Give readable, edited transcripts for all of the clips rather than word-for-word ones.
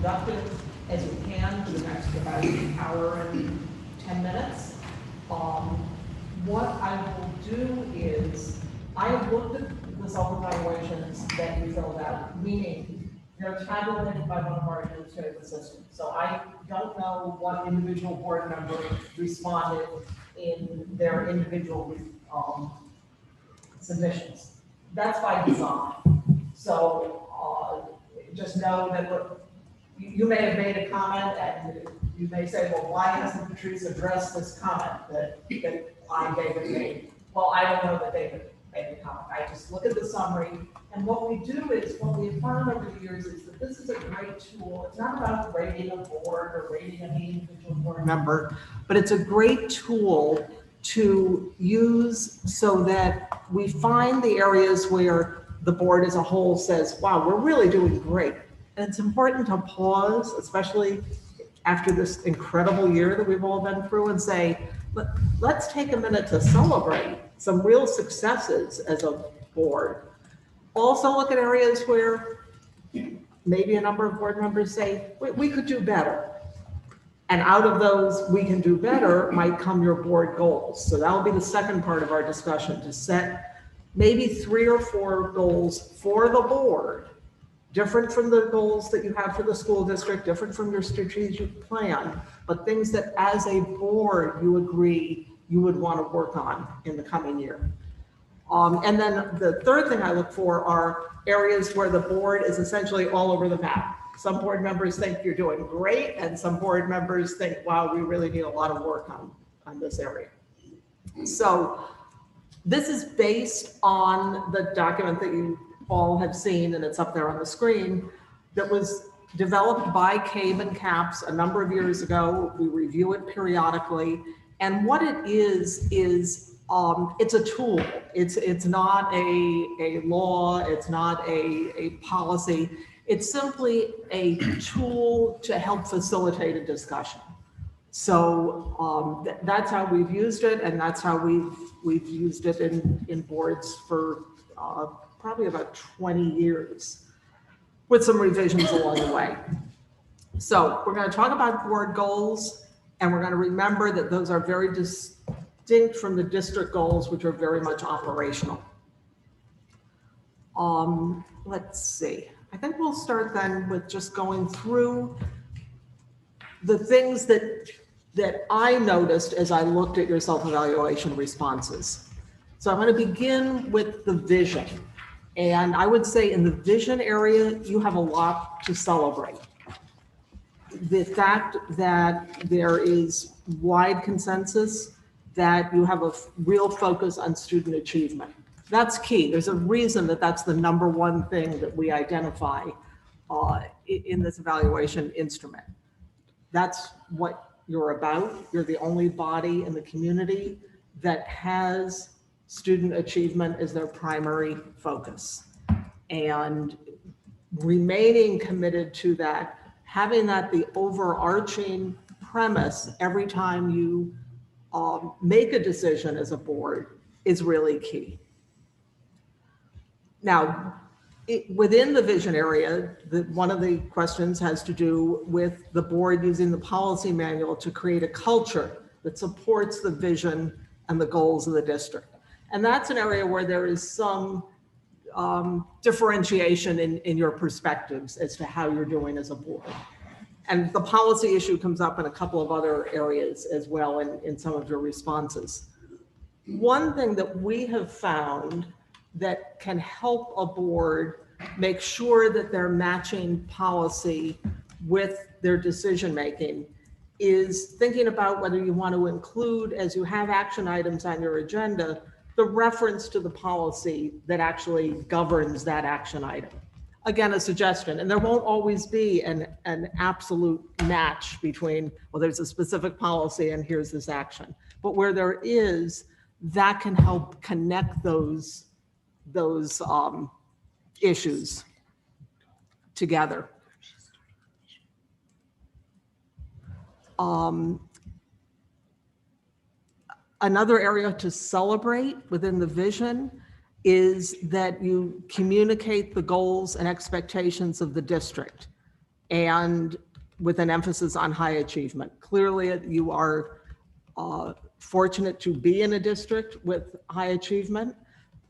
productive as we can for the next about an hour and 10 minutes. What I will do is, I have looked at the self-evaluations that you filled out, meaning they're tabulated by one of our administrative assistants. So I don't know what individual board member responded in their individual submissions. That's by design. So just know that you may have made a comment and you may say, well, why hasn't Patrice addressed this comment that I gave it made? Well, I don't know that David made a comment. I just look at the summary, and what we do is, what we have found over the years is that this is a great tool. It's not about rating a board or rating any individual board member, but it's a great tool to use so that we find the areas where the board as a whole says, wow, we're really doing great. And it's important to pause, especially after this incredible year that we've all been through, and say, let's take a minute to celebrate some real successes as a board. Also look at areas where maybe a number of board members say, we could do better. And out of those, we can do better, might come your board goals. So that'll be the second part of our discussion, to set maybe 3 or 4 goals for the board, different from the goals that you have for the school district, different from your strategic plan, but things that as a board you agree you would want to work on in the coming year. And then the third thing I look for are areas where the board is essentially all over the map. Some board members think you're doing great, and some board members think, wow, we really need a lot of work on this area. So this is based on the document that you all have seen, and it's up there on the screen, that was developed by CABE and CAPS a number of years ago. We review it periodically. And what it is it's a tool. It's not a law, it's not a policy. It's simply a tool to help facilitate a discussion. So that's how we've used it, and that's how we've used it in boards for probably about 20 years, with some revisions along the way. So we're going to talk about board goals, and we're going to remember that those are very distinct from the district goals, which are very much operational. Let's see. I think we'll start then with just going through the things that I noticed as I looked at your self-evaluation responses. So I'm going to begin with the vision. And I would say in the vision area, you have a lot to celebrate. The fact that there is wide consensus that you have a real focus on student achievement. That's key. There's a reason that that's the number one thing that we identify in this evaluation instrument. That's what you're about. You're the only body in the community that has student achievement as their primary focus. And remaining committed to that, having that the overarching premise every time you make a decision as a board is really key. Now, within the vision area, one of the questions has to do with the board using the policy manual to create a culture that supports the vision and the goals of the district. And that's an area where there is some differentiation in your perspectives as to how you're doing as a board. And the policy issue comes up in a couple of other areas as well in some of your responses. One thing that we have found that can help a board make sure that they're matching policy with their decision-making is thinking about whether you want to include, as you have action items on your agenda, the reference to the policy that actually governs that action item. Again, a suggestion, and there won't always be an absolute match between, well, there's a specific policy and here's this action. But where there is, that can help connect those issues together. Another area to celebrate within the vision is that you communicate the goals and expectations of the district. and with an emphasis on high achievement. Clearly, you are fortunate to be in a district with high achievement.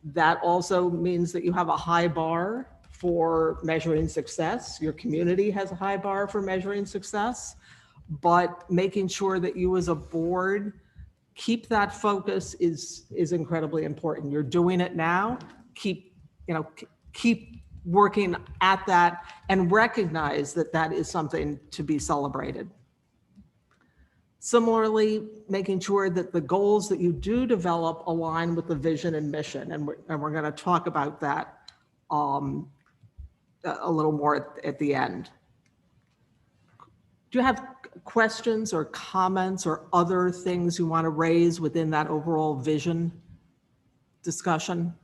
That also means that you have a high bar for measuring success. Your community has a high bar for measuring success, but making sure that you as a board keep that focus is incredibly important. You're doing it now. Keep working at that and recognize that that is something to be celebrated. Similarly, making sure that the goals that you do develop align with the vision and mission. And we're going to talk about that a little more at the end. Do you have questions or comments or other things you want to raise within that overall vision discussion?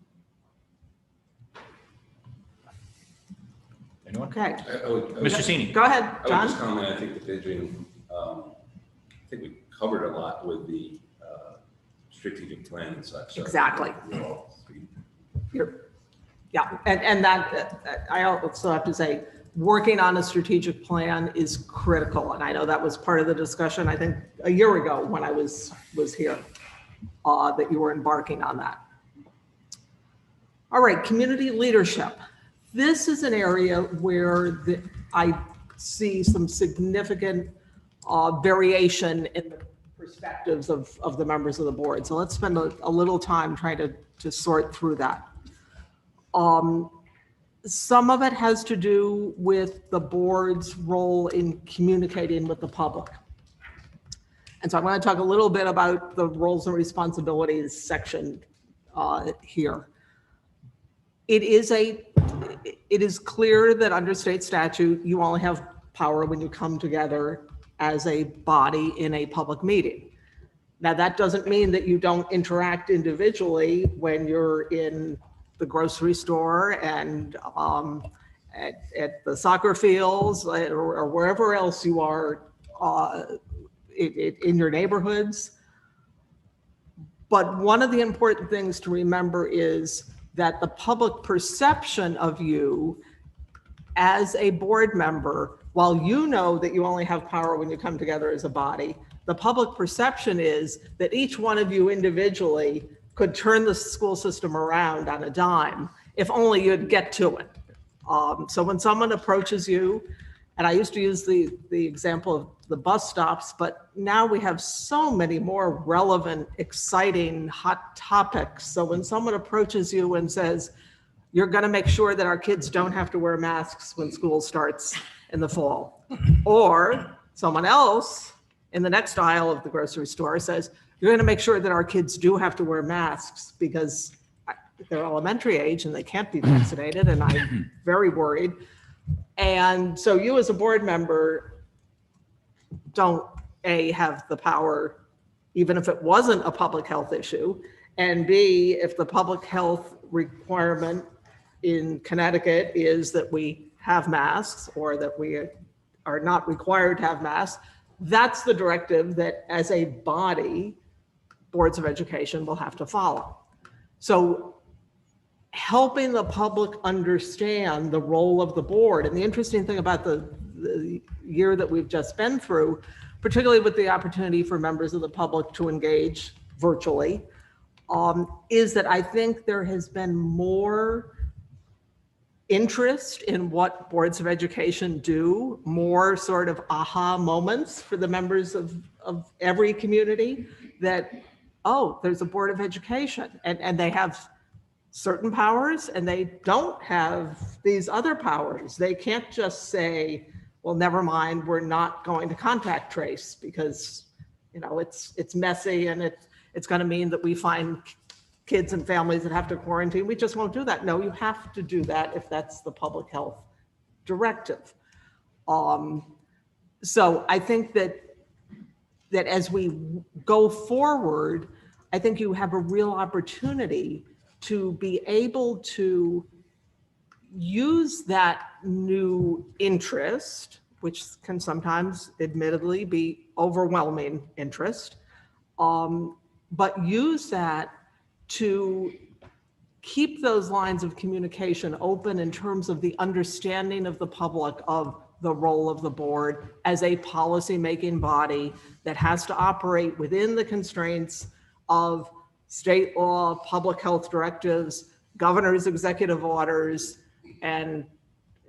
Anyone? Okay. Mr. Sini. Go ahead, I would John. just comment, I think the vision, I think we covered a lot with the strategic plan and such. So Exactly. Yeah, and that, I also have to say, working on a strategic plan is critical. And I know that was part of the discussion, I think, a year ago when I was here, that you were embarking on that. All right, community leadership. This is an area where I see some significant variation in the perspectives of the members of the board. So let's spend a little time trying to sort through that. Some of it has to do with the board's role in communicating with the public. And so I want to talk a little bit about the roles and responsibilities section here. It is clear that under state statute, you only have power when you come together as a body in a public meeting. Now, that doesn't mean that you don't interact individually when you're in the grocery store and at the soccer fields or wherever else you are in your neighborhoods. But one of the important things to remember is that the public perception of you as a board member, while you know that you only have power when you come together as a body, the public perception is that each one of you individually could turn the school system around on a dime if only you'd get to it. So when someone approaches you, and I used to use the example of the bus stops, but now we have so many more relevant, exciting, hot topics. So when someone approaches you and says, you're going to make sure that our kids don't have to wear masks when school starts in the fall, or someone else in the next aisle of the grocery store says, you're going to make sure that our kids do have to wear masks because they're elementary age and they can't be vaccinated, and I'm very worried. And so you as a board member don't, A, have the power, even if it wasn't a public health issue, and B, if the public health requirement in Connecticut is that we have masks or that we are not required to have masks, that's the directive that as a body, boards of education will have to follow. So helping the public understand the role of the board, and the interesting thing about the year that we've just been through, particularly with the opportunity for members of the public to engage virtually, is that I think there has been more interest in what boards of education do, more sort of aha moments for the members of every community that, oh, there's a board of education and they have certain powers and they don't have these other powers. They can't just say, well, never mind, we're not going to contact trace because, you know, it's messy and it's going to mean that we find kids and families that have to quarantine. We just won't do that. No, you have to do that if that's the public health directive. So I think that as we go forward, I think you have a real opportunity to be able to use that new interest, which can sometimes admittedly be overwhelming interest, but use that to keep those lines of communication open in terms of the understanding of the public of the role of the board as a policy-making body that has to operate within the constraints of state law, public health directives, governor's executive orders, and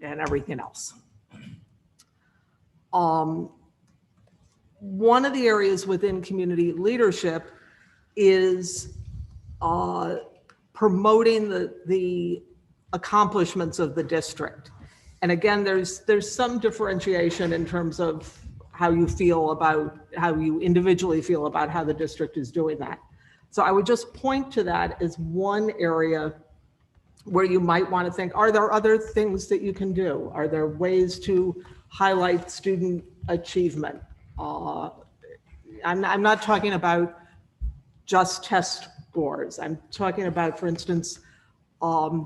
everything else. One of the areas within community leadership is promoting the accomplishments of the district. And again, there's some differentiation in terms of how you feel about, how you individually feel about how the district is doing that. So I would just point to that as one area where you might want to think, are there other things that you can do? Are there ways to highlight student achievement? I'm not talking about just test scores. I'm talking about, for instance,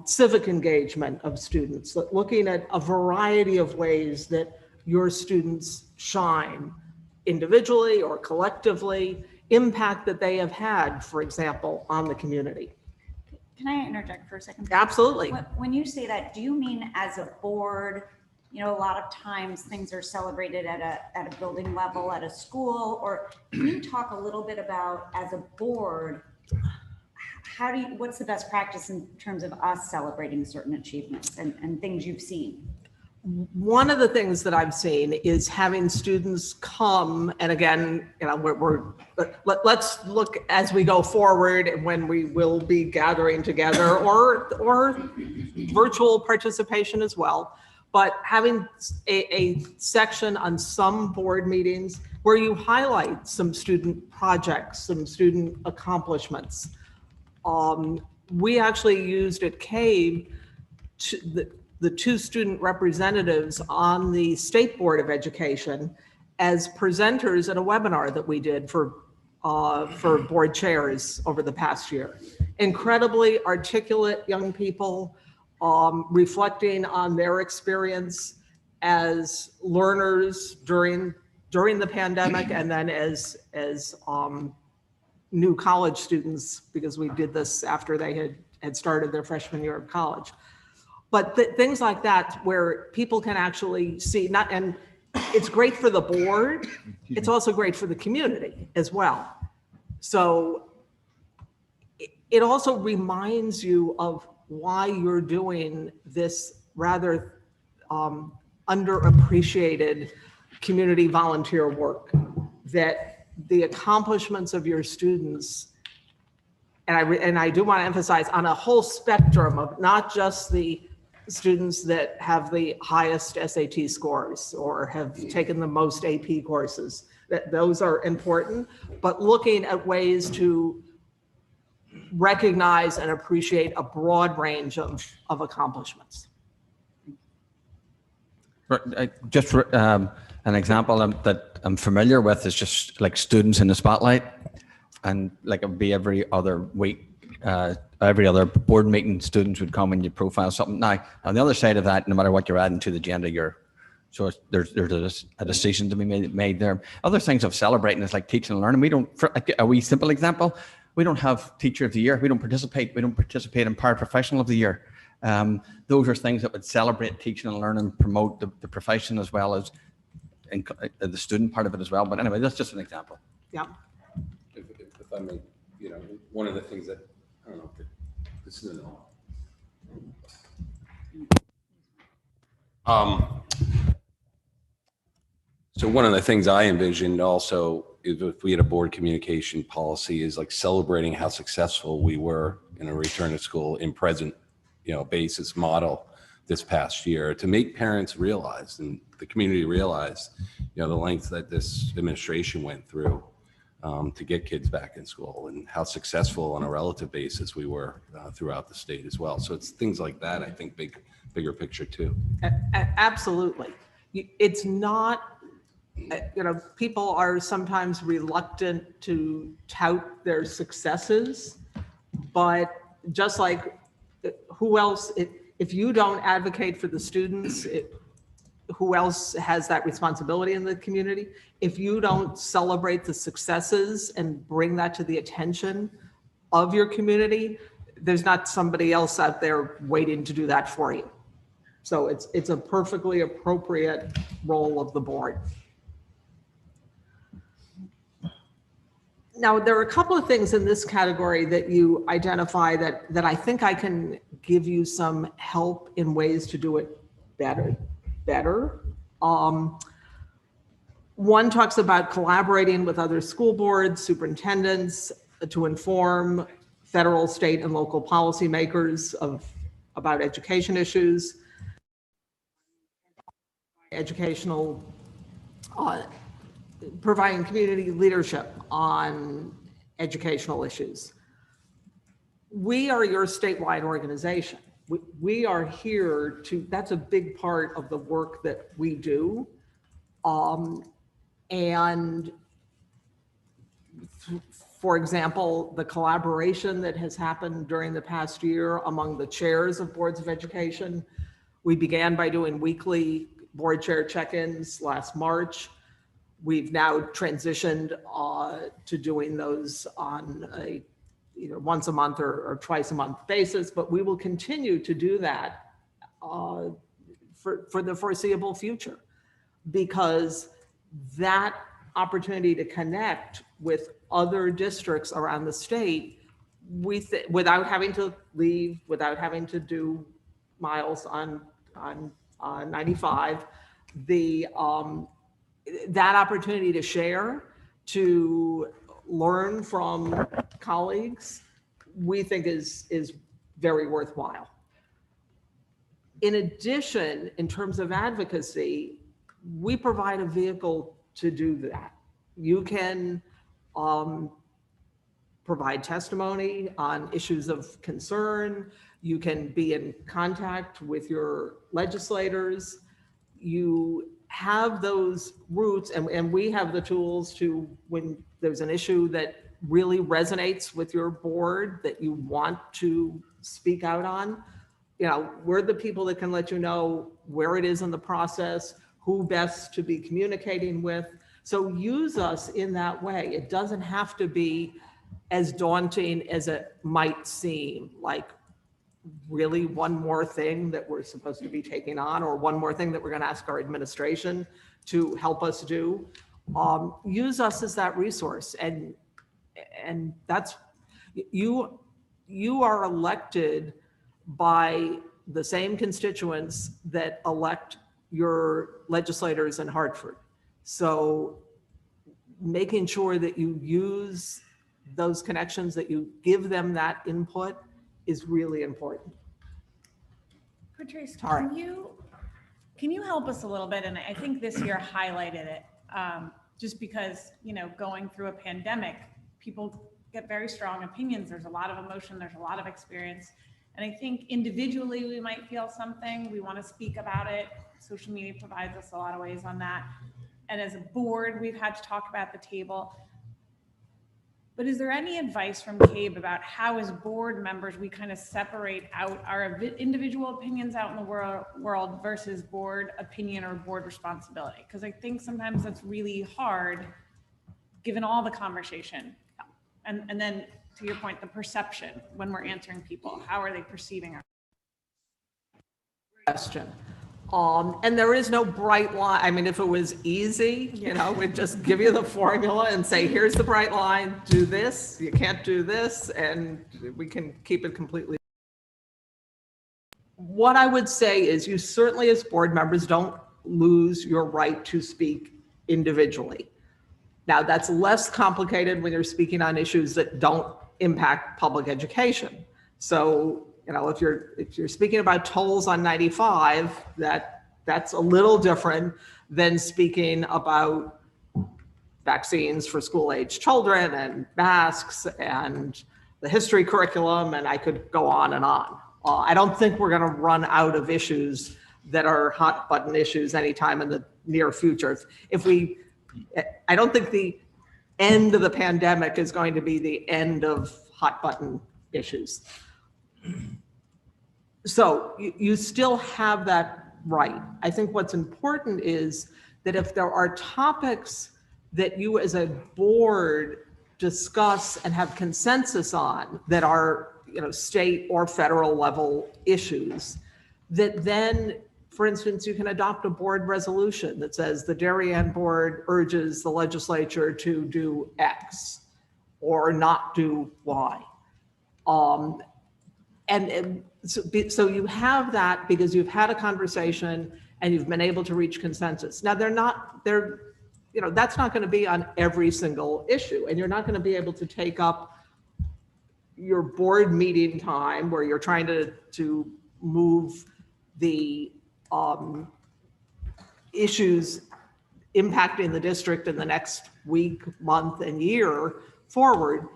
civic engagement of students, looking at a variety of ways that your students shine individually or collectively, impact that they have had, for example, on the community. Can I interject for a second? Absolutely. When you say that, do you mean as a board? You know, a lot of times things are celebrated at a building level, at a school, or can you talk a little bit about, as a board, what's the best practice in terms of us celebrating certain achievements and things you've seen? One of the things that I've seen is having students come, and again, you know, let's look as we go forward and when we will be gathering together, or virtual participation as well, but having a section on some board meetings where you highlight some student projects, some student accomplishments. We actually used at CABE the two student representatives on the State Board of Education as presenters at a webinar that we did for board chairs over the past year. Incredibly articulate young people, reflecting on their experience as learners during the pandemic, and then as new college students, because we did this after they had started their freshman year of college. But things like that, where people can actually see, and it's great for the board, it's also great for the community as well. So it also reminds you of why you're doing this rather underappreciated community volunteer work, that the accomplishments of your students, and I do want to emphasize, on a whole spectrum of not just the students that have the highest SAT scores or have taken the most AP courses, that those are important, but looking at ways to recognize and appreciate a broad range of accomplishments. Just an example that I'm familiar with is just like students in the spotlight, and like it would be every other week, every other board meeting, students would come and you profile something. Now, on the other side of that, no matter what you're adding to the agenda, so there's a decision to be made there. Other things of celebrating is like teaching and learning. We don't, for a wee simple example, we don't have teacher of the year. We don't participate in paraprofessional of the year. Those are things that would celebrate teaching and learning, promote the profession as well as the student part of it as well. But anyway, that's just an example. Yeah. If I may, you know, one of the things that, I don't know, this isn't all. So one of the things I envisioned also is, if we had a board communication policy, is like celebrating how successful we were in a return to school in present, basis model this past year, to make parents realize and the community realize, the lengths that this administration went through to get kids back in school, and how successful on a relative basis we were throughout the state as well. So it's things like that, I think, bigger picture too. Absolutely. It's not, people are sometimes reluctant to tout their successes, but just like who else, if you don't advocate for the students, who else has that responsibility in the community? If you don't celebrate the successes and bring that to the attention of your community, there's not somebody else out there waiting to do that for you. So it's a perfectly appropriate role of the board. Now, there are a couple of things in this category that you identify that I think I can give you some help in ways to do it better. One talks about collaborating with other school boards, superintendents to inform federal, state, and local policymakers about education issues, educational, providing community leadership on educational issues. We are your statewide organization. We are here to, that's a big part of the work that we do. And for example, the collaboration that has happened during the past year among the chairs of boards of education. We began by doing weekly board chair check-ins last March. We've now transitioned to doing those on a either once a month or twice a month basis, but we will continue to do that for the foreseeable future, because that opportunity to connect with other districts around the state, without having to leave, without having to do miles on 95, that opportunity to share, to learn from colleagues, we think is very worthwhile. In addition, in terms of advocacy, we provide a vehicle to do that. You can provide testimony on issues of concern. You can be in contact with your legislators. You have those routes, and we have the tools to, when there's an issue that really resonates with your board that you want to speak out on, you know, we're the people that can let you know where it is in the process, who best to be communicating with. So use us in that way. It doesn't have to be as daunting as it might seem, like really one more thing that we're supposed to be taking on, or one more thing that we're going to ask our administration to help us do. Use us as that resource, and that's, you are elected by the same constituents that elect your legislators in Hartford. So making sure that you use those connections, that you give them that input, is really important. Patrice, All right. can you help us a little bit? And I think this year highlighted it, just because, you know, going through a pandemic, people get very strong opinions. There's a lot of emotion, there's a lot of experience. And I think individually we might feel something, we want to speak about it. Social media provides us a lot of ways on that. And as a board, we've had to talk about the table. But is there any advice from Cabe about how, as board members, we kind of separate out our individual opinions out in the world versus board opinion or board responsibility? Because I think sometimes that's really hard, given all the conversation. And then, to your point, the perception when we're answering people, how are they perceiving our Question. And there is no bright line. I mean, if it was easy, you know, we'd just give you the formula and say, here's the bright line, do this, you can't do this, and we can keep it completely. What I would say is, you certainly as board members don't lose your right to speak individually. Now, that's less complicated when you're speaking on issues that don't impact public education. So, you know, if you're speaking about tolls on 95, that's a little different than speaking about vaccines for school-age children and masks and the history curriculum, and I could go on and on. I don't think we're going to run out of issues that are hot button issues anytime in the near future. I don't think the end of the pandemic is going to be the end of hot button issues. So you still have that right. I think what's important is that if there are topics that you as a board discuss and have consensus on that are, you know, state or federal level issues, that then For instance, you can adopt a board resolution that says the Darien Board urges the legislature to do X or not do Y. So you have that because you've had a conversation and you've been able to reach consensus. Now that's not going to be on every single issue, and you're not going to be able to take up your board meeting time where you're trying to move the issues impacting the district in the next week, month, and year forward.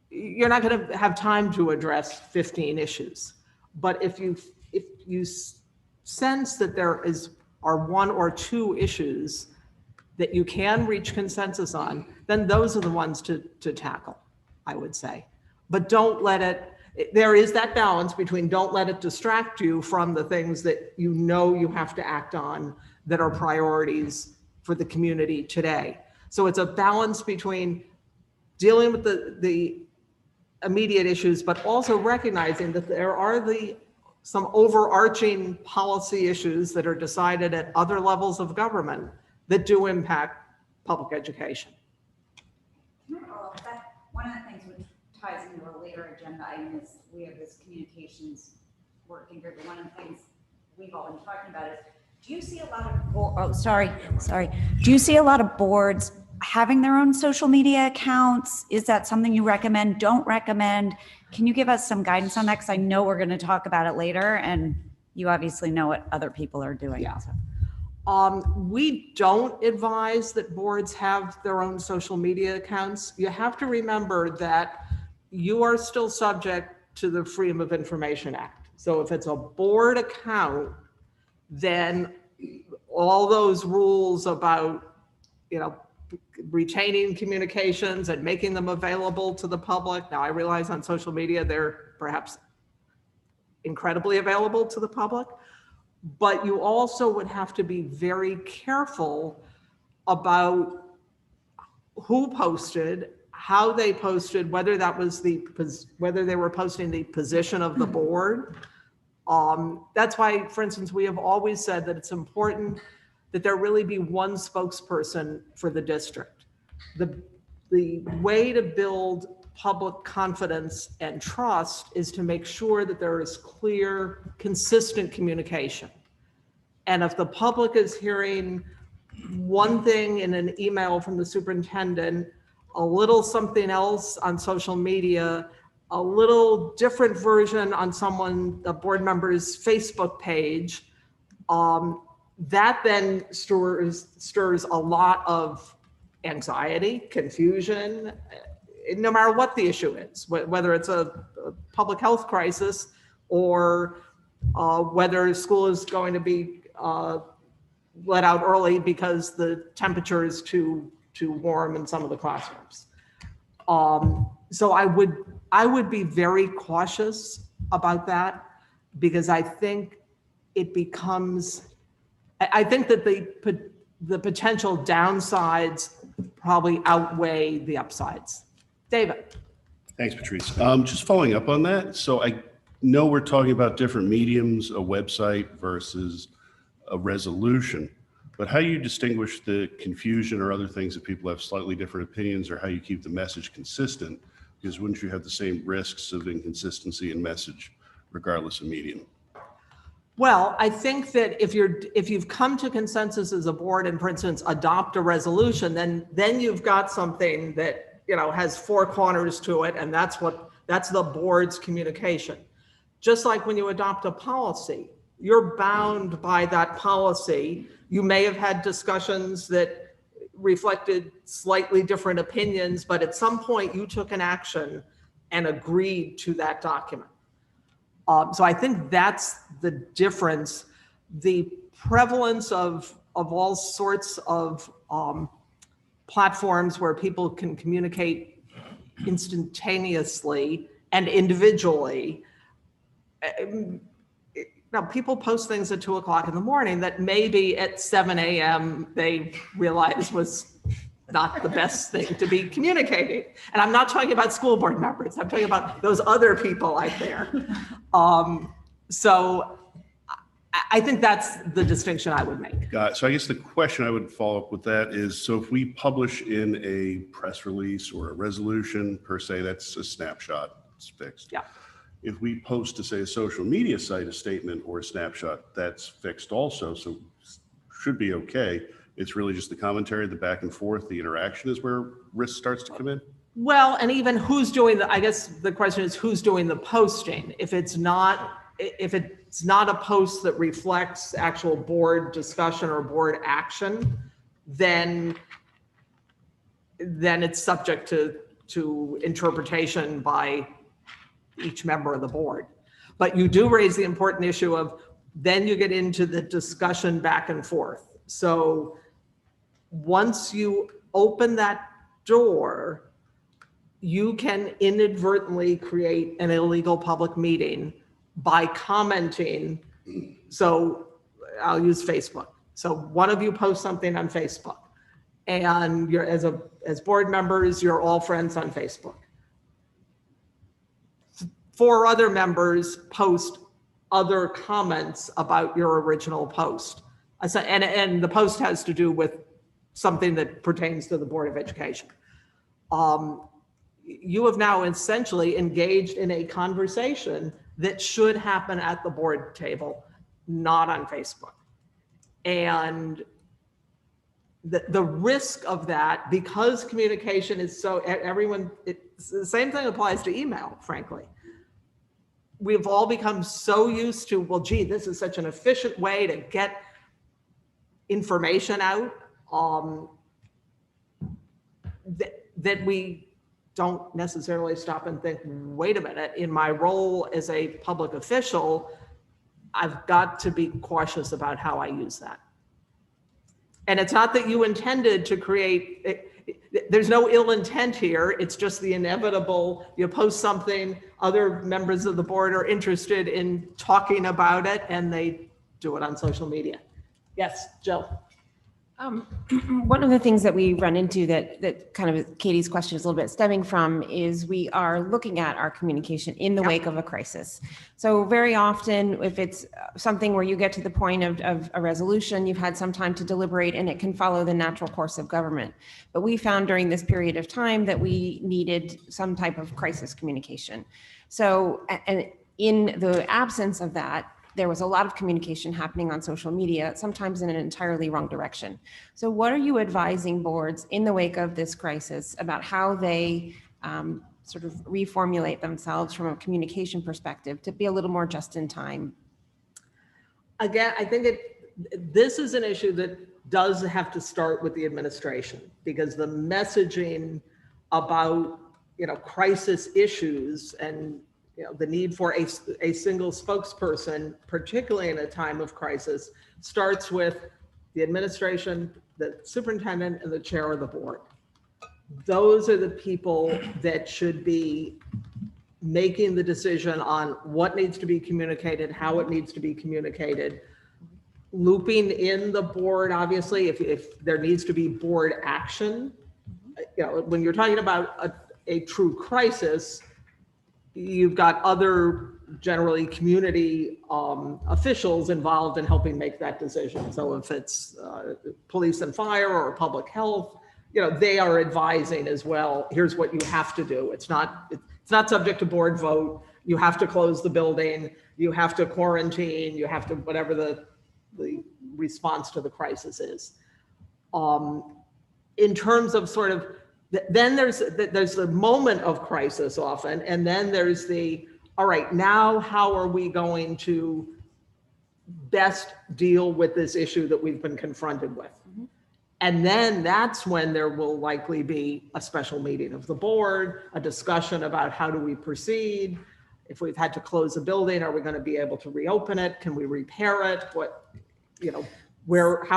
You're not going to have time to address 15 issues. But if you sense that there are one or two issues that you can reach consensus on, then those are the ones to tackle, I would say. But don't let there is that balance between don't let it distract you from the things that you know you have to act on that are priorities for the community today. So it's a balance between dealing with the immediate issues, but also recognizing that there are some overarching policy issues that are decided at other levels of government that do impact public education. One of the things which ties into a later agenda item is we have this communications working group. One of the things we've all been talking about is, do you see a lot of, do you see a lot of boards having their own social media accounts? Is that something you recommend, don't recommend? Can you give us some guidance on that? Because I know we're going to talk about it later, and you obviously know what other people are doing. Yeah. So. We don't advise that boards have their own social media accounts. You have to remember that you are still subject to the Freedom of Information Act. So if it's a board account, then all those rules about, retaining communications and making them available to the public. Now, I realize on social media, they're perhaps incredibly available to the public, but you also would have to be very careful about who posted, how they posted, whether they were posting the position of the board. That's why, for instance, we have always said that it's important that there really be one spokesperson for the district. The way to build public confidence and trust is to make sure that there is clear, consistent communication. And if the public is hearing one thing in an email from the superintendent, a little something else on social media, a little different version on a board member's Facebook page, that then stirs a lot of anxiety, confusion, no matter what the issue is, whether it's a public health crisis or whether school is going to be let out early because the temperature is too warm in some of the classrooms. So I would be very cautious about that, because I think it becomes, I think that the potential downsides probably outweigh the upsides. David. Thanks, Patrice. Just following up on that. So I know we're talking about different mediums, a website versus a resolution, but how do you distinguish the confusion or other things that people have slightly different opinions, or how you keep the message consistent? Because wouldn't you have the same risks of inconsistency in message regardless of medium? Well, I think that if you've come to consensus as a board and, for instance, adopt a resolution, then you've got something that has four corners to it, and that's the board's communication. Just like when you adopt a policy, you're bound by that policy. You may have had discussions that reflected slightly different opinions, but at some point you took an action and agreed to that document. So I think that's the difference. The prevalence of all sorts of platforms where people can communicate instantaneously and individually. Now, people post things at 2 o'clock in the morning that maybe at 7 a.m. they realize was not the best thing to be communicating. And I'm not talking about school board members. I'm talking about those other people out there. So I think that's the distinction I would make. Got it. So I guess the question I would follow up with that is, so if we publish in a press release or a resolution per se, that's a snapshot, it's fixed. Yeah. If we post to say a social media site, a statement or a snapshot, that's fixed also, so should be okay. It's really just the commentary, the back and forth, the interaction is where risk starts to come in. Well, and even who's doing I guess the question is who's doing the posting. If it's not a post that reflects actual board discussion or board action, then it's subject to interpretation by each member of the board. But you do raise the important issue of then you get into the discussion back and forth. So once you open that door, you can inadvertently create an illegal public meeting by commenting. So I'll use Facebook. So one of you posts something on Facebook, and you're as board members, you're all friends on Facebook. 4 other members post other comments about your original post. And the post has to do with something that pertains to the Board of Education. You have now essentially engaged in a conversation that should happen at the board table, not on Facebook. And the risk of that, because communication is so, it's the same thing applies to email, frankly. We've all become so used to, well, gee, this is such an efficient way to get information out, that we don't necessarily stop and think, wait a minute, in my role as a public official, I've got to be cautious about how I use that. And it's not that you intended to create, there's no ill intent here. It's just the inevitable, you post something, other members of the board are interested in talking about it, and they do it on social media. Yes, Jill. One of the things that we run into that kind of Katie's question is a little bit stemming from is we are looking at our communication in the wake of a crisis. So very often, if it's something where you get to the point of a resolution, you've had some time to deliberate and it can follow the natural course of government. But we found during this period of time that we needed some type of crisis communication. So, and in the absence of that, there was a lot of communication happening on social media, sometimes in an entirely wrong direction. So what are you advising boards in the wake of this crisis about how they sort of reformulate themselves from a communication perspective to be a little more just in time? Again, I think this is an issue that does have to start with the administration, because the messaging about, crisis issues and the need for a single spokesperson, particularly in a time of crisis, starts with the administration, the superintendent, and the chair of the board. Those are the people that should be making the decision on what needs to be communicated, how it needs to be communicated, looping in the board, obviously, if there needs to be board action. When you're talking about a true crisis, you've got other generally community officials involved in helping make that decision. So if it's police and fire or public health, they are advising as well. Here's what you have to do. It's not subject to board vote. You have to close the building. You have to quarantine. You have to whatever the response to the crisis is. In terms of sort of, then there's the moment of crisis often, and then there's all right, now how are we going to best deal with this issue that we've been confronted with? Mm-hmm. And then that's when there will likely be a special meeting of the board, a discussion about how do we proceed. If we've had to close a building, are we going to be able to reopen it? Can we repair it? How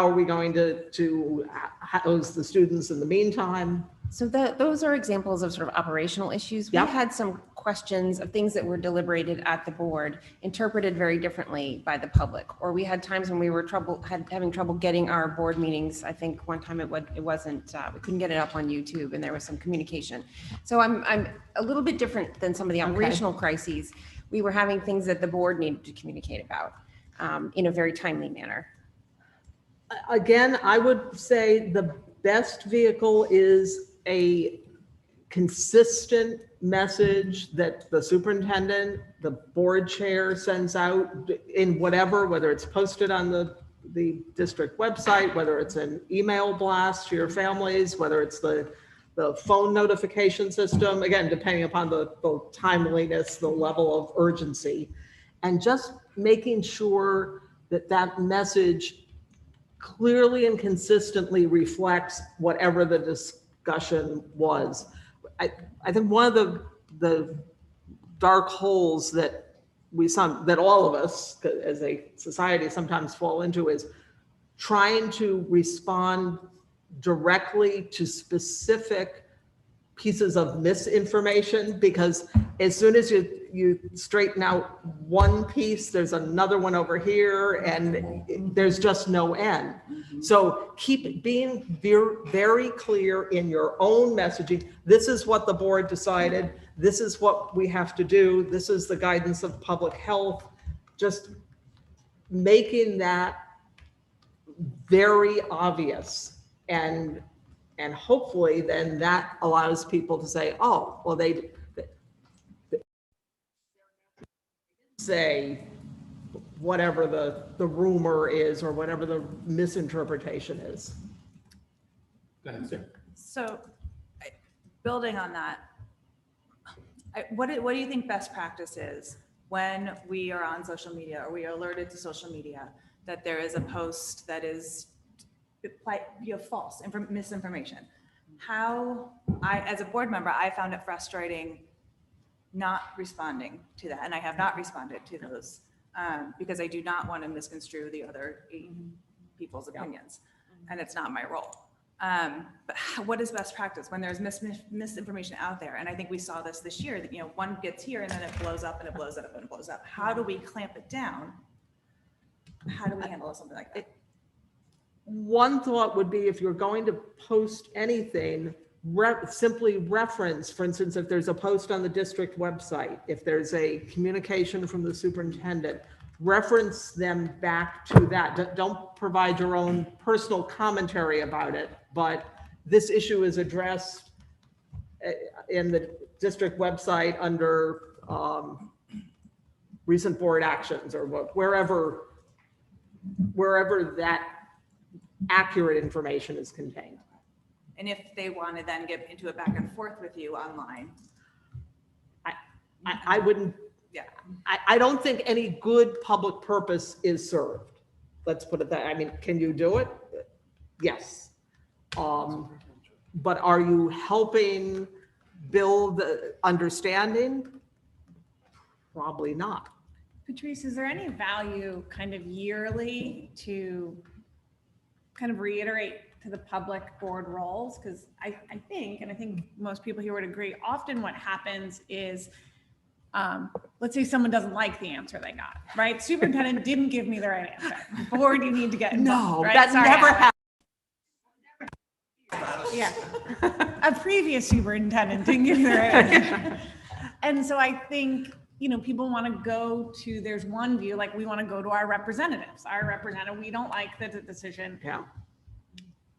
are we going to house the students in the meantime? So those are examples of sort of operational issues. We had some questions of things that were deliberated at the board, interpreted very differently by the public, or we had times when we were having trouble getting our board meetings. I think one time it wasn't, we couldn't get it up on YouTube, and there was some communication. So I'm a little bit different than some of the operational crises. We were having things that the board needed to communicate about. in a very timely manner. Again, I would say the best vehicle is a consistent message that the superintendent, the board chair sends out in whatever, whether it's posted on the district website, whether it's an email blast to your families, whether it's the phone notification system, again, depending upon the timeliness, the level of urgency, and just making sure that that message clearly and consistently reflects whatever the discussion was. I think one of the dark holes that that all of us as a society sometimes fall into is trying to respond directly to specific pieces of misinformation, because as soon as you straighten out one piece, there's another one over here, and there's just no end. So keep being very clear in your own messaging. This is what the board decided. This is what we have to do. This is the guidance of public health. Just making that very obvious, and hopefully then that allows people to say, oh, well, they say whatever the rumor is or whatever the misinterpretation is. Go ahead, Sarah. So, building on that, what do you think best practice is when we are on social media or we are alerted to social media that there is a post that is false misinformation? How as a board member, I found it frustrating not responding to that, and I have not responded to those because I do not want to misconstrue the other 8 people's opinions, and it's not my role. But what is best practice when there's misinformation out there? And I think we saw this year that, one gets here and then it blows up and it blows up and it blows up. How do we clamp it down? How do we handle something like that? One thought would be, if you're going to post anything, simply reference, for instance, if there's a post on the district website, if there's a communication from the superintendent, reference them back to that. Don't provide your own personal commentary about it, but this issue is addressed in the district website under recent board actions, or wherever that accurate information is contained. And if they want to then get into a back and forth with you online, I wouldn't. yeah. I don't think any good public purpose is served. Let's put it that. I mean, can you do it? Yes. But are you helping build understanding? Probably not. Patrice, is there any value kind of yearly to kind of reiterate to the public board roles? Because I think most people here would agree, often what happens is, let's say someone doesn't like the answer they got, right? Superintendent didn't give me the right answer. Board, you need to get involved, No, right? that Sorry, never Alex. happened. Yeah. A previous superintendent didn't give me the right answer. And so I think, people want to go to, there's one view, like we want to go to our representatives. Our representative, we don't like the decision. Yeah.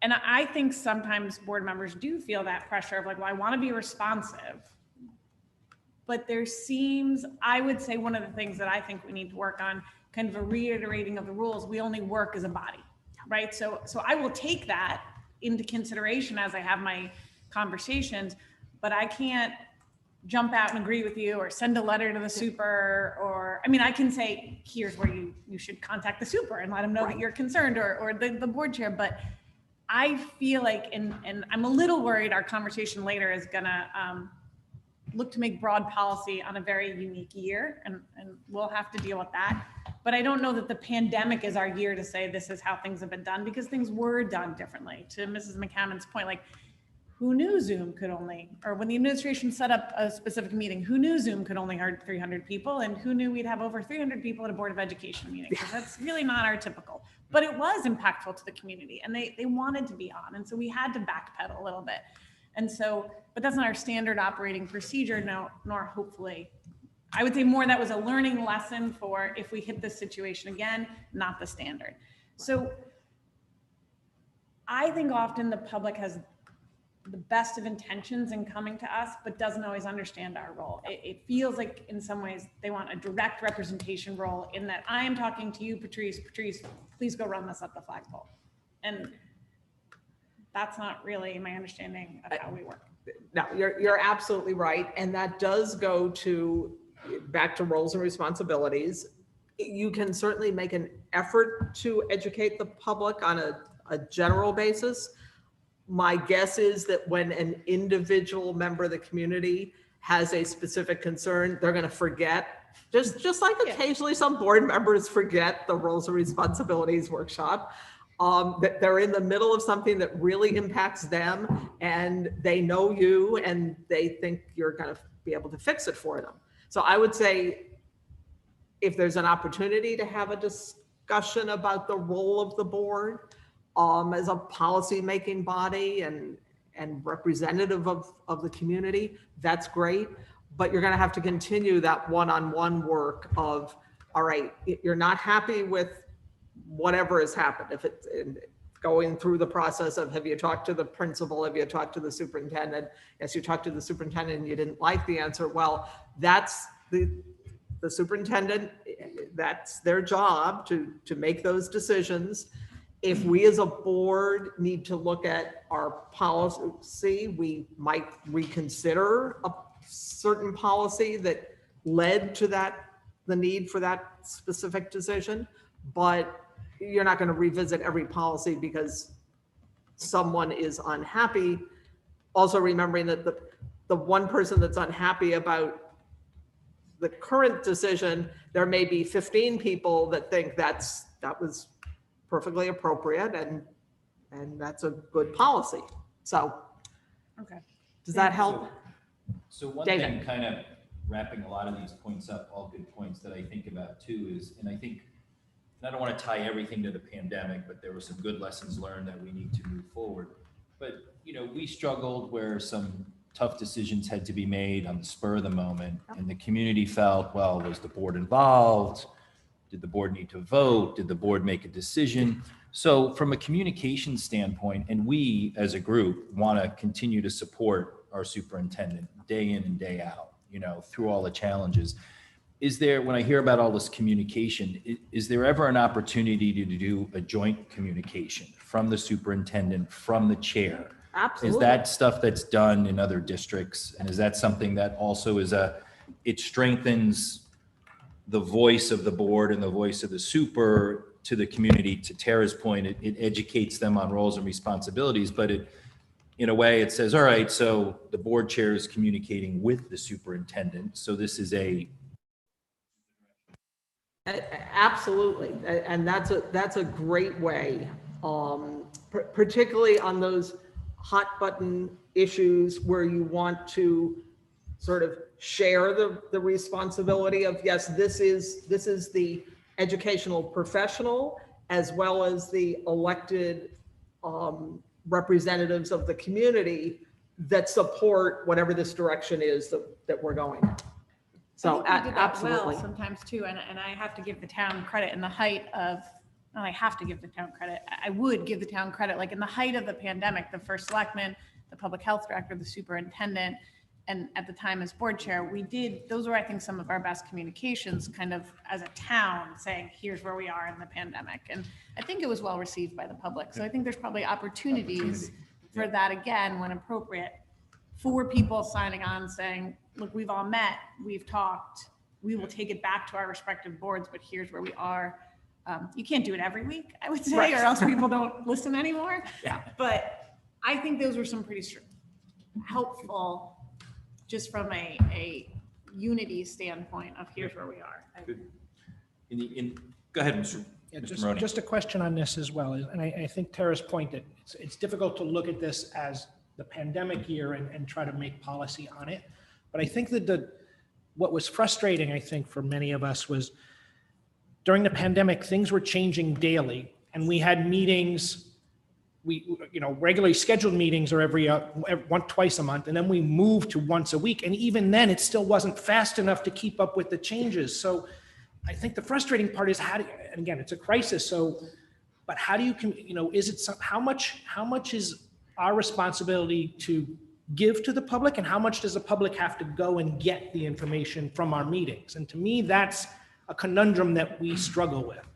And I think sometimes board members do feel that pressure of like, well, I want to be responsive. But there seems, I would say one of the things that I think we need to work on, kind of a reiterating of the rules, we only work as a body, right? So I will take that into consideration as I have my conversations, but I can't jump out and agree with you or send a letter to the super, or, I can say, here's where you should contact the super and let them know that you're concerned, or the board chair. But I feel like, and I'm a little worried our conversation later is gonna look to make broad policy on a very unique year, and we'll have to deal with that. But I don't know that the pandemic is our year to say this is how things have been done, because things were done differently. To Mrs. McCammon's point, like, who knew Zoom could only, or when the administration set up a specific meeting, who knew Zoom could only hold 300 people, and who knew we'd have over 300 people at a Board of Education meeting? Because that's really not our typical, but it was impactful to the community, and they wanted to be on. And so we had to backpedal a little bit. And so, but that's not our standard operating procedure, nor hopefully I would say more that was a learning lesson for if we hit this situation again, not the standard. So I think often the public has the best of intentions in coming to us, but doesn't always understand our role. It feels like in some ways they want a direct representation role in that I am talking to you, Patrice, please go run this up the flagpole. And that's not really my understanding of how we work. No, you're absolutely right. And that does go back to roles and responsibilities. You can certainly make an effort to educate the public on a general basis. My guess is that when an individual member of the community has a specific concern, they're going to forget, just like occasionally some board members forget the roles and responsibilities workshop. That they're in the middle of something that really impacts them and they know you and they think you're going to be able to fix it for them. So I would say if there's an opportunity to have a discussion about the role of the board as a policy-making body and representative of the community, that's great. But you're going to have to continue that one-on-one work of, all right, you're not happy with whatever has happened. If it's going through the process of, have you talked to the principal? Have you talked to the superintendent? Yes, you talked to the superintendent and you didn't like the answer. Well, that's the superintendent, that's their job to make those decisions. If we as a board need to look at our policy, we might reconsider a certain policy that led to the need for that specific decision. But you're not going to revisit every policy because someone is unhappy. Also remembering that the one person that's unhappy about the current decision, there may be 15 people that think that was perfectly appropriate and that's a good policy. So, Okay. Does that help? So one David. thing, kind of wrapping a lot of these points up, all good points that I think about too is, and I think, and I don't want to tie everything to the pandemic, but there were some good lessons learned that we need to move forward. But, you know, we struggled where some tough decisions had to be made on the spur of the moment, and the community felt, well, was the board involved? Did the board need to vote? Did the board make a decision? So from a communication standpoint, and we as a group want to continue to support our superintendent day in and day out, you know, through all the challenges. Is there, when I hear about all this communication, is there ever an opportunity to do a joint communication from the superintendent, from the chair? Absolutely. Is that stuff that's done in other districts? And is that something that also it strengthens the voice of the board and the voice of the super to the community? To Tara's point, it educates them on roles and responsibilities, but in a way it says, all right, so the board chair is communicating with the superintendent. So this is Absolutely, and that's a great way, particularly on those hot button issues where you want to sort of share the responsibility of, yes, this is the educational professional as well as the elected representatives of the community that support whatever this direction is that we're going in. So I think we did that absolutely. well sometimes too, and I have to give the town credit in the height of, well, I have to give the town credit. I would give the town credit, like in the height of the pandemic, the first selectman, the public health director, the superintendent, and at the time as board chair, those were, I think, some of our best communications kind of as a town saying, here's where we are in the pandemic. And I think it was well received by the public. So I think there's probably opportunities for that again, when appropriate, for people signing on saying, look, we've all met, we've talked, we will take it back to our respective boards, but here's where we are. You can't do it every week, I would say, Right. or else people don't listen anymore. Yeah. But I think those were some pretty helpful, just from a unity standpoint of here's where we are. go ahead, Mr. Yeah, Mr. Maroney. just a question on this as well, and I think Tara's point that it's difficult to look at this as the pandemic year and try to make policy on it. But I think that what was frustrating, I think, for many of us was during the pandemic, things were changing daily, and we had meetings we, regularly scheduled meetings are twice a month, and then we moved to once a week. And even then, it still wasn't fast enough to keep up with the changes. So I think the frustrating part is and again, it's a crisis. So, but how do you, how much is our responsibility to give to the public, and how much does the public have to go and get the information from our meetings? And to me, that's a conundrum that we struggle with.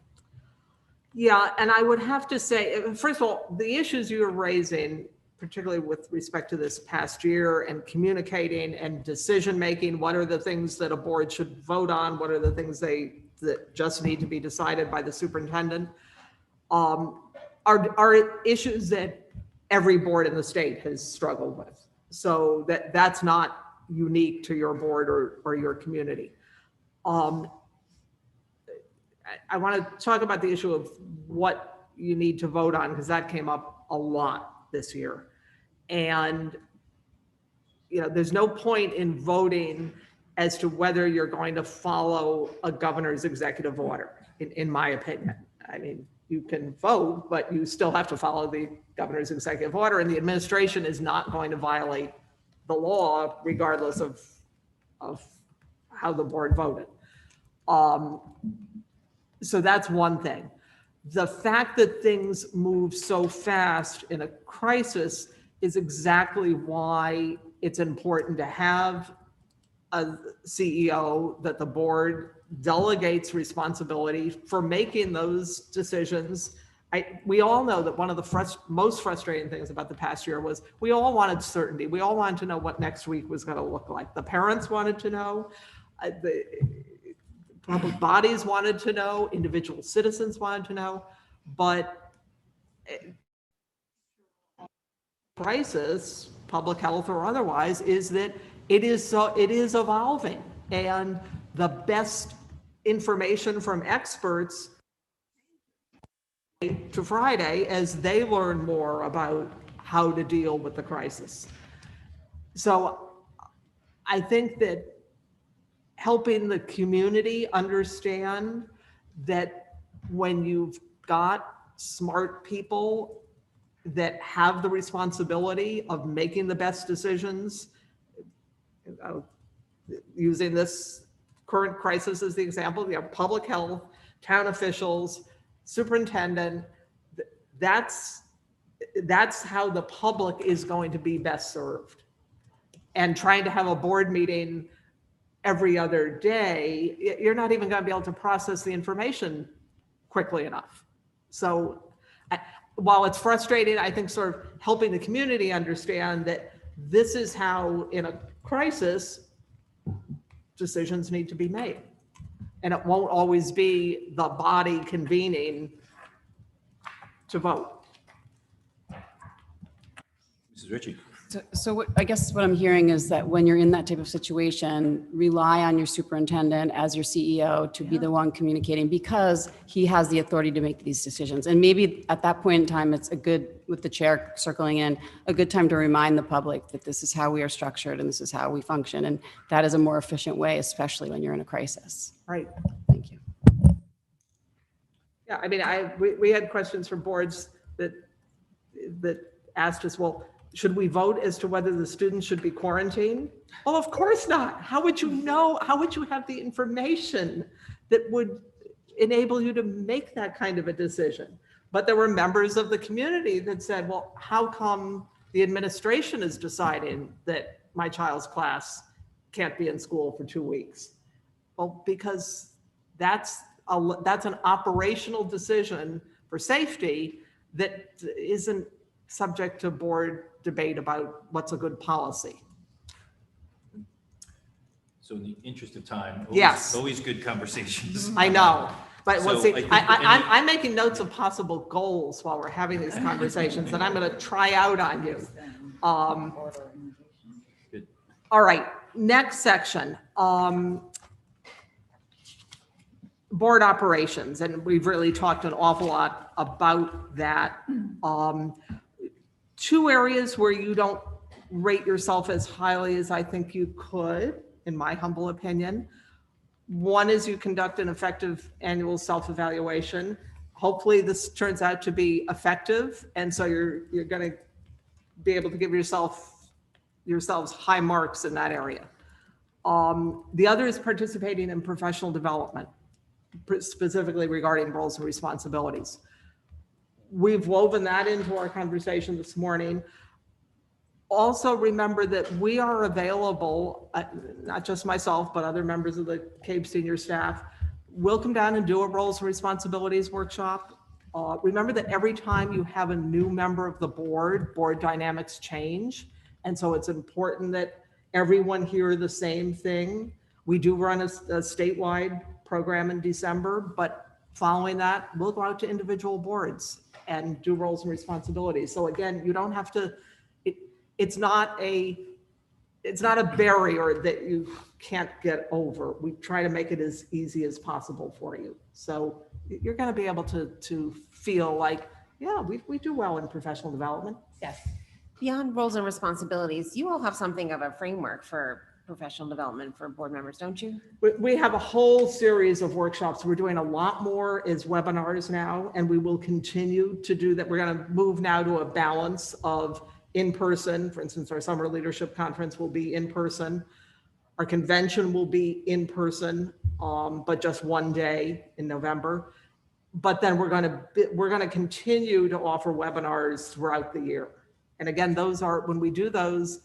Yeah, and I would have to say, first of all, the issues you're raising, particularly with respect to this past year and communicating and decision-making, what are the things that a board should vote on? What are the things that just need to be decided by the superintendent? Are issues that every board in the state has struggled with. So that's not unique to your board or your community. I want to talk about the issue of what you need to vote on, because that came up a lot this year. And, there's no point in voting as to whether you're going to follow a governor's executive order, in my opinion. I mean, you can vote, but you still have to follow the governor's executive order, and the administration is not going to violate the law regardless of how the board voted. So that's one thing. The fact that things move so fast in a crisis is exactly why it's important to have a CEO that the board delegates responsibility for making those decisions. We all know that one of the most frustrating things about the past year was we all wanted certainty. We all wanted to know what next week was going to look like. The parents wanted to know. The public bodies wanted to know, individual citizens wanted to know, but crisis, public health or otherwise, is that it is evolving, and the best information from experts to Friday as they learn more about how to deal with the crisis. So I think that helping the community understand that when you've got smart people that have the responsibility of making the best decisions, using this current crisis as the example, public health, town officials, superintendent, that's how the public is going to be best served. And trying to have a board meeting every other day, you're not even going to be able to process the information quickly enough. So while it's frustrating, I think sort of helping the community understand that this is how, in a crisis, decisions need to be made. And it won't always be the body convening to vote. Mrs. Ritchie. So what, I guess what I'm hearing is that when you're in that type of situation, rely on your superintendent as your CEO to be the one communicating, because he has the authority to make these decisions. And maybe at that point in time, it's a good, with the chair circling in, a good time to remind the public that this is how we are structured and this is how we function. And that is a more efficient way, especially when you're in a crisis. Right. Thank you. Yeah, I mean, we had questions from boards that asked us, well, should we vote as to whether the students should be quarantined? Well, of course not. How would you know? How would you have the information that would enable you to make that kind of a decision? But there were members of the community that said, well, how come the administration is deciding that my child's class can't be in school for 2 weeks? Well, because that's an operational decision for safety that isn't subject to board debate about what's a good policy. So in the interest of time, Yes. always good conversations. I know, but So see, I think I'm making notes of possible goals while we're having these conversations that I'm going to try out on you. Good. All right, next section. Board operations, and we've really talked an awful lot about that. 2 areas where you don't rate yourself as highly as I think you could, in my humble opinion. One is you conduct an effective annual self-evaluation, hopefully this turns out to be effective. And so you're going to be able to give yourselves high marks in that area. The other is participating in professional development, specifically regarding roles and responsibilities. We've woven that into our conversation this morning. Also remember that we are available, not just myself, but other members of the CABE senior staff. We'll come down and do a roles and responsibilities workshop. Remember that every time you have a new member of the board dynamics change. And so it's important that everyone hear the same thing. We do run a statewide program in December, but following that, we'll go out to individual boards and do roles and responsibilities. So again, you don't have to, it's not a barrier that you can't get over. We try to make it as easy as possible for you. So you're going to be able to feel like, yeah, we do well in professional development. Yes. Beyond roles and responsibilities, you all have something of a framework for professional development for board members, don't you? We have a whole series of workshops. We're doing a lot more as webinars now, and we will continue to do that. We're going to move now to a balance of in-person. For instance, our summer leadership conference will be in person. Our convention will be in person, but just one day in November. But then we're going to continue to offer webinars throughout the year. And again, those are, when we do those,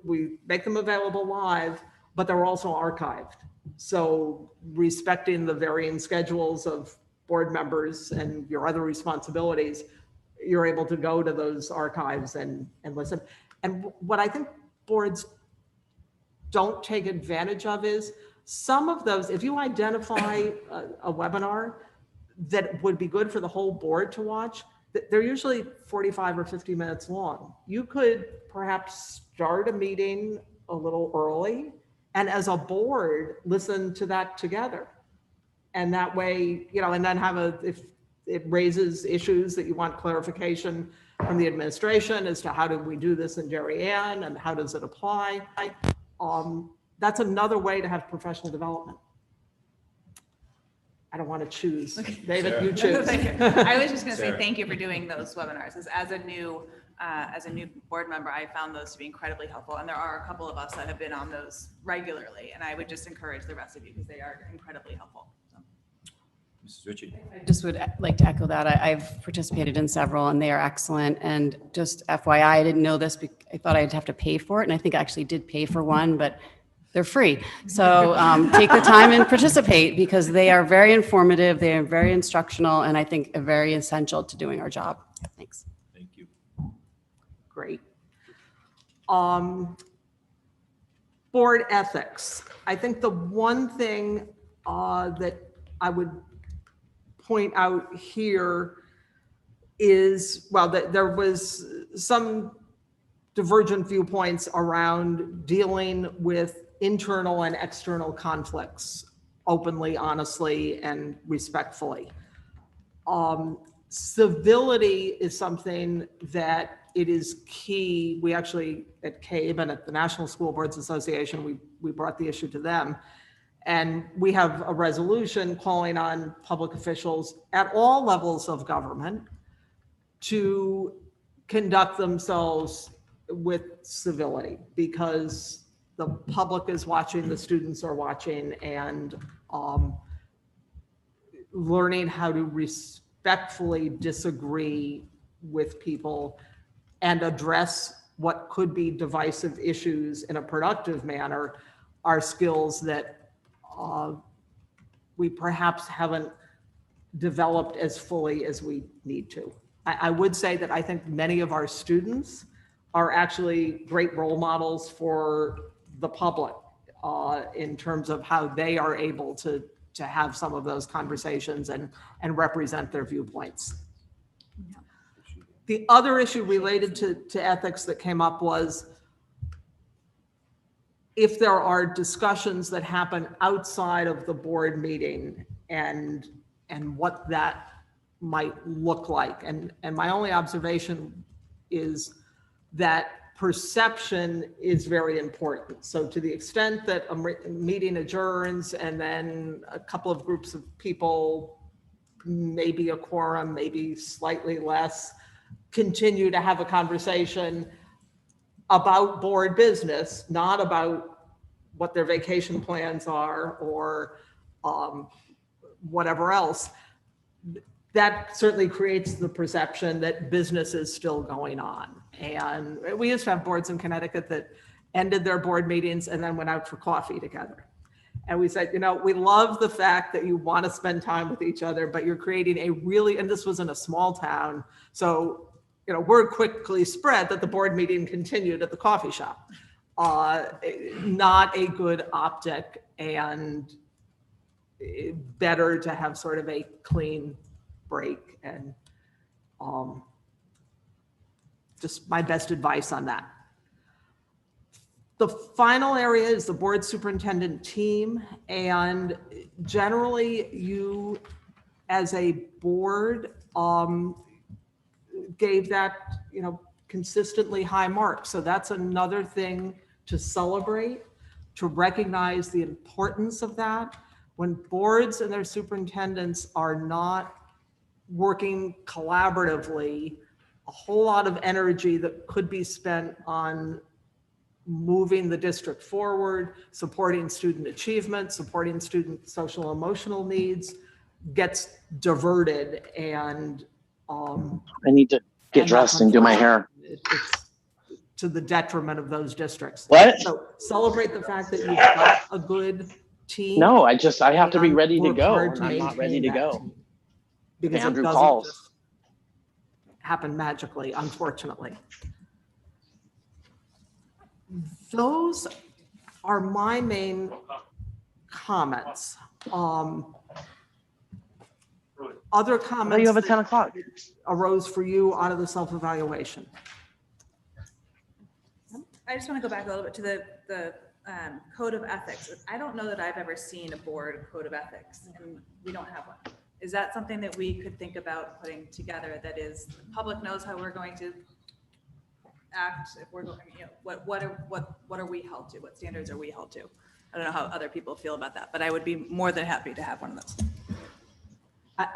we make them available live, but they're also archived. So respecting the varying schedules of board members and your other responsibilities, you're able to go to those archives and listen. And what I think boards don't take advantage of is some of those, if you identify a webinar that would be good for the whole board to watch, they're usually 45 or 50 minutes long. You could perhaps start a meeting a little early and as a board, listen to that together. And that way, and then if it raises issues that you want clarification from the administration as to how do we do this in Darien and how does it apply? That's another way to have professional development. I don't want to choose. David, Sarah. you choose. I was just going to say Sarah. thank you for doing those webinars. As a new board member, I found those to be incredibly helpful. And there are a couple of us that have been on those regularly. And I would just encourage the rest of you because they are incredibly helpful. So. Mrs. Ritchie. I just would like to echo that. I've participated in several and they are excellent. And just FYI, I didn't know this. I thought I'd have to pay for it. And I think I actually did pay for one, but they're free. So take the time and participate because they are very informative. They are very instructional and I think are very essential to doing our job. Thanks. Thank you. Great. Board ethics. I think the one thing that I would point out here is, well, that there was some divergent viewpoints around dealing with internal and external conflicts openly, honestly, and respectfully. Civility is something that it is key. We actually, at CABE and at the National School Boards Association, we brought the issue to them. And we have a resolution calling on public officials at all levels of government to conduct themselves with civility because the public is watching, the students are watching, and learning how to respectfully disagree with people and address what could be divisive issues in a productive manner are skills that we perhaps haven't developed as fully as we need to. I would say that I think many of our students are actually great role models for the public in terms of how they are able to have some of those conversations and represent their viewpoints. The other issue related to ethics that came up was if there are discussions that happen outside of the board meeting and what that might look like. And my only observation is that perception is very important. So to the extent that a meeting adjourns and then a couple of groups of people maybe a quorum, maybe slightly less, continue to have a conversation about board business, not about what their vacation plans are or whatever else. That certainly creates the perception that business is still going on. And we used to have boards in Connecticut that ended their board meetings and then went out for coffee together. And we said, we love the fact that you want to spend time with each other, but you're creating a really, and this was in a small town, so word quickly spread that the board meeting continued at the coffee shop. Not a good optic, and better to have sort of a clean break. And just my best advice on that. The final area is the board superintendent team. And generally you as a board gave that, consistently high marks. So that's another thing to celebrate, to recognize the importance of that. When boards and their superintendents are not working collaboratively, a whole lot of energy that could be spent on moving the district forward, supporting student achievement, supporting student social emotional needs gets diverted. And I need to get dressed and do my hair. It's to the detriment of those districts. What? So celebrate the fact that you've got a good team. No, I have to be ready to Work go. hard to I'm not ready maintain to that go. team. Because Andrew it doesn't calls. just happen magically, unfortunately. Those are my main comments. Other I comments thought you have a that 10 o'clock. arose for you out of the self-evaluation. I just want to go back a little bit to the code of ethics. I don't know that I've ever seen a board code of ethics, and we don't have one. Is that something that we could think about putting together that is, the public knows how we're going to act, if we're going, what are we held to? What standards are we held to? I don't know how other people feel about that, but I would be more than happy to have one of those.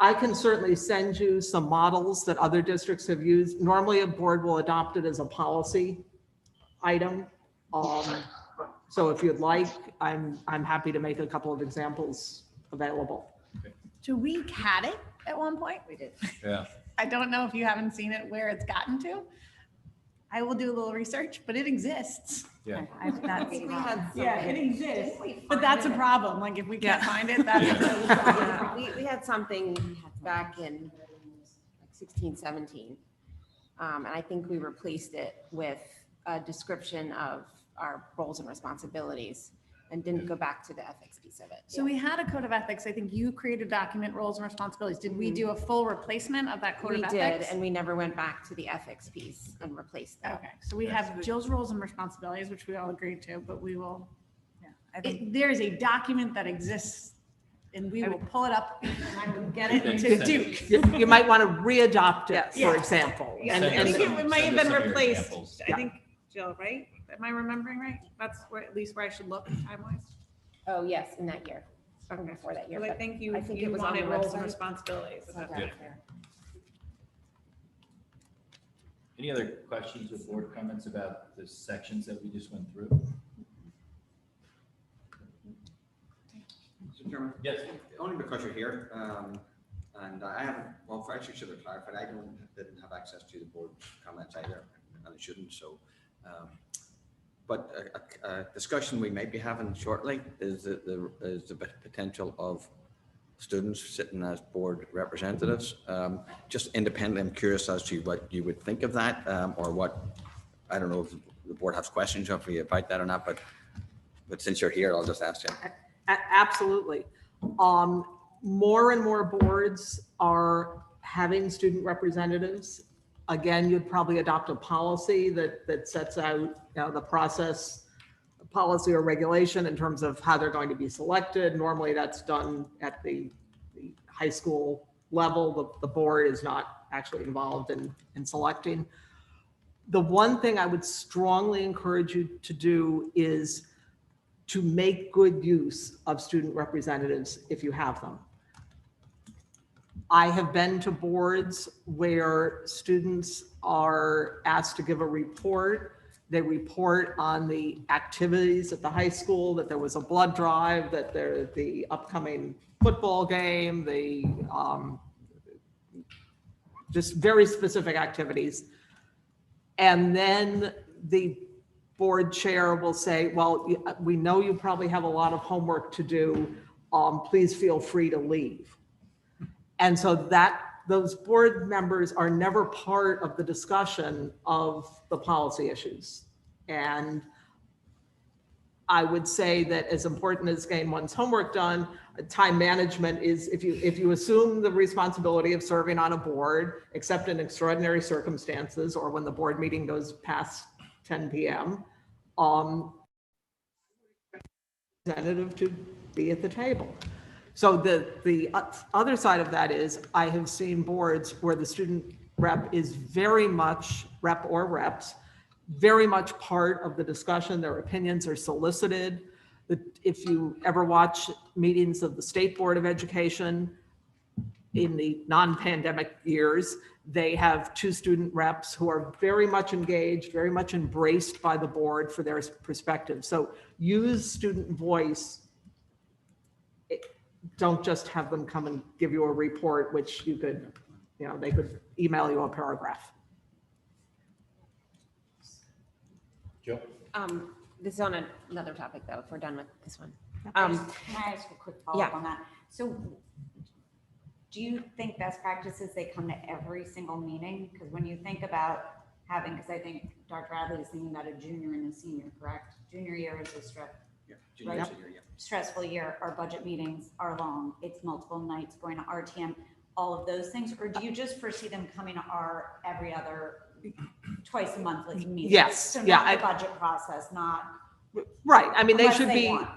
I can certainly send you some models that other districts have used. Normally a board will adopt it as a policy item. So if you'd like, I'm happy to make a couple of examples available. So we had it at one point. We did. Yeah. I don't know if you haven't seen it where it's gotten to. I will do a little research, but it exists. Yeah. I've not seen that. Yeah, it exists, but that's a problem. Like if we can't find it, that's We had something back in like 16, 17. And I think we replaced it with a description of our roles and responsibilities and didn't go back to the ethics piece of it. So we had a code of ethics. I think you created document roles and responsibilities. Did we do a full replacement of that code We of did, ethics? and we never went back to the ethics piece and replaced that. Okay, so we have Jill's roles and responsibilities, which we all agreed to, but we will, Yeah, I think there is a document that exists and we will pull it up and I will get it to Send Duke. You might want to readopt it, Yes. for example. Yeah, And- I and- think it might have Send us been some of your replaced. examples. I think, Jill, right? Am I remembering right? That's where, at least where I should look time-wise. Oh, yes, in that year, or before that year. Because I but think you, I think you it was on wanted the roles and website. responsibilities. it's not Yeah. down there. Any other questions or board comments about the sections that we just went through? Mr. Chairman? Yes. Only because you're here, and I haven't, well, I actually should have clarified, didn't have access to the board comments either, and I shouldn't, so. But a discussion we might be having shortly is the potential of students sitting as board representatives. Just independently, I'm curious as to what you would think of that, or what, I don't know if the board has questions if we invite that or not, but since you're here, I'll just ask you. Absolutely. More and more boards are having student representatives. Again, you'd probably adopt a policy that sets out, the process, policy or regulation in terms of how they're going to be selected. Normally that's done at the high school level. The board is not actually involved in selecting. The one thing I would strongly encourage you to do is to make good use of student representatives if you have them. I have been to boards where students are asked to give a report. They report on the activities at the high school, that there was a blood drive, that the upcoming football game, just very specific activities. And then the board chair will say, well, we know you probably have a lot of homework to do. Please feel free to leave. And so those board members are never part of the discussion of the policy issues. And I would say that as important as getting one's homework done, time management is, if you assume the responsibility of serving on a board, except in extraordinary circumstances or when the board meeting goes past 10 p.m., representative to be at the table. So the other side of that is, I have seen boards where the student rep is very much, rep or reps, very much part of the discussion. Their opinions are solicited. If you ever watch meetings of the State Board of Education in the non-pandemic years, they have 2 student reps who are very much engaged, very much embraced by the board for their perspective. So use student voice. Don't just have them come and give you a report, which you could, they could email you a paragraph. Joe? This is on another topic though, if we're done with this one. Can I ask a quick follow-up on that? So do you think best practices, they come to every single meeting? Because when you think about having, because I think Dr. Radley is thinking about a junior and a senior, correct? Junior year is a stressful year. Our budget meetings are long. It's multiple nights going to RTM, all of those things. Or do you just foresee them coming to our every other, twice a month meeting? Yes. So yeah. not the budget process, not. Right. I mean, they should be. Want.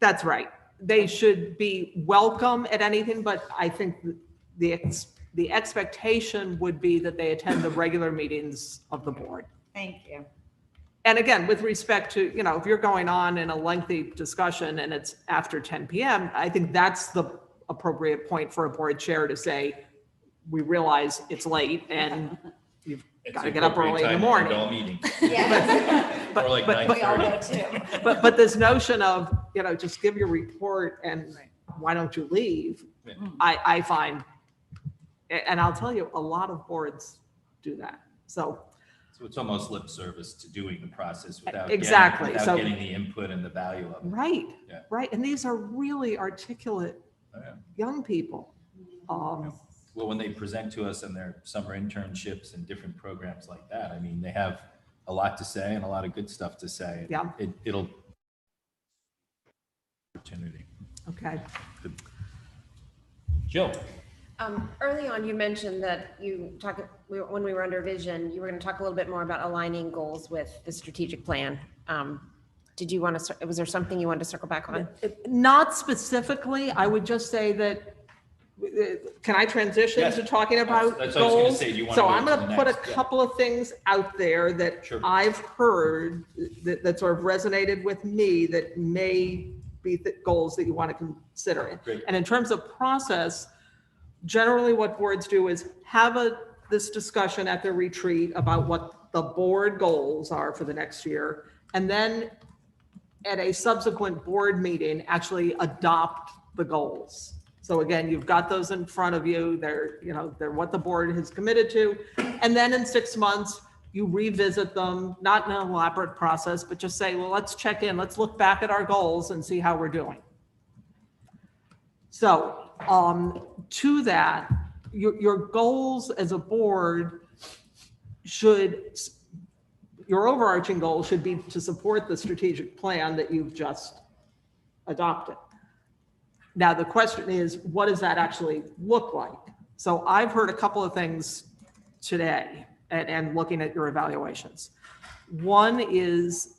That's right. They should be welcome at anything, but I think the expectation would be that they attend the regular meetings of the board. Thank you. And again, with respect to, if you're going on in a lengthy discussion and it's after 10 p.m., I think that's the appropriate point for a board chair to say, we realize it's late and you've got to get up early in the morning. But, or like 9:30. But this notion of, just give your report and why don't you leave? Yeah. I find, and I'll tell you, a lot of boards do that. So it's almost lip service to doing the process without exactly getting the input and the value of it. Right. Yeah. Right. And these are really articulate young people. Well, when they present to us in their summer internships and different programs like that, I mean, they have a lot to say and a lot of good stuff to say. Yeah. It'll opportunity. Okay. Good. Jill. Early on, you mentioned that when we were under vision, you were going to talk a little bit more about aligning goals with the strategic plan. Did you want to, was there something you wanted to circle back on? Not specifically. I would just say that, can I transition to talking about that's goals? what I was going to say. Do you want So to I'm going to put a next? couple of things out there that I've heard that sort of resonated with me that may be the goals that you want to consider. Great. And in terms of process, generally what boards do is have this discussion at their retreat about what the board goals are for the next year. And then at a subsequent board meeting, actually adopt the goals. So again, you've got those in front of you. They're what the board has committed to. And then in 6 months, you revisit them, not in an elaborate process, but just say, well, let's check in. Let's look back at our goals and see how we're doing. So to that, your goals as a board your overarching goal should be to support the strategic plan that you've just adopted. Now, the question is, what does that actually look like? So I've heard a couple of things today and looking at your evaluations. One is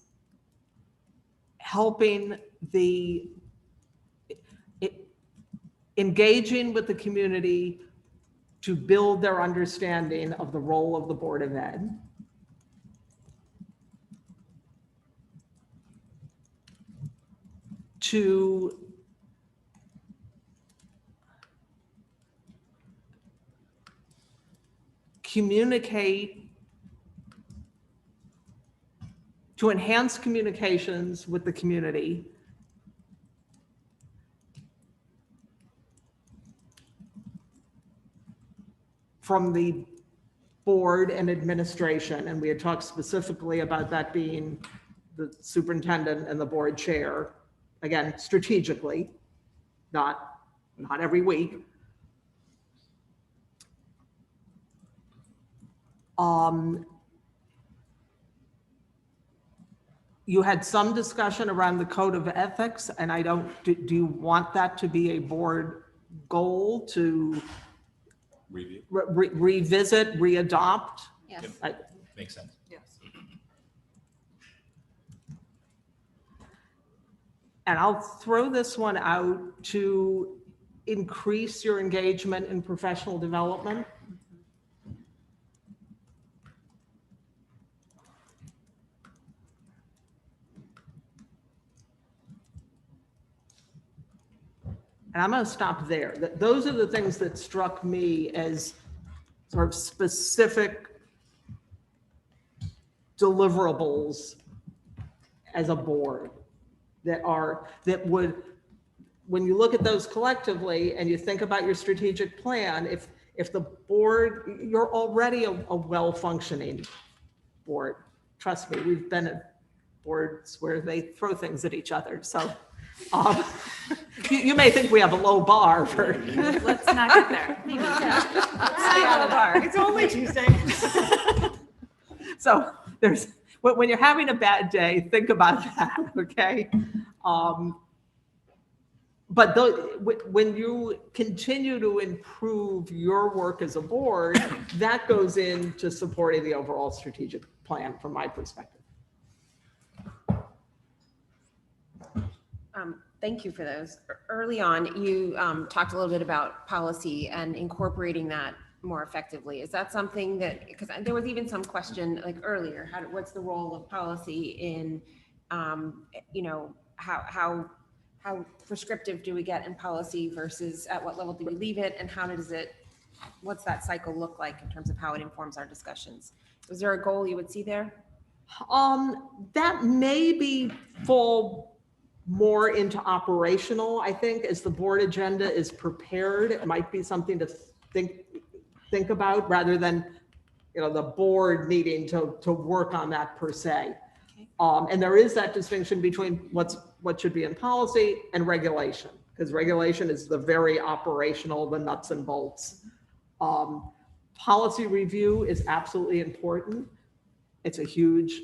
helping engaging with the community to build their understanding of the role of the Board of Ed. To communicate, to enhance communications with the community from the board and administration, and we had talked specifically about that being the superintendent and the board chair, again, strategically, not every week. You had some discussion around the code of ethics, and do you want that to be a board goal to Review. revisit, readopt? Yes. Makes sense. Yes. And I'll throw this one out to increase your engagement in professional development. And I'm going to stop there. Those are the things that struck me as sort of specific deliverables as a board that would, when you look at those collectively and you think about your strategic plan, if the board, you're already a well-functioning board. Trust me, we've been at boards where they throw things at each other. So you may think we have a low bar for. Let's not get there. Let's stay out of the bar. It's only Tuesday. So when you're having a bad day, think about that, okay? But when you continue to improve your work as a board, that goes into supporting the overall strategic plan from my perspective. Thank you for those. Early on, you talked a little bit about policy and incorporating that more effectively. Is that something that, because there was even some question like earlier, what's the role of policy in, how prescriptive do we get in policy versus at what level do we leave it, and what's that cycle look like in terms of how it informs our discussions? Was there a goal you would see there? That may fall more into operational, I think, as the board agenda is prepared. It might be something to think about rather than, the board needing to work on that per se. Okay. And there is that distinction between what should be in policy and regulation, because regulation is the very operational, the nuts and bolts. Policy review is absolutely important. It's a huge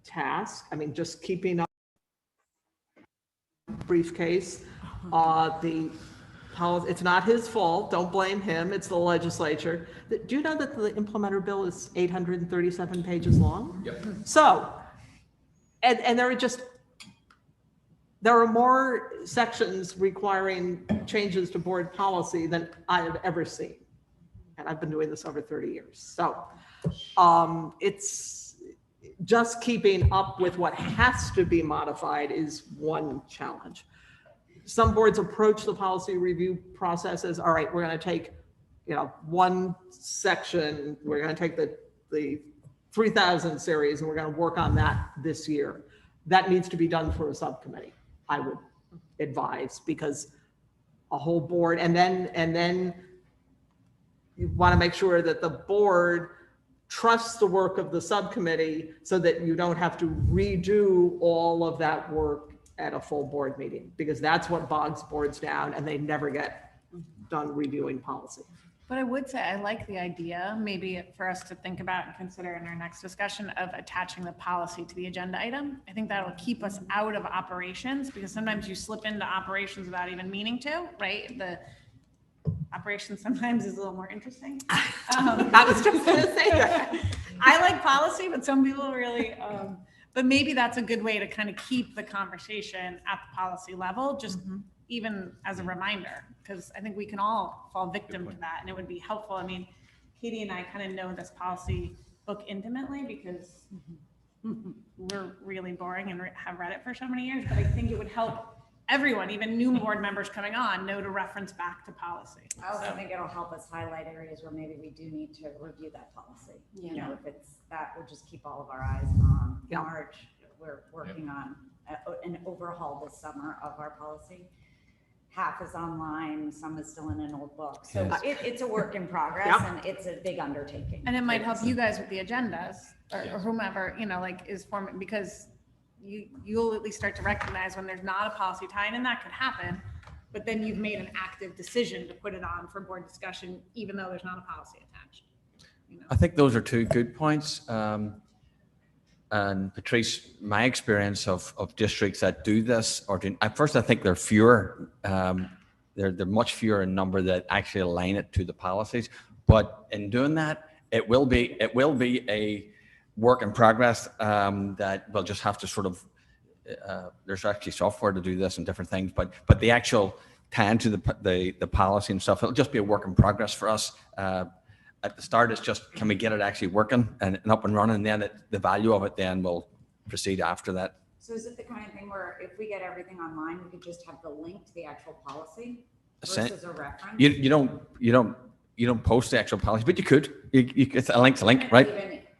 task. I mean, just keeping up briefcase, it's not his fault. Don't blame him. It's the legislature. Do you know that the implementer bill is 837 pages long? Yep. So, and there are more sections requiring changes to board policy than I have ever seen. And I've been doing this over 30 years. So it's just keeping up with what has to be modified is one challenge. Some boards approach the policy review process as, all right, we're going to take, one section, we're going to take the 3000 series and we're going to work on that this year. That needs to be done for a subcommittee, I would advise, because a whole board, and then you want to make sure that the board trusts the work of the subcommittee so that you don't have to redo all of that work at a full board meeting, because that's what bogs boards down and they never get done reviewing policy. But I would say I like the idea, maybe for us to think about and consider in our next discussion, of attaching the policy to the agenda item. I think that'll keep us out of operations, because sometimes you slip into operations without even meaning to, right? The operations sometimes is a little more interesting. I was just going to say that. I like policy, but some people really, but maybe that's a good way to kind of keep the conversation at the policy level, just even as a reminder, because I think we can all fall victim to that, and it would be helpful. I mean, Katie and I kind of know this policy book intimately because we're really boring and have read it for so many years, but I think it would help everyone, even new board members coming on, know to reference back to policy. I also think it'll help us highlight areas where maybe we do need to review that policy. You know, if it's, that would just keep all of our eyes on Yeah. March. We're working on an overhaul this summer of our policy. Half is online, some is still in an old book. So Yes. it's a work in progress Yeah. and it's a big undertaking. And it might help you guys with the agendas or Yes. whomever, you know, like is forming, because you'll at least start to recognize when there's not a policy tie-in, and that could happen, but then you've made an active decision to put it on for board discussion, even though there's not a policy attached. You know? I think those are two good points. And Patrice, my experience of districts that do this, or do, at first I think they're fewer. They're much fewer in number that actually align it to the policies. But in doing that, it will be a work in progress that we'll just have to sort of. There's actually software to do this and different things, but the actual tie into the policy and stuff, it'll just be a work in progress for us. At the start, it's just, can we get it actually working and up and running? And then the value of it then will proceed after that. So is it the kind of thing where if we get everything online, we could just have the link to the actual policy versus a reference? You don't post the actual policy, but you could. It's a link's a link, right?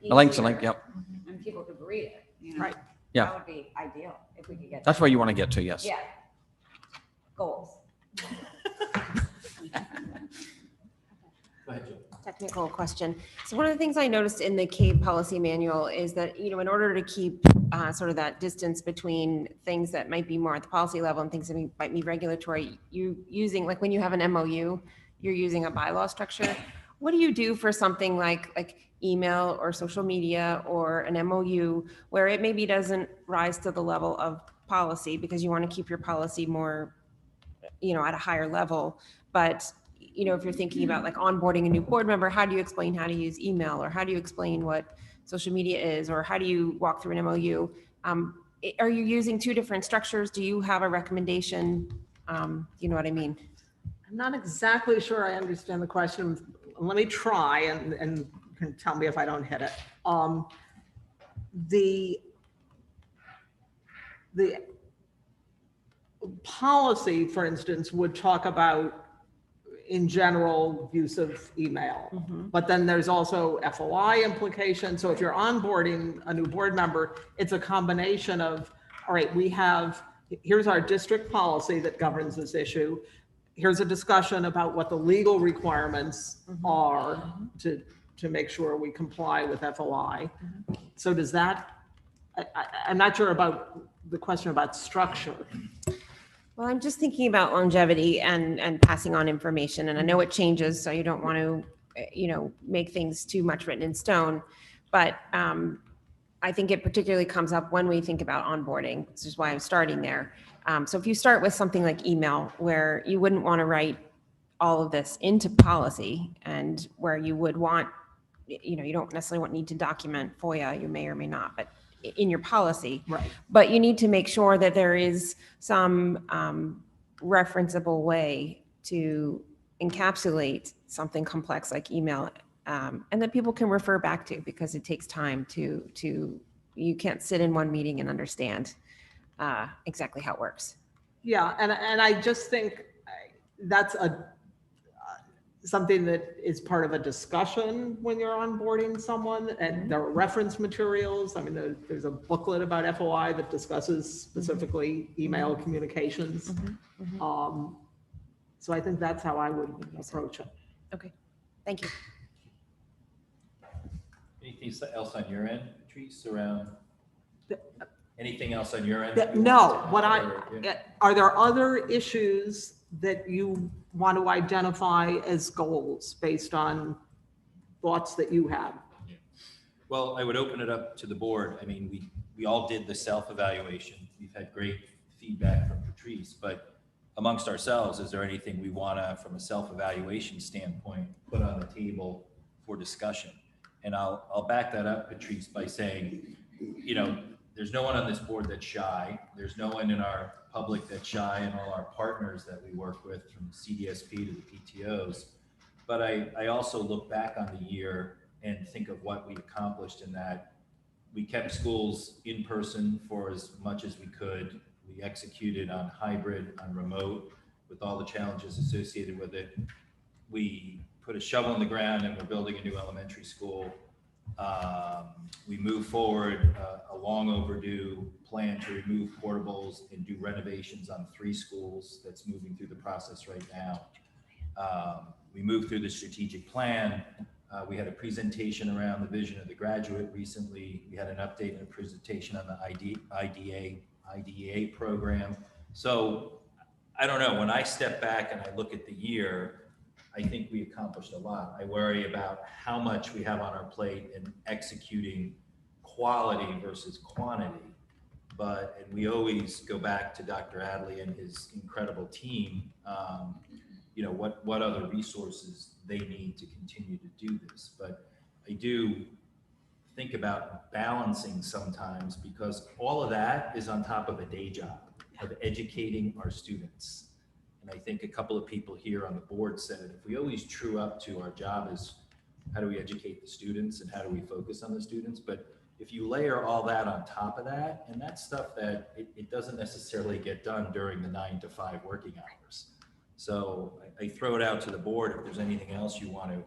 A link's a link, yep. And people could read it, you know? Right. Yeah. That would be ideal if we could get. That's where you want to get to, yes. Yeah. Goals. Go ahead, Jill. Technical question. So one of the things I noticed in the CABE policy manual is that, you know, in order to keep sort of that distance between things that might be more at the policy level and things that might be regulatory, you using, like when you have an MOU, you're using a bylaw structure. What do you do for something like email or social media or an MOU where it maybe doesn't rise to the level of policy because you want to keep your policy more, you know, at a higher level, but you know, if you're thinking about like onboarding a new board member, how do you explain how to use email, or how do you explain what social media is, or how do you walk through an MOU? Are you using two different structures? Do you have a recommendation? You know what I mean? I'm not exactly sure I understand the question. Let me try and you can tell me if I don't hit it. The policy, for instance, would talk about in general use of email, but then there's also FOI implications. So if you're onboarding a new board member, it's a combination of, all right, here's our district policy that governs this issue. Here's a discussion about what the legal requirements are to make sure we comply with FOI. So does that, I'm not sure about the question about structure. Well, I'm just thinking about longevity and passing on information, and I know it changes, so you don't want to, you know, make things too much written in stone. But I think it particularly comes up when we think about onboarding, which is why I'm starting there. So if you start with something like email, where you wouldn't want to write all of this into policy, and where you would want, you know, you don't necessarily need to document FOIA, you may or may not, but in your policy. Right. But you need to make sure that there is some referenceable way to encapsulate something complex like email, and that people can refer back to, because it takes time to you can't sit in one meeting and understand exactly how it works. Yeah, and I just think that's something that is part of a discussion when you're onboarding someone, and there are reference materials. I mean, there's a booklet about FOI that discusses specifically email communications. So I think that's how I would approach it. Okay, thank you. Anything else on your end, Patrice, around? Anything else on your end? No, are there other issues that you want to identify as goals based on thoughts that you have? Well, I would open it up to the board. I mean, we all did the self-evaluation. We've had great feedback from Patrice, but amongst ourselves, is there anything we want to, from a self-evaluation standpoint, put on the table for discussion? And I'll back that up, Patrice, by saying, you know, there's no one on this board that's shy. There's no one in our public that's shy, and all our partners that we work with, from CDSP to the PTOs. But I also look back on the year and think of what we accomplished in that. We kept schools in person for as much as we could. We We executed on hybrid, on remote, with all the challenges associated with it. We put a shovel in the ground and we're building a new elementary school. We moved forward a long overdue plan to remove portables and do renovations on 3 schools. That's moving through the process right now. We moved through the strategic plan. We had a presentation around the vision of the graduate recently. We had an update and a presentation on the IDEA program. So I don't know, when I step back and I look at the year, I think we accomplished a lot. I worry about how much we have on our plate in executing quality versus quantity. And we always go back to Dr. Adley and his incredible team, you know, what other resources they need to continue to do this. But I do think about balancing sometimes, because all of that is on top of a day job of educating our students. And I think a couple of people here on the board said, if we always true up to our job is how do we educate the students and how do we focus on the students? But if you layer all that on top of that, and that's stuff that it doesn't necessarily get done during the 9 to 5 working hours. So I throw it out to the board if there's anything else you want to,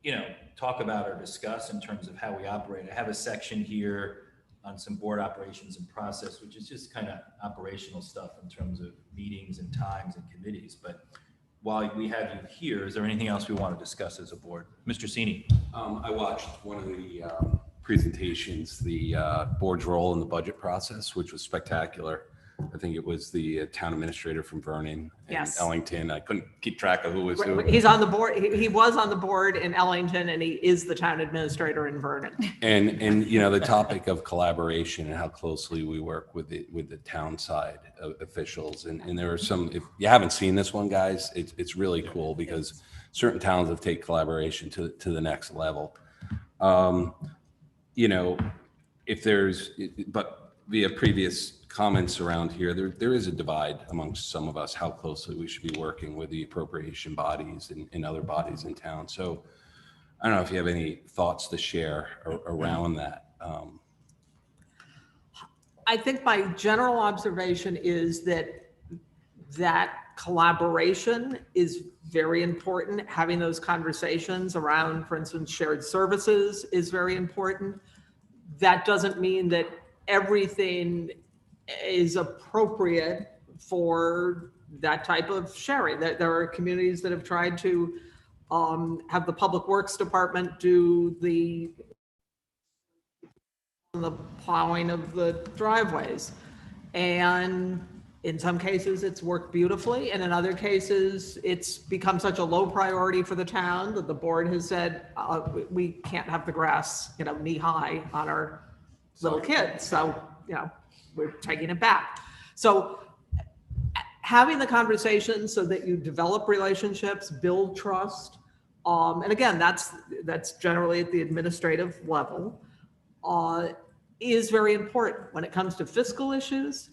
you know, talk about or discuss in terms of how we operate. I have a section here on some board operations and process, which is just kind of operational stuff in terms of meetings and times and committees. But while we have you here, is there anything else we want to discuss as a board? Mr. Cini. I watched one of the presentations, the board's role in the budget process, which was spectacular. I think it was the town administrator from Vernon and Yes. Ellington. I couldn't keep track of who was who. He's on the board. He was on the board in Ellington, and he is the town administrator in Vernon. And you know, the topic of collaboration and how closely we work with the town side officials. And there are some, if you haven't seen this one, guys, it's really cool because certain towns have taken collaboration to the next level. You know, if there's, but via previous comments around here, there is a divide amongst some of us how closely we should be working with the appropriation bodies and other bodies in town. So I don't know if you have any thoughts to share around that. I think my general observation is that collaboration is very important. Having those conversations around, for instance, shared services is very important. That doesn't mean that everything is appropriate for that type of sharing. There are communities that have tried to have the Public Works Department do the plowing of the driveways. And in some cases, it's worked beautifully. And in other cases, it's become such a low priority for the town that the board has said, we can't have the grass, you know, knee high on our little kids. So, you know, we're taking it back. So having the conversation so that you develop relationships, build trust. And again, that's generally at the administrative level, is very important. When it comes to fiscal issues,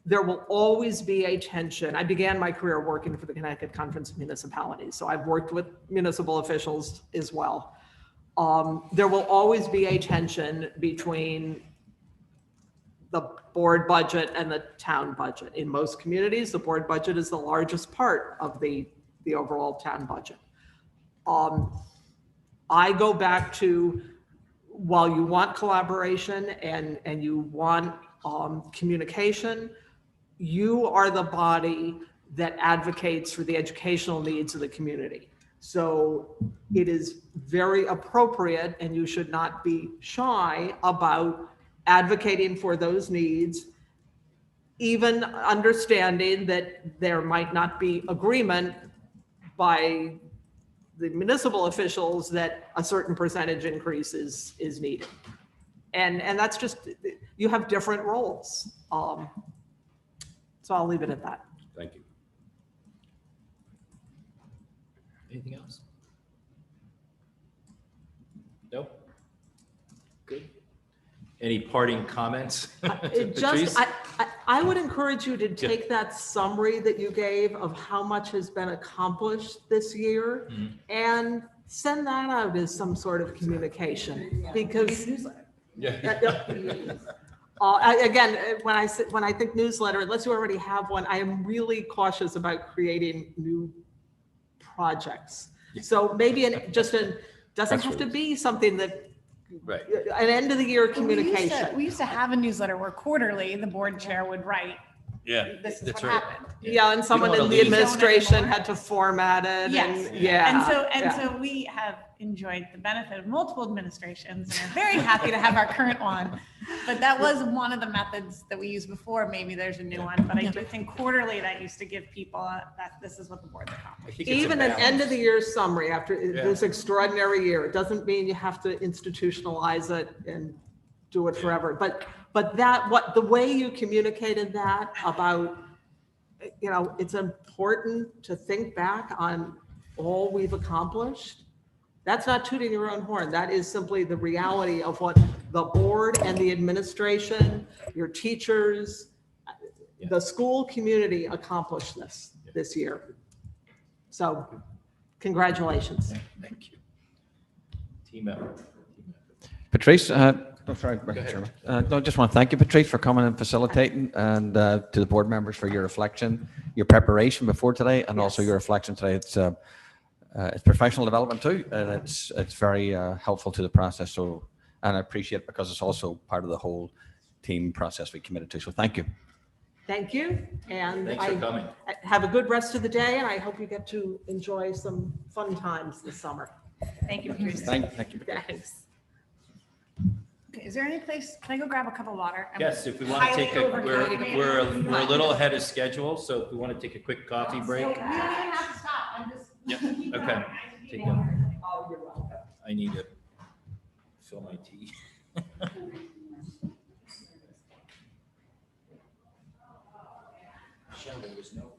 there will always be a tension. I began my career working for the Connecticut Conference of Municipalities, so I've worked with municipal officials as well. There will always be a tension between the board budget and the town budget. In most communities, the board budget is the largest part of the overall town budget. I go back to, while you want collaboration and you want communication, you are the body that advocates for the educational needs of the community. So it is very appropriate, and you should not be shy about advocating for those needs, even understanding that there might not be agreement by the municipal officials that a certain percentage increase is needed. And that's just, you have different roles. So I'll leave it at that. Thank you. Anything else? Nope. Good. Any parting comments? Patrice? I would encourage you to take that summary that you gave of how much has been accomplished this year and send that out as some sort of communication, because Again, when I think newsletter, unless you already have one, I am really cautious about creating new projects. So maybe doesn't Press have to release. be something that, Right. an end of the year We communication. used to have a newsletter where quarterly the board chair would write, Yeah. this is That's what right. happened. Yeah, and someone wanna in the lose- administration Don't anymore. had to format it Yes. and, yeah. And so we have enjoyed the benefit of multiple administrations and are very happy to have our current one. But that was one of the methods that we used before. Maybe there's a new one, but I do think quarterly that used to give people that this is what the board's I accomplished. think it's a Even an end of the balance. year summary after Yeah. this extraordinary year, it doesn't mean you have to institutionalize it and do it forever. But the way you communicated that about, it's important to think back on all we've accomplished. That's not tooting your own horn. That is simply the reality of what the board and the administration, your teachers, the school community accomplished this year. So congratulations. Thank you. Team effort. Patrice, sorry, Mr. Chairman. No, I just want to thank you, Patrice, for coming and facilitating, and to the board members for your reflection, your preparation before today, and also your reflection today. It's professional development too, and it's very helpful to the process. So, and I appreciate it because it's also part of the whole team process we committed to. So, thank you. Thank you. And Thanks for coming. have a good rest of the day, and I hope you get to enjoy some fun times this summer. Thank you, Patrice. Thank you. Thanks. Okay, is there any place, can I go grab a cup of water? I'm Yes, if we want to highly take overcaffeinated. we're a little ahead of schedule, so if we want to take a quick coffee break. We don't even have to stop. I'm just. Yeah, okay. Take a, Oh, you're welcome. I need to fill my tea. Michelle, there was no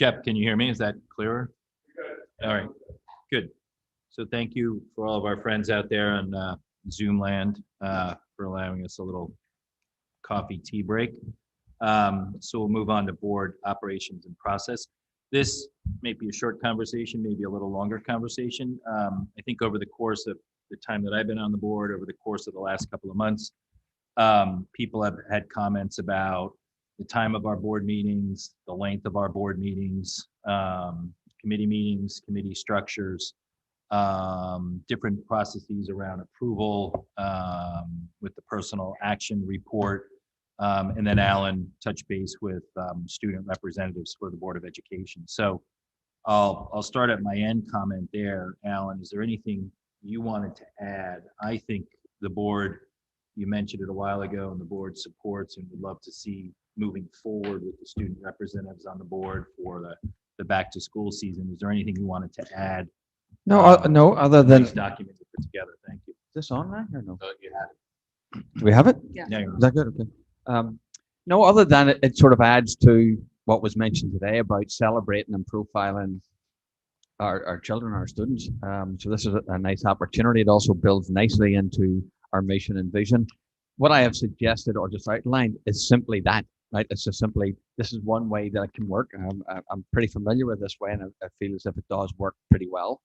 Jeff, can you hear me? Is that clearer? All right, good. So thank you for all of our friends out there on Zoom land for allowing us a little coffee tea break. So we'll move on to board operations and process. This may be a short conversation, maybe a little longer conversation. I think over the course of the time that I've been on the board, over the course of the last couple of months, people have had comments about the time of our board meetings, the length of our board meetings, meetings, committee structures, different processes around approval with the personal action report. And then Alan touched base with student representatives for the Board of Education. So I'll start at my end comment there. Alan, is there anything you wanted to add? I think the board, you mentioned it a while ago, and the board supports and would love to see moving forward with the student representatives on the board for the back to school season. Is there anything you wanted to add? No, no, other than. Nice document you put together. Thank you. Is this on now or no? You had it. Do we have it? Yeah. Is that good? Okay. No, other than it sort of adds to what was mentioned today about celebrating and profiling our children, our students. So this is a nice opportunity. It also builds nicely into our mission and vision. What I have suggested or just outlined is simply that, right? It's just simply, this is one way that it can work. I'm pretty familiar with this way, and I feel as if it does work pretty well.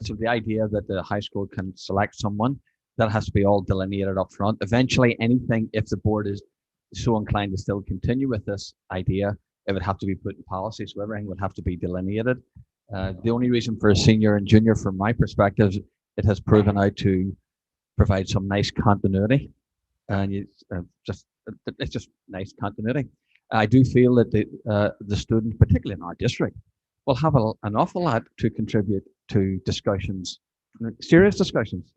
So the idea that the high school can select someone, that has to be all delineated up front. Eventually, anything, if the board is so inclined to still continue with this idea, it would have to be put in policy, so everything would have to be delineated. The only reason for a senior and junior, from my perspective, it has proven out to provide some nice continuity, and it's just nice continuity. I do feel that the students, particularly in our district, will have an awful lot to contribute to discussions, serious discussions.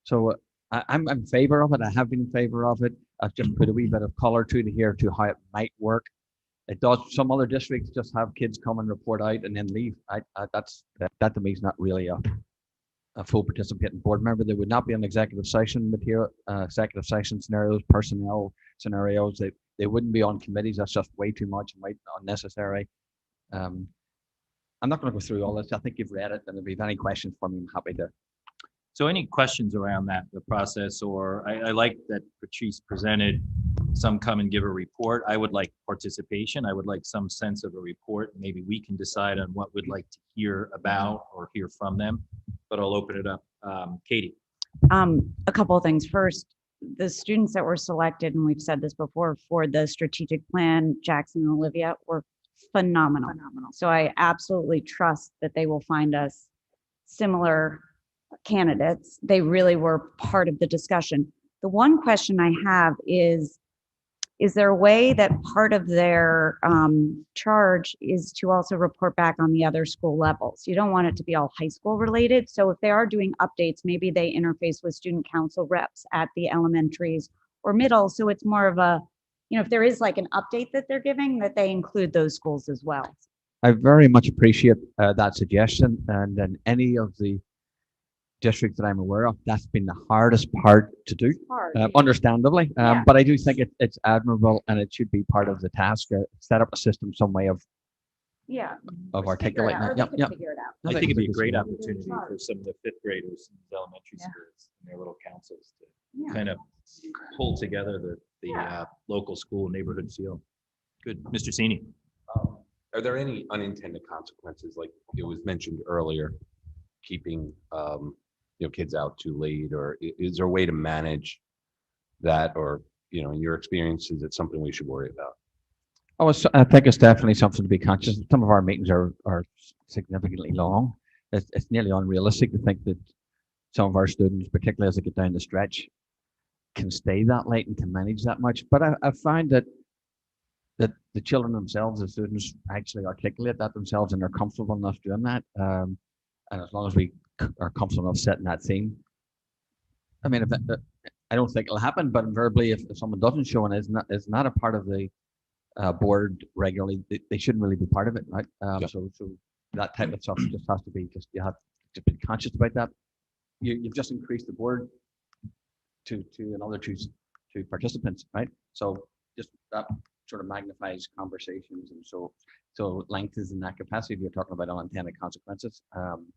So I'm in favor of it. I have been in favor of it. I've just put a wee bit of color to how it might work. It does. Some other districts just have kids come and report out and then leave. That to me is not really a full participating board member. There would not be an executive session material, executive session scenarios, personnel scenarios. They wouldn't be on committees. That's just way too much and way unnecessary. I'm not going to go through all this. I think you've read it, and if you have any questions for me, I'm happy to. So any questions around that, the process, or I like that Patrice presented, some come and give a report. I would like participation. I would like some sense of a report. Maybe we can decide on what we'd like to hear about or hear from them, but I'll open it up. Katie. A couple of things. First, the students that were selected, and we've said this before, for the strategic plan, Jackson and Olivia, were phenomenal. So I absolutely trust that they will find us similar candidates. They really were part of the discussion. The one question I have is there a way that part of their charge is to also report back on the other school levels? You don't want it to be all high school related. So if they are doing updates, maybe they interface with student council reps at the elementaries or middle. So it's more of a, if there is like an update that they're giving, that they include those schools as well. I very much appreciate that suggestion. And then any of the districts that I'm aware of, that's been the hardest part to do, understandably. But I do think it's admirable, and it should be part of the task. Set up a system, some way of articulating that. I think it'd be a great opportunity for some of the fifth graders in the elementary schools and their little councils to kind of pull together the local school neighborhood feel. Good. Mr. Sini. Are there any unintended consequences, like it was mentioned earlier, keeping kids out too late, or is there a way to manage that, or in your experience, is it something we should worry about? I think it's definitely something to be conscious of. Some of our meetings are significantly long. It's nearly unrealistic to think that some of our students, particularly as they get down the stretch, can stay that late and can manage that much. But I find that the children themselves, the students, actually articulate that themselves, and they're comfortable enough doing that. And as long as we are comfortable enough setting that theme, I mean, I don't think it'll happen, but invariably, if someone doesn't show and is not a part of the board regularly, they shouldn't really be part of it, right? So that type of stuff just has to be you have to be conscious about that. You've just increased the board to another two participants, right? So just sort of magnifies conversations, and so length is in that capacity. If you're talking about unintended consequences,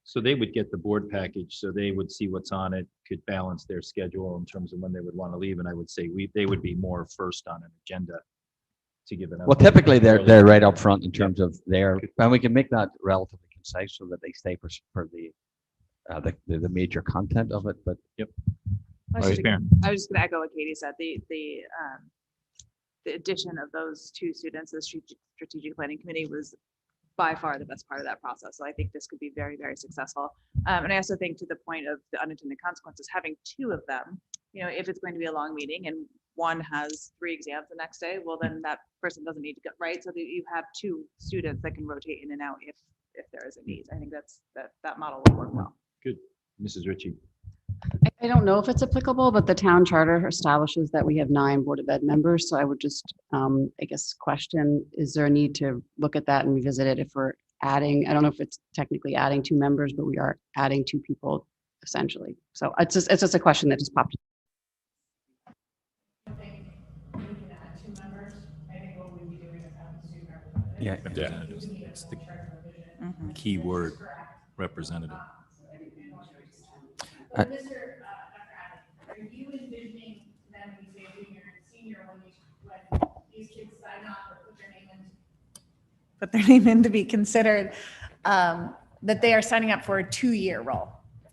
So they would get the board package, so they would see what's on it, could balance their schedule in terms of when they would want to leave, and I would say they would be more first on an agenda to give an update. well, typically they're early right in up front in terms of their, and we can make that relatively concise so that they stay for the major content of it. But Vice Mayor. I was just gonna echo what Katie said, the addition of those two students to the strategic planning committee was by far the best part of that process. So I think this could be very, very successful. And I also think, to the point of the unintended consequences, having two of them, if it's going to be a long meeting and one has 3 exams the next day, well, then that person doesn't need to go, right? So that you have 2 students that can rotate in and out if there is a need. I think that model will work well. Good. Mrs. Ritchie. I don't know if it's applicable, but the town charter establishes that we have 9 Board of Ed members. So I would just, I guess, question, is there a need to look at that and revisit it if we're adding, I don't know if it's technically adding 2 members, but we are adding 2 people essentially. So it's just a question that just popped. yeah, Representatives. It's the key word, representative. Mr. Dr. Are you envisioning them, when you say junior and senior, when these kids sign up or put their name in to be considered, that they are signing up for a 2-year role?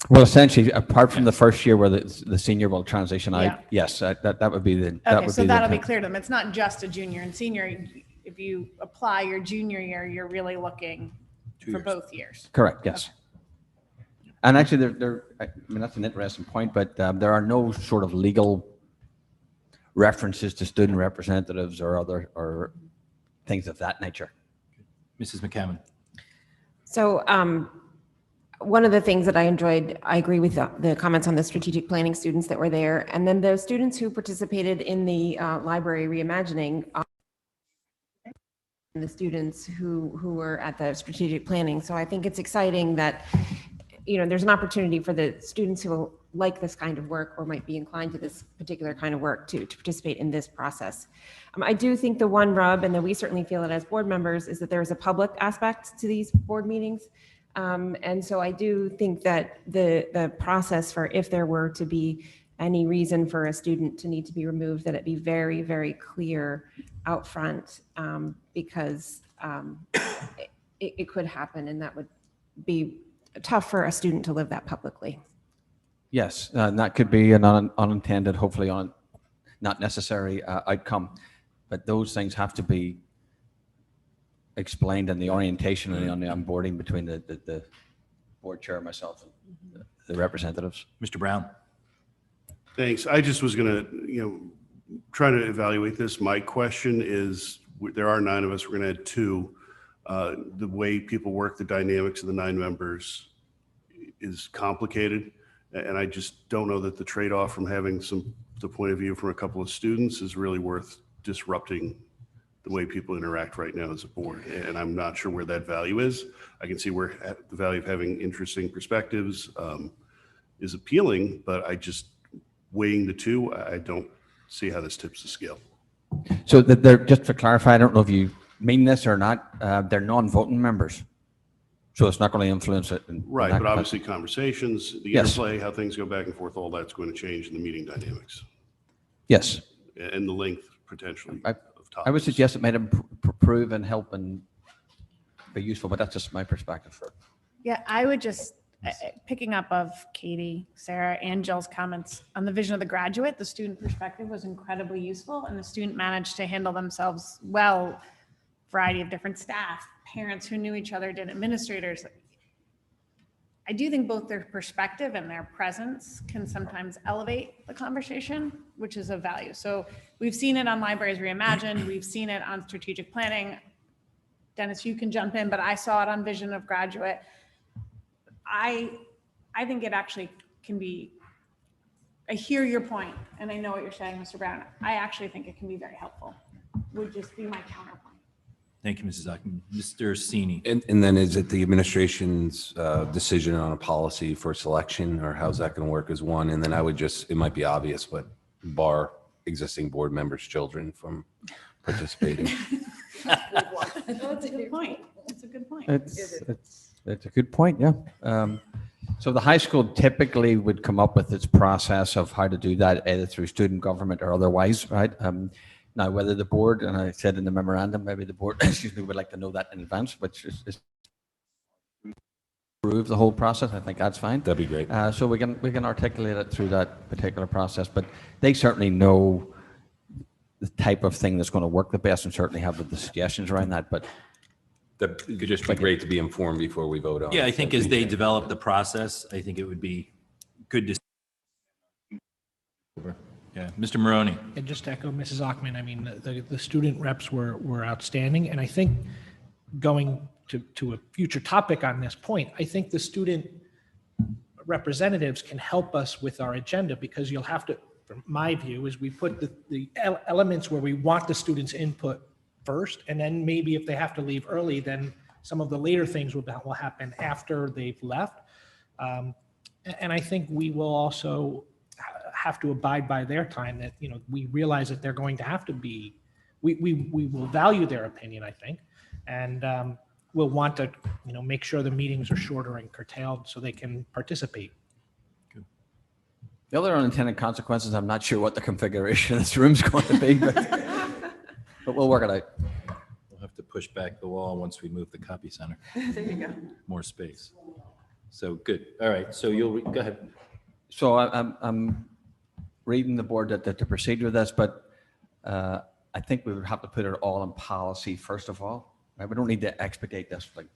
well, essentially, apart from the first year where the senior will transition out, Yeah. yes, that would be the Okay, so that'll be clear to them. It's not just a junior and senior. If you apply your junior year, you're really looking 2 for years. both years. correct. Yes. And actually, I mean, that's an interesting point, but there are no sort of legal references to student representatives or things of that nature. Mrs. McCammon. So one of the things that I enjoyed, I agree with the comments on the strategic planning students that were there. And then the students who participated in the library reimagining, the students who were at the strategic planning. So I think it's exciting that, there's an opportunity for the students who like this kind of work or might be inclined to this particular kind of work to participate in this process. I do think the one rub, and that we certainly feel it as board members, is that there's a public aspect to these board meetings. And so I do think that the process for, if there were to be any reason for a student to need to be removed, that it be very, very clear out front, because it could happen, and that would be tough for a student to live that publicly. Yes, that could be an unintended, hopefully not necessary outcome, but those things have to be explained in the orientation and on the onboarding between the board chair, myself, and the representatives. Mr. Brown. Thanks. I just was going to, try to evaluate this. My question is, there are 9 of us, we're going to add 2. The way people work, the dynamics of the 9 members is complicated. And I just don't know that the trade-off from having the point of view from a couple of students is really worth disrupting the way people interact right now as a board. And I'm not sure where that value is. I can see where the value of having interesting perspectives is appealing, but I just, weighing the 2, I don't see how this tips the scale. So that they're, just to clarify, I don't know if you mean this or not, they're non-voting members. So it's not going to influence it. Right, but obviously conversations, the Yes. interplay, how things go back and forth, all that's going to change in the meeting dynamics Yes. and the length potentially of topics. I would suggest it might improve and help and be useful, but that's just my perspective. Yeah, I would just, picking up of Katie, Sarah, and Jill's comments on the vision of the graduate, the student perspective was incredibly useful, and the student managed to handle themselves well. Variety of different staff, parents who knew each other, administrators. I do think both their perspective and their presence can sometimes elevate the conversation, which is of value. So we've seen it on Libraries Reimagined. We've seen it on strategic planning. Dennis, you can jump in, but I saw it on Vision of Graduate. I think it actually can be, I hear your point, and I know what you're saying, Mr. Brown. I actually think it can be very helpful. Would just be my counterpoint. Thank you, Mrs. Zuckman. Mr. Sini. And then is it the administration's decision on a policy for selection, or how's that going to work as one? And then I would just, it might be obvious, but bar existing board members' children from participating. That's a good point. That's a good point. It's a good point, yeah. So the high school typically would come up with its process of how to do that, either through student government or otherwise, right? Now, whether the board, and I said in the memorandum, maybe the board, excuse me, would like to know that in advance, which is approve the whole process. I think that's fine. That'd be great. So we can articulate it through that particular process, but they certainly know the type of thing that's going to work the best and certainly have the suggestions around that. But That could just be great to be informed before we vote on it. Yeah, I think as they develop the process, I think it would be good to. Yeah, Mr. Maroney. And just to echo Mrs. Ockman, I mean, the student reps were outstanding. And I think going to a future topic on this point, I think the student representatives can help us with our agenda, because you'll have to, from my view, is we put the elements where we want the students' input first, and then maybe if they have to leave early, then some of the later things will happen after they've left. And I think we will also have to abide by their time, that, you know, we realize that they're going to have to be, we will value their opinion, I think, and we'll want to, you know, make sure the meetings are shorter and curtailed so they can participate. the other unintended consequences, I'm not sure what the configuration of this room's going to be, but we'll work it out. We'll have to push back the wall once we move the copy center. There you go. More space. So good. All right. So you'll go ahead. So I'm reading the board that to proceed with this, but I think we would have to put it all in policy first of all. Right? We don't need to expedite this, but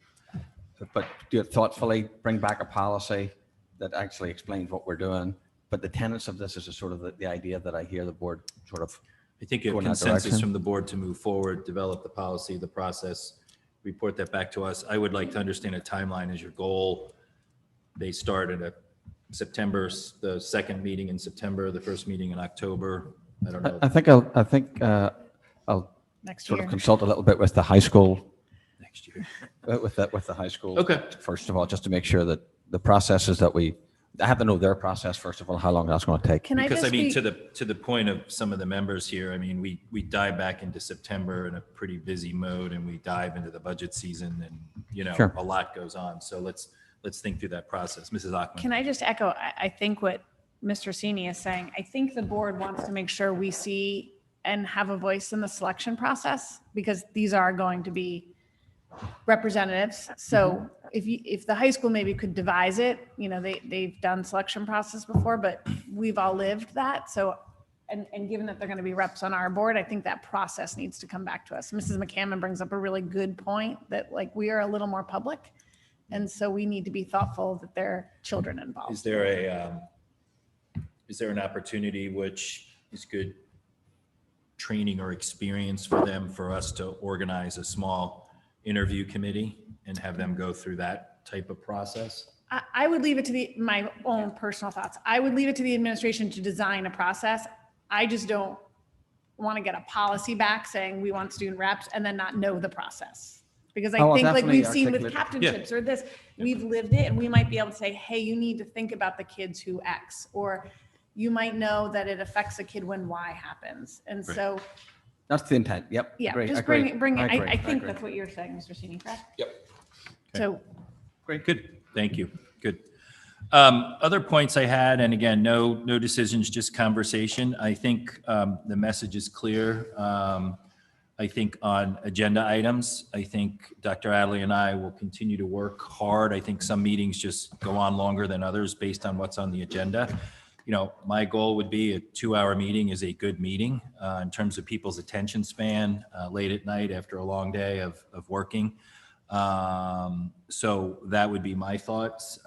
do it thoughtfully, bring back a policy that actually explains what we're doing. But the tenets of this is a sort of the idea that I hear the board sort of. I think a go in that consensus direction. from the board to move forward, develop the policy, the process, report that back to us. I would like to understand a timeline as your goal. They start at September, the second meeting in September, the first meeting in October. I don't know. I think I'll Next sort year. of consult a little bit with the high school. Next year. With the high school. Okay. First of all, just to make sure that the processes that I have to know their process, first of all, how long that's going to take. Can I Because just I mean, be, to the point of some of the members here, I mean, we dive back into September in a pretty busy mode, and we dive into the budget season, and, you know, Sure. a lot goes on. So let's think through that process. Mrs. Ockman. can I just echo, I think what Mr. Sini is saying, I think the board wants to make sure we see and have a voice in the selection process, because these are going to be representatives. So if the high school maybe could devise it, you know, they've done selection process before, but we've all lived that. So, and given that they're going to be reps on our board, I think that process needs to come back to us. Mrs. McCammon brings up a really good point that, like, we are a little more public. And so we need to be thoughtful that there are children involved. Is there an opportunity which is good training or experience for them, for us to organize a small interview committee and have them go through that type of process? I would leave it to my own personal thoughts. I would leave it to the administration to design a process. I just don't want to get a policy back saying we want student reps and then not know the process. Because I think, like we've seen with captainships or this, we've lived it, and we might be able to say, hey, you need to think about the kids who X, or you might know that it affects a kid when Y happens. And so, That's the intent. Yep. yeah, Agree, just agree. bring it. agree, I think agree. that's what you're saying, Mr. Sini, correct? Yep. So Great, good. Thank you. Good. Other points I had, and again, no decisions, just conversation. I think the message is clear. I think on agenda items, I think Dr. Adley and I will continue to work hard. I think some meetings just go on longer than others based on what's on the agenda. You know, my goal would be a 2-hour meeting is a good meeting in terms of people's attention span late at night after a long day of working. So that would be my thoughts.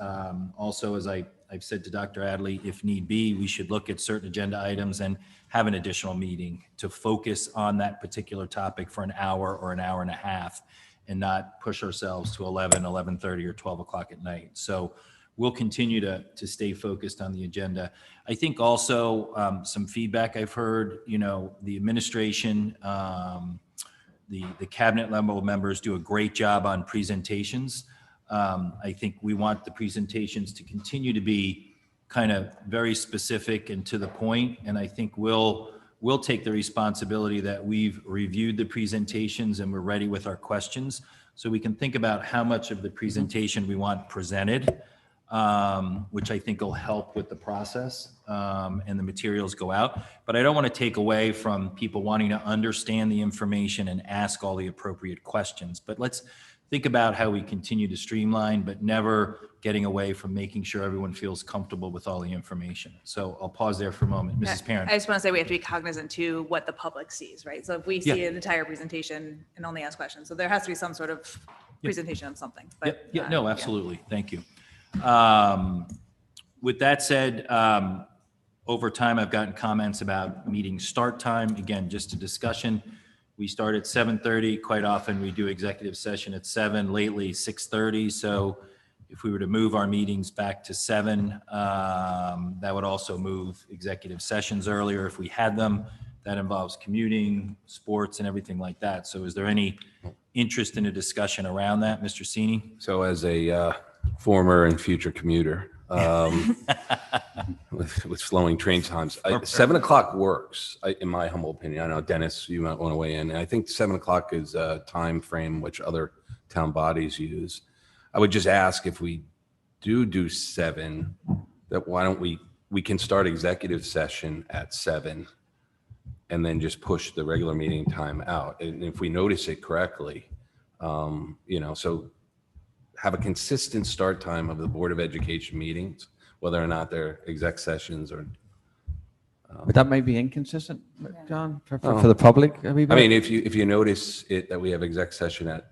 Also, as I've said to Dr. Adley, if need be, we should look at certain agenda items and have an additional meeting to focus on that particular topic for an hour or an hour and a half, and not push ourselves to 11, 11:30 or 12 o'clock at night. So we'll continue to stay focused on the agenda. I think also some feedback I've heard, you know, the administration, the cabinet level members do a great job on presentations. I think we want the presentations to continue to be kind of very specific and to the point. And I think we'll we'll take the responsibility that we've reviewed the presentations and we're ready with our questions. So we can think about how much of the presentation we want presented, which I think will help with the process, and the materials go out. But I don't want to take away from people wanting to understand the information and ask all the appropriate questions. But let's think about how we continue to streamline, but never getting away from making sure everyone feels comfortable with all the information. So I'll pause there for a moment. Mrs. Parent. I just want to say we have to be cognizant to what the public sees, right? So if we see an entire presentation and only ask questions, so there has to be some sort of presentation on something. But, No, absolutely. Thank you. With that said, over time, I've gotten comments about meeting start time. Again, just a discussion. We start at 7:30. Quite often we do executive session at 7, lately 6:30. So if we were to move our meetings back to 7, that would also move executive sessions earlier if we had them. That involves commuting, sports, and everything like that. So is there any interest in a discussion around that, Mr. Cini? So as a former and future commuter, with slowing train times, 7 o'clock works, in my humble opinion. I know, Dennis, you might want to weigh in. And I think 7 o'clock is a time frame which other town bodies use. I would just ask, if we do 7, that why don't we can start executive session at 7 and then just push the regular meeting time out. And if we notice it correctly, so have a consistent start time of the Board of Education meetings, whether or not they're exec sessions or. But that might be inconsistent, John, for the public. I mean, if you notice it, that we have exec session at,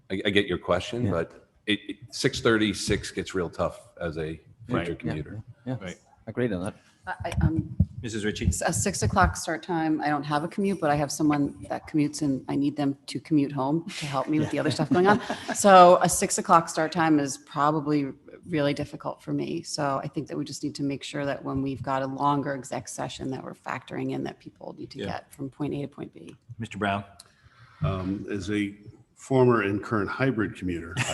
I get your question, but 6:30, 6 gets real tough as a future commuter. Yeah. Right. Agreed on that. Mrs. Ritchie? A 6 o'clock start time. I don't have a commute, but I have someone that commutes and I need them to commute home to help me with the other stuff going on. So a 6 o'clock start time is probably really difficult for me. So I think that we just need to make sure that when we've got a longer exec session that we're factoring in that people need to get from point A to point B. Mr. Brown? As a former and current hybrid commuter, I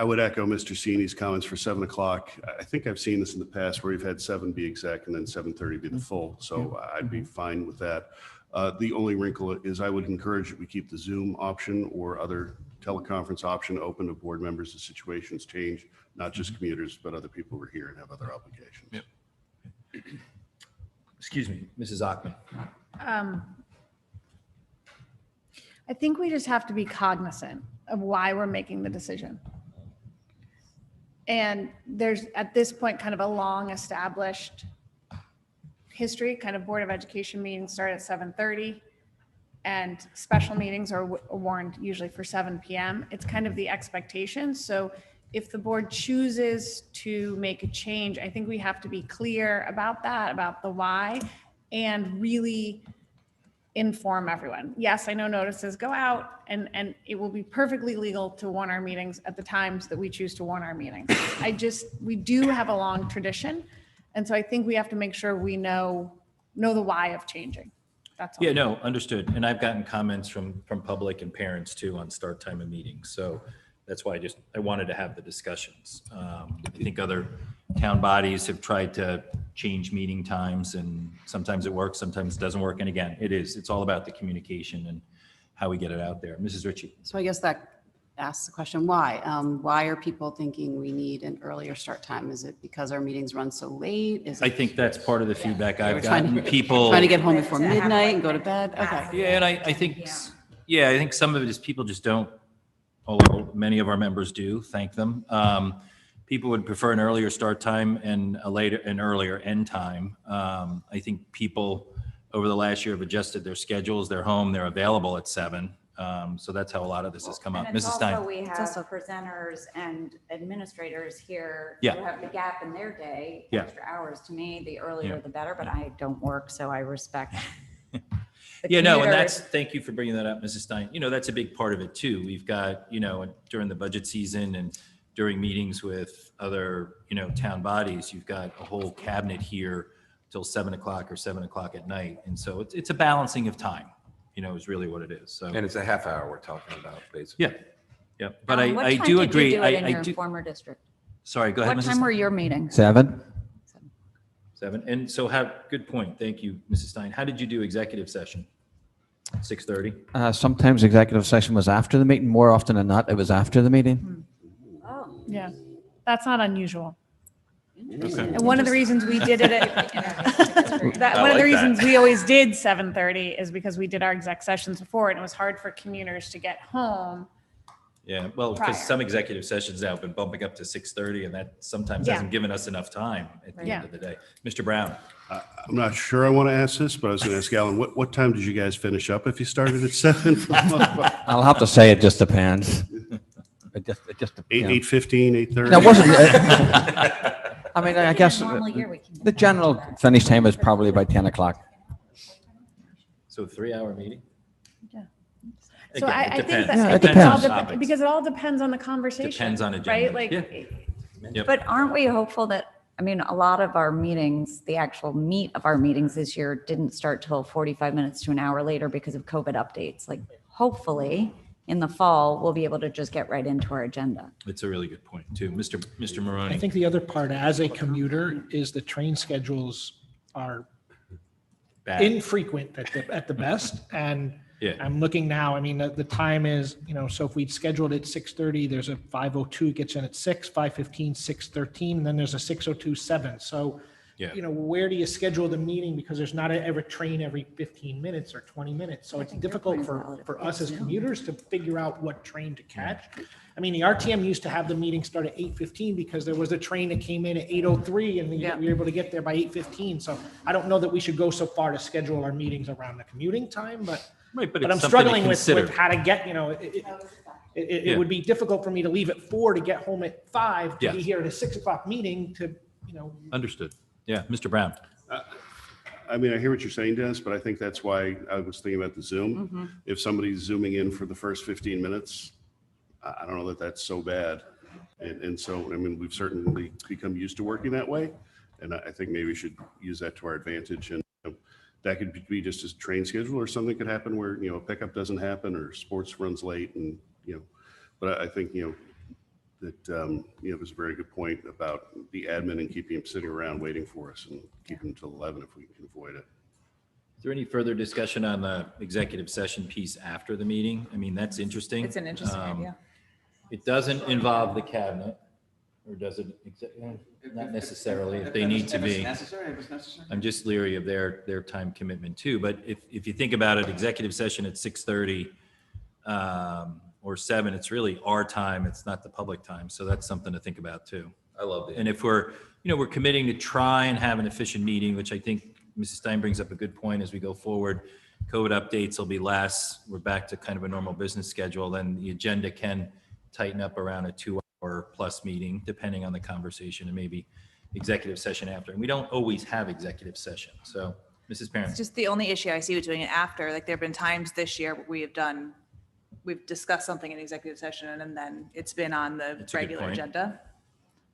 would echo Mr. Cini's comments for 7 o'clock. I think I've seen this in the past where we've had 7 be exec and then 7:30 be the full. So I'd be fine with that. The only wrinkle is I would encourage that we keep the Zoom option or other teleconference option open to board members as situations change, not just commuters, but other people who are here and have other obligations. Yep. Excuse me, Mrs. Ockman. I think we just have to be cognizant of why we're making the decision. And there's, at this point, kind of a long established history, kind of Board of Education meetings start at 7:30 and special meetings are warned usually for 7 p.m. It's kind of the expectation. So if the board chooses to make a change, I think we have to be clear about that, about the why, and really inform everyone. Yes, I know notices go out and it will be perfectly legal to warn our meetings at the times that we choose to warn our meetings. We do have a long tradition. And so I think we have to make sure we know the why of changing. That's all. Yeah, no, understood. And I've gotten comments from public and parents too on start time of meetings. So that's why I wanted to have the discussions. I think other town bodies have tried to change meeting times and sometimes it works, sometimes it doesn't work. And again, it's all about the communication and how we get it out there. Mrs. Ritchie. So I guess that asks the question, why? Why are people thinking we need an earlier start time? Is it because our meetings run so late? I think that's part of the feedback I've trying gotten. People trying to get home before midnight and go to bed. Okay. Yeah, and I think some of it is people just don't, although many of our members do, thank them. People would prefer an earlier start time and an earlier end time. I think people over the last year have adjusted their schedules. They're home, they're available at 7. So that's how a lot of this has come up. And it's Mrs. Stein. also, we have presenters and administrators here Yeah. who have the gap in their day, Yeah. extra hours. To me, the earlier Yeah. the better, but I don't work, so I respect. the Yeah, no, and commuters. thank you for bringing that up, Mrs. Stein. That's a big part of it too. We've got, during the budget season and during meetings with other, town bodies, you've got a whole cabinet here till 7 o'clock or 7 o'clock at night. And so it's a balancing of time, is really what it is. So, And it's a half hour we're talking about, basically. yeah. But What I time do did agree. you do it in I your do. former district? Sorry, go ahead, What Mrs. time were your meetings? 7. 7. And so good point. Thank you, Mrs. Stein. How did you do executive session? 6:30? Sometimes executive session was after the meeting. More often than not, it was after the meeting. Yeah, that's not unusual. Okay. And one of the reasons we did it at, I one of the like that. reasons we always did 7:30 is because we did our exec sessions before and it was hard for commuters to get home. Yeah, well, Prior. because some executive sessions now have been bumping up to 6:30, and that sometimes Yeah. hasn't given us enough time at the Yeah. end of the day. Mr. Brown? I'm not sure I want to ask this, but I was going to ask Alan, what time did you guys finish up if you started at 7? I'll have to say it just depends. It just Eight, you know. 8:15, 8:30? No, it wasn't. I mean, I guess Normal year, we can the get general back. finish time is probably by 10 o'clock. So 3-hour meeting? So Again, I it think depends. that, Yeah, I it think it all depends. dep- because it all depends on the conversation. Depends on agenda. Right, like, Yeah. Yep. But aren't we hopeful that, I mean, a lot of our meetings, the actual meat of our meetings this year didn't start till 45 minutes to an hour later because of COVID updates. Like, hopefully, in the fall, we'll be able to just get right into our agenda. It's a really good point, too. Mr. I Maroney? think the other part, as a commuter, is the train schedules are Bad. infrequent at the best. And Yeah. I'm looking now, I mean, the time is, so if we'd scheduled at 6:30, there's a 5:02 gets in at 6, 5:15, 6:13, and then there's a 6:02, 7. So, Yeah. where do you schedule the meeting? Because there's not a train every 15 minutes or 20 minutes. So it's difficult for us as commuters to figure out what train to catch. I mean, the RTM used to have the meeting start at 8:15 because there was a train that came in at 8:03 and we Yeah. were able to get there by 8:15. So I don't know that we should go so far to schedule our meetings around the commuting time, but Right, but I'm it's something to struggling with consider. how to get, it Yeah. would be difficult for me to leave at 4 to get home at 5 to be Yes. here at a 6 o'clock meeting to, Understood. Yeah, Mr. Brown? I mean, I hear what you're saying, Dennis, but I think that's why I was thinking about the Zoom. If somebody's zooming in for the first 15 minutes, I don't know that that's so bad. And so, I mean, we've certainly become used to working that way. And I think maybe we should use that to our advantage. And that could be just a train schedule, or something could happen where, a pickup doesn't happen or sports runs late and, but I think, that, there's a very good point about the admin and keeping them sitting around waiting for us and keeping them till 11 if we can avoid it. Is there any further discussion on the executive session piece after the meeting? I mean, that's interesting. It's an interesting idea. It doesn't involve the cabinet, or does it? Not necessarily, if they need to be. If it's necessary. I'm just leery of their time commitment too. But if you think about it, executive session at 6:30 or 7, it's really our time. It's not the public time. So that's something to think about too. I love it. And if we're committing to try and have an efficient meeting, which I think Mrs. Stein brings up a good point as we go forward. COVID updates will be less. We're back to kind of a normal business schedule. Then the agenda can tighten up around a 2-hour plus meeting, depending on the conversation, and maybe executive session after. And we don't always have executive session. So, Mrs. Parent. It's just the only issue I see with doing it after. Like, there have been times this year where we've discussed something in executive session and then it's been on the That's a good regular point. agenda.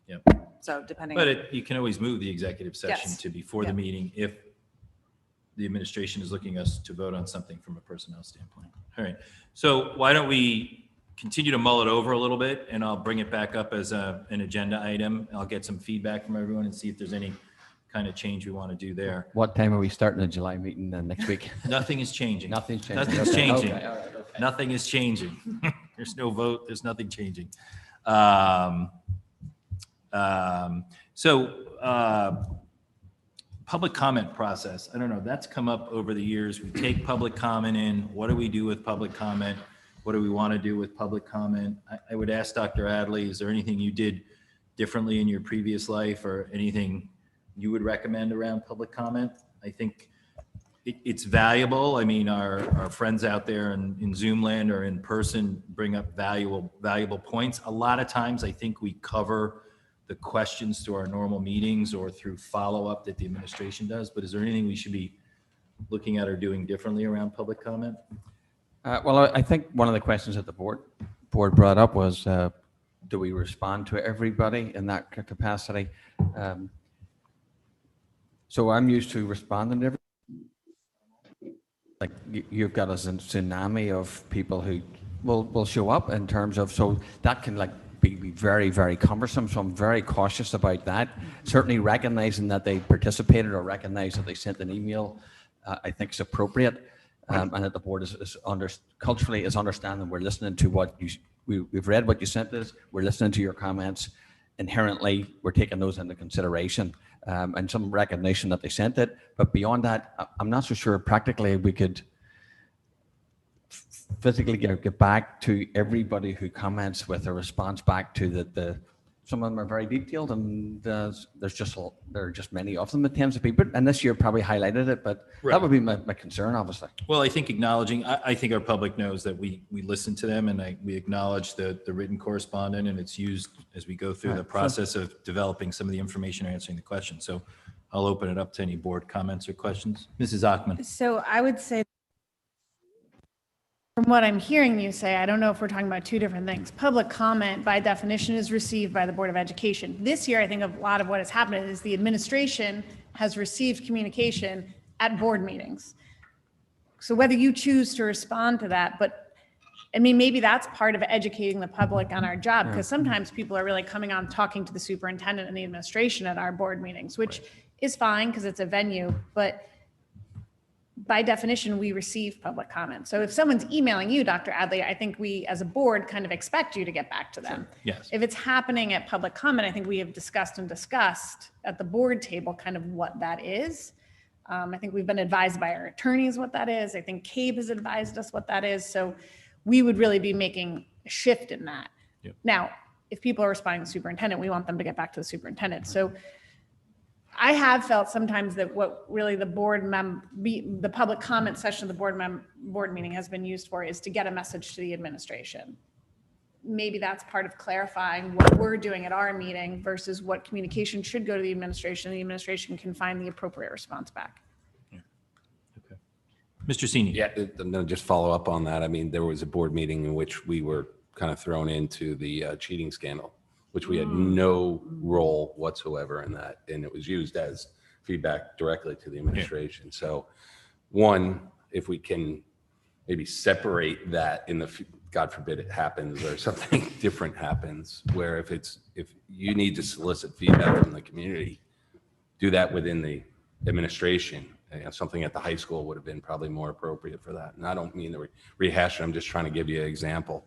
Yep. So depending. But you can always move the executive session Yes. to before the Yeah. meeting if the administration is looking us to vote on something from a personnel standpoint. All right. So why don't we continue to mull it over a little bit, and I'll bring it back up as an agenda item. I'll get some feedback from everyone and see if there's any kind of change we want to do there. What time are we starting the July meeting then next week? Nothing is changing. Nothing's changing. Nothing's Okay, changing. okay, all right, okay. Nothing is changing. There's no vote. There's nothing changing. Public comment process. I don't know. That's come up over the years. We take public comment in. What do we do with public comment? What do we want to do with public comment? I would ask Dr. Adley, is there anything you did differently in your previous life or anything you would recommend around public comment? I think it's valuable. I mean, our friends out there in Zoom land or in person bring up valuable points. A lot of times I think we cover the questions through our normal meetings or through follow-up that the administration does. But is there anything we should be looking at or doing differently around public comment? Well, I think one of the questions that the board brought up was, do we respond to everybody in that capacity? So I'm used to responding to everybody. Like you've got a tsunami of people who will show up in terms of, so that can like be very, very cumbersome. So I'm very cautious about that. Certainly recognizing that they participated or recognize that they sent an email, I think is appropriate. And that the board culturally is understanding we're listening to what we've read what you sent us, we're listening to your comments. Inherently, we're taking those into consideration and some recognition that they sent it. But beyond that, I'm not so sure practically we could physically get back to everybody who comments with a response back to the some of them are very detailed, and there are just many of them. It tends to be, and this year probably highlighted it, but Right. that would be my concern, obviously. Well, I think acknowledging, I think our public knows that we listen to them, and we acknowledge the written correspondence, and it's used as we go through the process of developing some of the information or answering the questions. So I'll open it up to any board comments or questions. Mrs. Achman. So I would say, from what I'm hearing you say, I don't know if we're talking about two different things. Public comment, by definition, is received by the Board of Education. This year, I think a lot of what has happened is the administration has received communication at board meetings. So whether you choose to respond to that, but I mean, maybe that's part of educating the public on our job, because sometimes people are really coming on talking to the superintendent and the administration at our board meetings, which is fine because it's a venue, but by definition, we receive public comment. So if someone's emailing you, Dr. Adley, I think we as a board kind of expect you to get back to them. Yes. If it's happening at public comment, I think we have discussed at the board table kind of what that is. I think we've been advised by our attorneys what that is. I think CABE has advised us what that is. So we would really be making a shift in that. Yep. Now, if people are responding to the superintendent, we want them to get back to the superintendent. So I have felt sometimes that what really the the public comment session of the board meeting has been used for is to get a message to the administration. Maybe that's part of clarifying what we're doing at our meeting versus what communication should go to the administration. The administration can find the appropriate response back. Okay. Mr. Sini. Yeah, no, just follow up on that. I mean, there was a board meeting in which we were kind of thrown into the cheating scandal, which we had no role whatsoever in that. And it was used as feedback directly to the administration. Yeah. So one, if we can maybe separate that in God forbid it happens or something different happens, where if you need to solicit feedback from the community, do that within the administration. Something at the high school would have been probably more appropriate for that. And I don't mean to rehash it. I'm just trying to give you an example.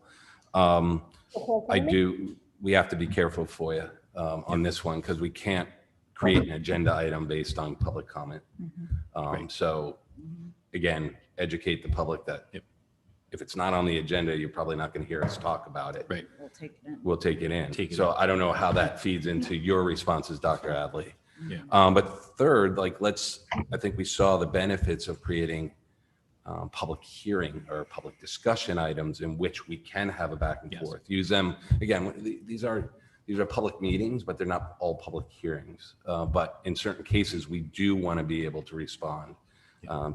We have to be careful for you on this one, because we can't create an agenda item based on public comment. So again, educate the public that if it's not on the agenda, you're probably not going to hear us talk about it. Right. We'll take it in. So I don't know how that feeds into your responses, Dr. Adley. Yeah. But third, I think we saw the benefits of creating public hearing or public discussion items in which we can have a back and forth. Use them again. These are public meetings, but they're not all public hearings. But in certain cases, we do want to be able to respond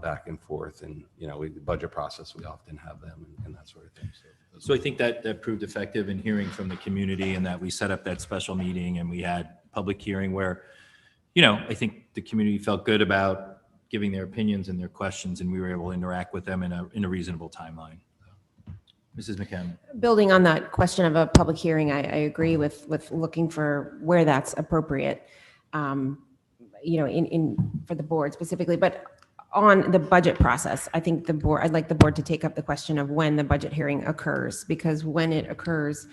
back and forth. And the budget process, we often have them and that sort of thing. So I think that proved effective in hearing from the community, and that we set up that special meeting and we had public hearing where, I think the community felt good about giving their opinions and their questions, and we were able to interact with them in a reasonable timeline. Mrs. McCann. Building on that question of a public hearing, I agree with looking for where that's appropriate, for the board specifically, but on the budget process, I think I'd like the board to take up the question of when the budget hearing occurs, because when it occurs,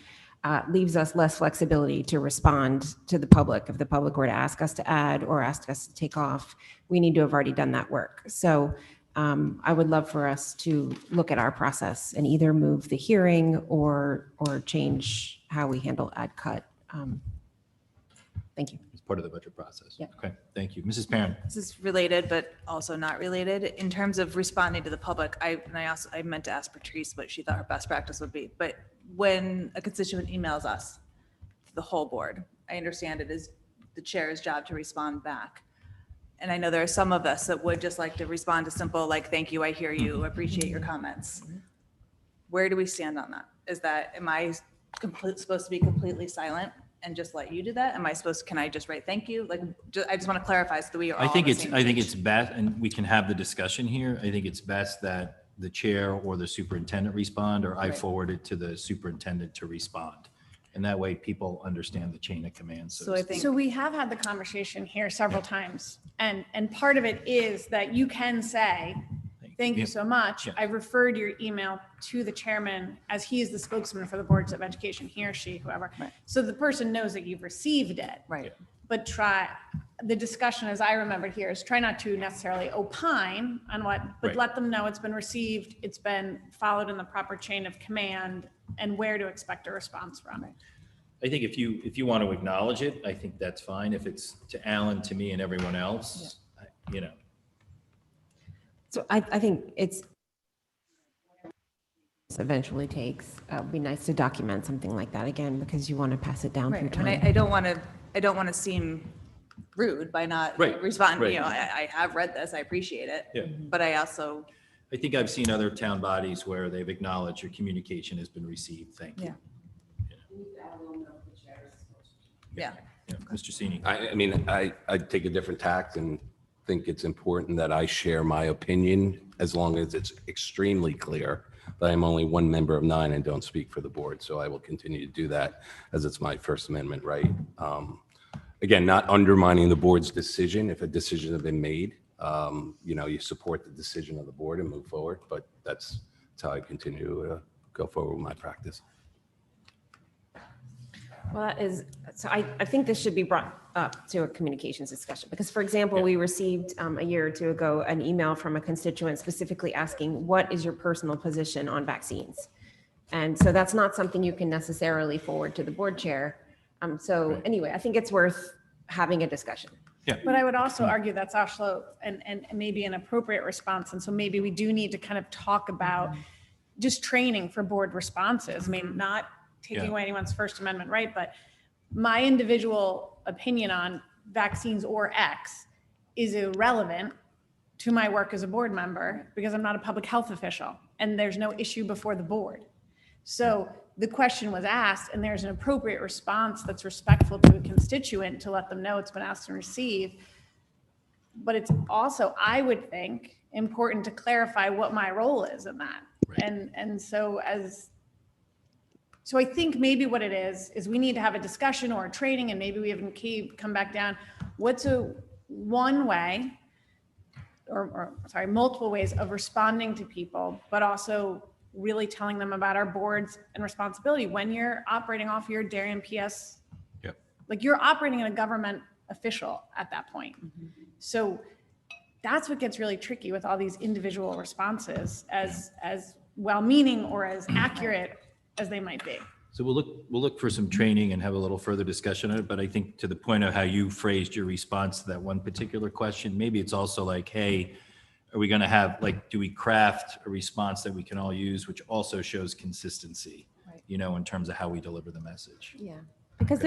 leaves us less flexibility to respond to the public. If the public were to ask us to add or ask us to take off, we need to have already done that work. So I would love for us to look at our process and either move the hearing or change how we handle add cut. Thank you. It's part of the budget process. Yeah. Okay, thank you. Mrs. Perrin. This is related, but also not related. In terms of responding to the public, I meant to ask Patrice what she thought her best practice would be. But when a constituent emails us, the whole board, I understand it is the chair's job to respond back. And I know there are some of us that would just like to respond to simple, like, thank you, I hear you, appreciate your comments. Where do we stand on that? Am I supposed to be completely silent and just let you do that? Can I just write thank you? I just want to clarify so that we are all I think on the same page. it's best, and we can have the discussion here. I think it's best that the chair or the superintendent respond, or I forward it to the superintendent to respond. And that way people understand the chain of command. So I think. So we have had the conversation here several times, and part of it is that you can say, thank you so much. Yeah. I referred your email to the chairman as he is the spokesman for the boards of education, he or she, whoever. Right. So the person knows that you've received it. Right. But the discussion, as I remembered here, is try not to necessarily opine on what, but Right. let them know it's been received, it's been followed in the proper chain of command, and where to expect a response from. I think if you want to acknowledge it, I think that's fine. If it's to Alan, to me, and everyone else, you know. So I think it's eventually takes, it'd be nice to document something like that again, because you want to pass it down through Right, and time. I don't want to seem rude by not Right, responding, you right. know, I have read this, I appreciate it. Yeah. But I also, I think I've seen other town bodies where they've acknowledged your communication has been received. Thank you. yeah. Yeah, Mr. Sini. I mean, I take a different tact and think it's important that I share my opinion as long as it's extremely clear that I'm only one member of 9 and don't speak for the board. So I will continue to do that as it's my First Amendment right. Again, not undermining the board's decision. If a decision has been made, you support the decision of the board and move forward, but that's how I continue to go forward with my practice. Well, that is, so I think this should be brought up to a communications discussion, because, for example, we received a year or two ago an email from a constituent specifically asking, what is your personal position on vaccines? And so that's not something you can necessarily forward to the board chair. So anyway, I think it's worth having a discussion. But I would also argue that's also and maybe an appropriate response. And so maybe we do need to kind of talk about just training for board responses. I mean, not taking away anyone's First Amendment right, but my individual opinion on vaccines or X is irrelevant to my work as a board member because I'm not a public health official and there's no issue before the board. So the question was asked and there's an appropriate response that's respectful to a constituent to let them know it's been asked and received. But it's also, I would think, important to clarify what my role is in that. Right. And so I think maybe what it is we need to have a discussion or a training, and maybe we have come back down. What's one way, or multiple ways of responding to people, but also really telling them about our boards and responsibility when you're operating off your Darien PS. Yep. Like you're operating in a government official at that point. Mm-hmm. So that's what gets really tricky with all these individual responses, as well-meaning or as accurate as they might be. So we'll look for some training and have a little further discussion on it. But I think to the point of how you phrased your response to that one particular question, maybe it's also like, hey, are we going to have, like, do we craft a response that we can all use, which also shows consistency, right, in terms of how we deliver the message? Yeah. Because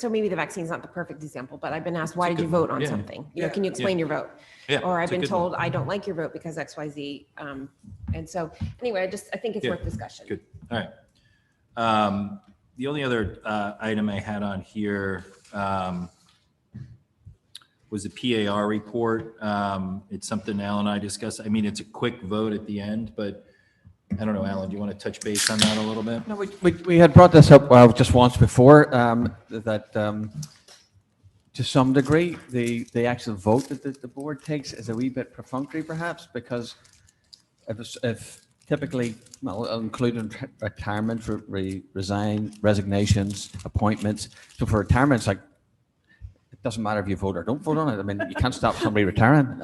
so maybe the vaccine's not the perfect example, but I've been asked, why did you vote on something? Can you explain your vote? Yeah. Or I've been told, I don't like your vote because X, Y, Z. And so anyway, I think it's worth discussion. Good. All right. The only other item I had on here was the PAR report. It's something Al and I discussed. I mean, it's a quick vote at the end, but I don't know, Alan, do you want to touch base on that a little bit? No, we had brought this up just once before, that to some degree, the actual vote that the board takes is a wee bit perfunctory perhaps, because if typically, including retirement, resignations, appointments. So for retirement, it's like, it doesn't matter if you vote or don't vote on it. I mean, you can't stop somebody retiring.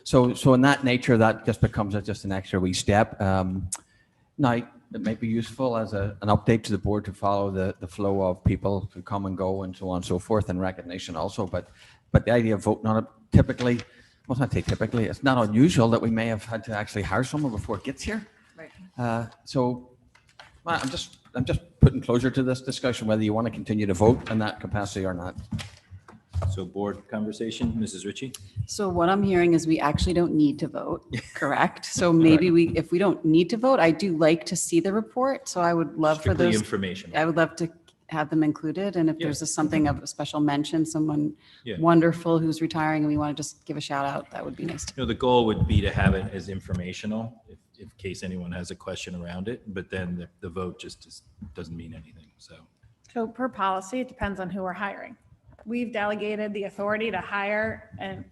So in that nature, that just becomes just an extra wee step. Now, it might be useful as an update to the board to follow the flow of people who come and go and so on and so forth, and recognition also. But the idea of voting on it typically, well, not typically, it's not unusual that we may have had to actually hire someone before it gets here. Right. So I'm just putting closure to this discussion, whether you want to continue to vote in that capacity or not. So board conversation, Mrs. Ritchie? So what I'm hearing is we actually don't need to vote, correct? So maybe if we don't need to vote, I do like to see the report. So I would love Strictly for those information. I would love to have them included. And if there's something of a special mention, someone Yeah. wonderful who's retiring and we want to just give a shout out, that would be nice. The goal would be to have it as informational in case anyone has a question around it, but then the vote just doesn't mean anything. So So per policy, it depends on who we're hiring. We've delegated the authority to hire and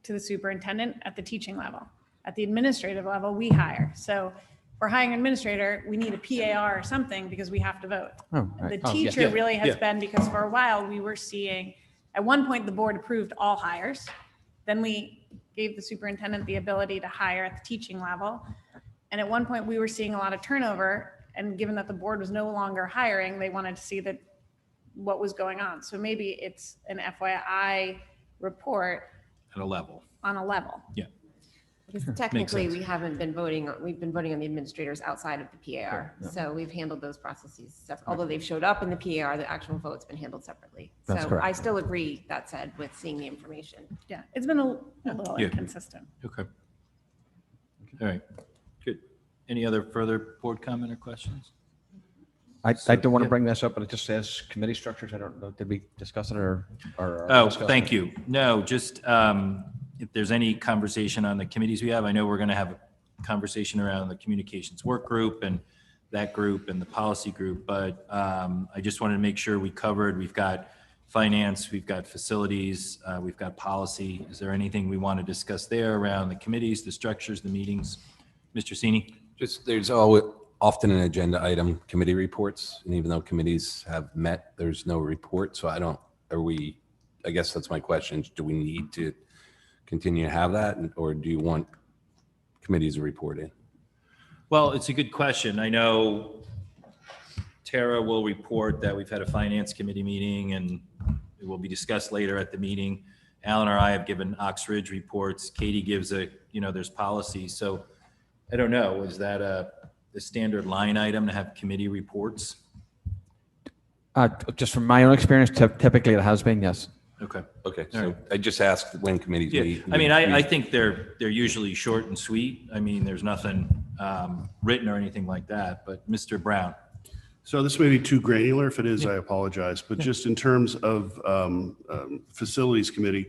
to the superintendent at the teaching level. At the administrative level, we hire. So if we're hiring an administrator, we need a PAR or something because we have to vote. Oh, right. The Oh, yeah. teacher Yeah, really has yeah. been, because for a while, we were seeing, at one point, the board approved all hires. Then we gave the superintendent the ability to hire at the teaching level. And at one point, we were seeing a lot of turnover. And given that the board was no longer hiring, they wanted to see that what was going on. So maybe it's an FYI report At a level. on a level. Yeah. Because technically, sense. we've been voting on the administrators outside of the PAR. Yeah. So we've handled those processes separately. Although they've showed up in the PAR, the actual vote's been handled separately. That's So correct. I still agree, that said, with seeing the information. Yeah, it's been a little Yeah. inconsistent. Okay. All right, good. Any other further board comment or questions? I don't want to yeah. bring this up, but it just says committee structures. I don't know. Did we discuss it or? Oh, thank you. No, just if there's any conversation on the committees we have, I know we're going to have a conversation around the communications work group and that group and the policy group, but I just wanted to make sure we covered, we've got finance, we've got facilities, we've got policy. Is there anything we want to discuss there around the committees, the structures, the meetings? Mr. Sini? Just, there's always often an agenda item, committee reports, and even though committees have met, there's no report. So I guess that's my question. Do we need to continue to have that, or do you want committees to report in? Well, it's a good question. I know Tara will report that we've had a finance committee meeting and it will be discussed later at the meeting. Alan or I have given Ox Ridge reports. Katie gives there's policy. So I don't know, is that the standard line item to have committee reports? Just from my own experience, typically it has been, yes. Okay. Okay, All so right. I just asked when committees Yeah, meet. I mean, I think they're usually short and sweet. I mean, there's nothing written or anything like that, but Mr. Brown. So this may be too granular. If it is, I apologize. But just in terms of facilities committee,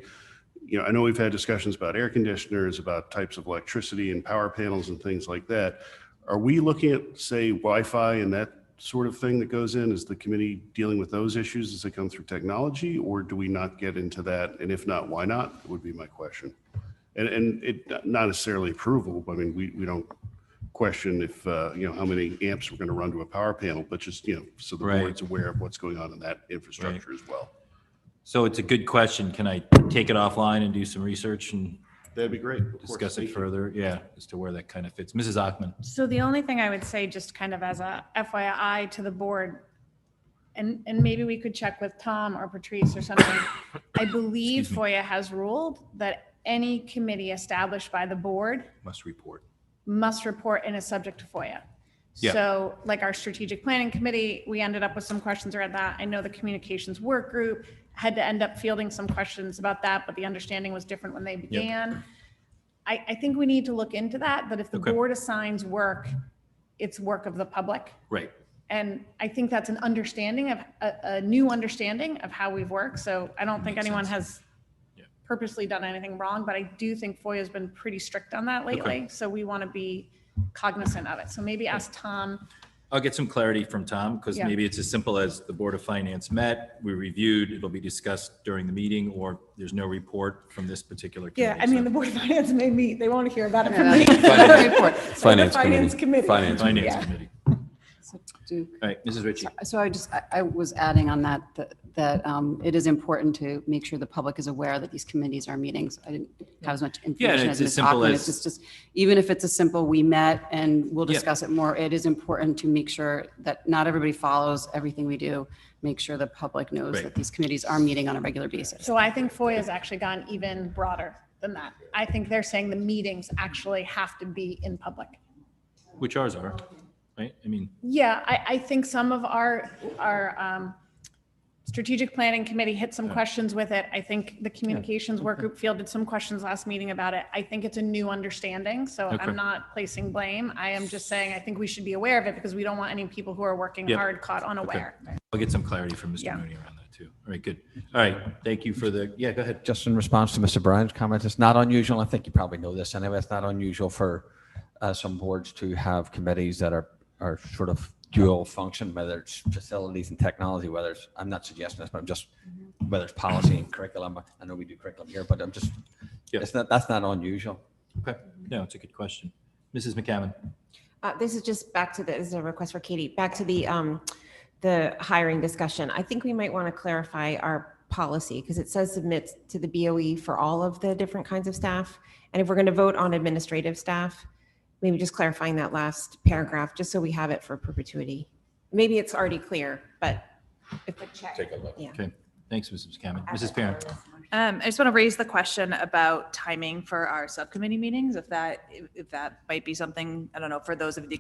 I know we've had discussions about air conditioners, about types of electricity and power panels and things like that. Are we looking at, say, Wi-Fi and that sort of thing that goes in? Is the committee dealing with those issues as they come through technology, or do we not get into that? And if not, why not, would be my question. And it not necessarily approval. I mean, we don't question if, how many amps we're going to run to a power panel, but just, so the Right. board's aware of what's going on in that infrastructure as well. So it's a good question. Can I take it offline and do some research and That'd be great. Of course. discuss it Thank you. further? Yeah, as to where that kind of fits. Mrs. Achman? So the only thing I would say, just kind of as a FYI to the board, and maybe we could check with Tom or Patrice or something. I believe Excuse me. FOIA has ruled that any committee established by the board Must report. must report and is subject to FOIA. Yeah. So like our strategic planning committee, we ended up with some questions around that. I know the communications work group had to end up fielding some questions about that, but the understanding was different when they began. I think we need to look into that if the Okay. board assigns work, it's work of the public. Right. And I think that's an understanding of, a new understanding of how we've worked. So I don't think Makes anyone sense. has purposely done anything wrong, but I do think FOIA has been pretty strict on that lately. So we want to be cognizant of it. So maybe ask Tom. I'll get some clarity from Tom, because Yeah. maybe it's as simple as the Board of Finance met, we reviewed, it'll be discussed during the meeting, or there's no report from this particular committee. Yeah, I mean, So- the Board of Finance may meet, they won't hear about it from me. Finance Finance committee. committee. Finance committee. Finance Yeah. committee. So do- All right, Mrs. Ritchie. So I was adding on that it is important to make sure the public is aware that these committees are meetings. I didn't have as much information it's as as Ms. simple Achman. as- It's just, even if it's a simple, we met and we'll Yeah. discuss it more, it is important to make sure that not everybody follows everything we do. Make sure the public knows Right. that these committees are meeting on a regular basis. So I think FOIA has actually gone even broader than that. I think they're saying the meetings actually have to be in public. Which ours are, right? I mean, Yeah, I think some of our strategic planning committee hit some questions with it. I think the communications work group fielded some questions last meeting about it. I think it's a new understanding, so Okay. I'm not placing blame. I am just saying, I think we should be aware of it because we don't want any people who are working Yeah. hard caught unaware. I'll get some clarity from Mr. Yeah. Mooney around that too. All right, good. All right, thank you for yeah, go ahead. Just in response to Mr. Brown's comment, it's not unusual. I think you probably know this anyway. It's not unusual for some boards to have committees that are sort of dual function, whether it's facilities and technology, whether it's, I'm not suggesting this, but I'm just, whether it's policy and curriculum. I know we do curriculum here, but I'm just, Yeah. that's not unusual. Okay, no, it's a good question. Mrs. McCammon? This is just back to this is a request for Katie, back to the hiring discussion. I think we might want to clarify our policy because it says submit to the BOE for all of the different kinds of staff. And if we're going to vote on administrative staff, maybe just clarifying that last paragraph, just so we have it for perpetuity. Maybe it's already clear, but if a check. Take a look. Yeah. Okay, thanks, Mrs. McCammon. Mrs. Parent? I just want to raise the question about timing for our subcommittee meetings, if that might be something, I don't know, for those of you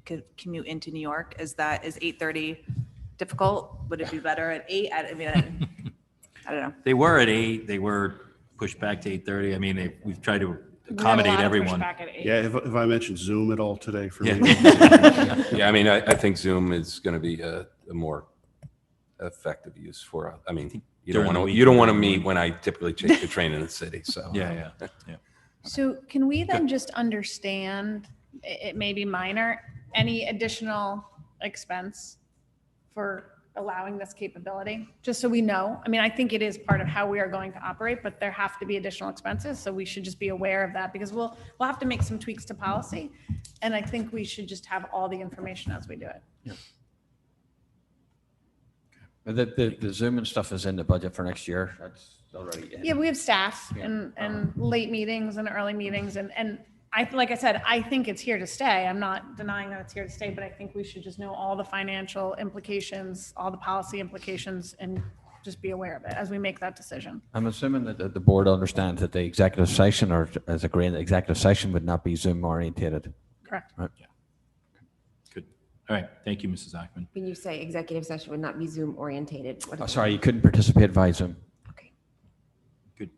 that commute into New York, is 8:30 difficult? Would it be better at 8? I mean, I don't know. They were at 8, they were pushed back to 8:30. I mean, we've tried to We have a accommodate lot of everyone. pushback at 8. Yeah, if I mentioned Zoom at all today for me. Yeah, I mean, I think Zoom is going to be a more effective use for, I mean, you don't During the want to, week. you don't want to meet when I typically take the train in the city, so. Yeah. So can we then just understand, it may be minor, any additional expense for allowing this capability? Just so we know. I mean, I think it is part of how we are going to operate, but there have to be additional expenses. So we should just be aware of that because we'll have to make some tweaks to policy. And I think we should just have all the information as we do it. The Zoom and stuff is in the budget for next year. That's already in. Yeah, we have staff Yeah. and late meetings and early meetings and like I said, I think it's here to stay. I'm not denying that it's here to stay, but I think we should just know all the financial implications, all the policy implications, and just be aware of it as we make that decision. I'm assuming that the board understands that the executive session, or as agreeing, the executive session would not be Zoom orientated. Correct. Right. Good. All right, thank you, Mrs. Ackman. When you say executive session would not be Zoom orientated. Oh, sorry, you couldn't participate via Zoom. Okay. Good.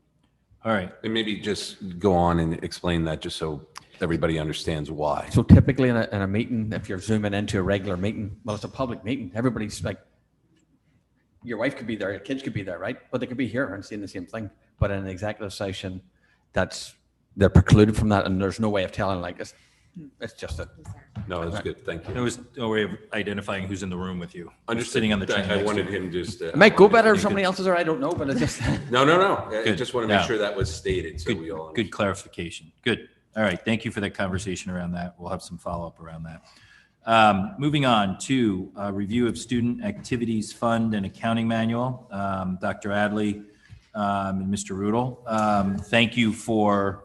All right, And maybe just go on and explain that just so everybody understands why. So typically in a meeting, if you're zooming into a regular meeting, well, it's a public meeting. Everybody's like, your wife could be there, your kids could be there, right? But they could be here and seeing the same thing. But in an executive session, they're precluded from that, and there's no way of telling. Like it's just a. No, that's good, thank there you. was no way of identifying who's in the room with you. Understood. Sitting on the train I next to wanted you. him just. It might go better if you somebody could- else is there. I don't know, but it's just. No. I Good. just want to Yeah. make sure that was stated, so we all. Good clarification. Good. All right, thank you for that conversation around that. We'll have some follow-up around that. Moving on to review of student activities fund and accounting manual. Dr. Adley and Mr. Rudel, thank you for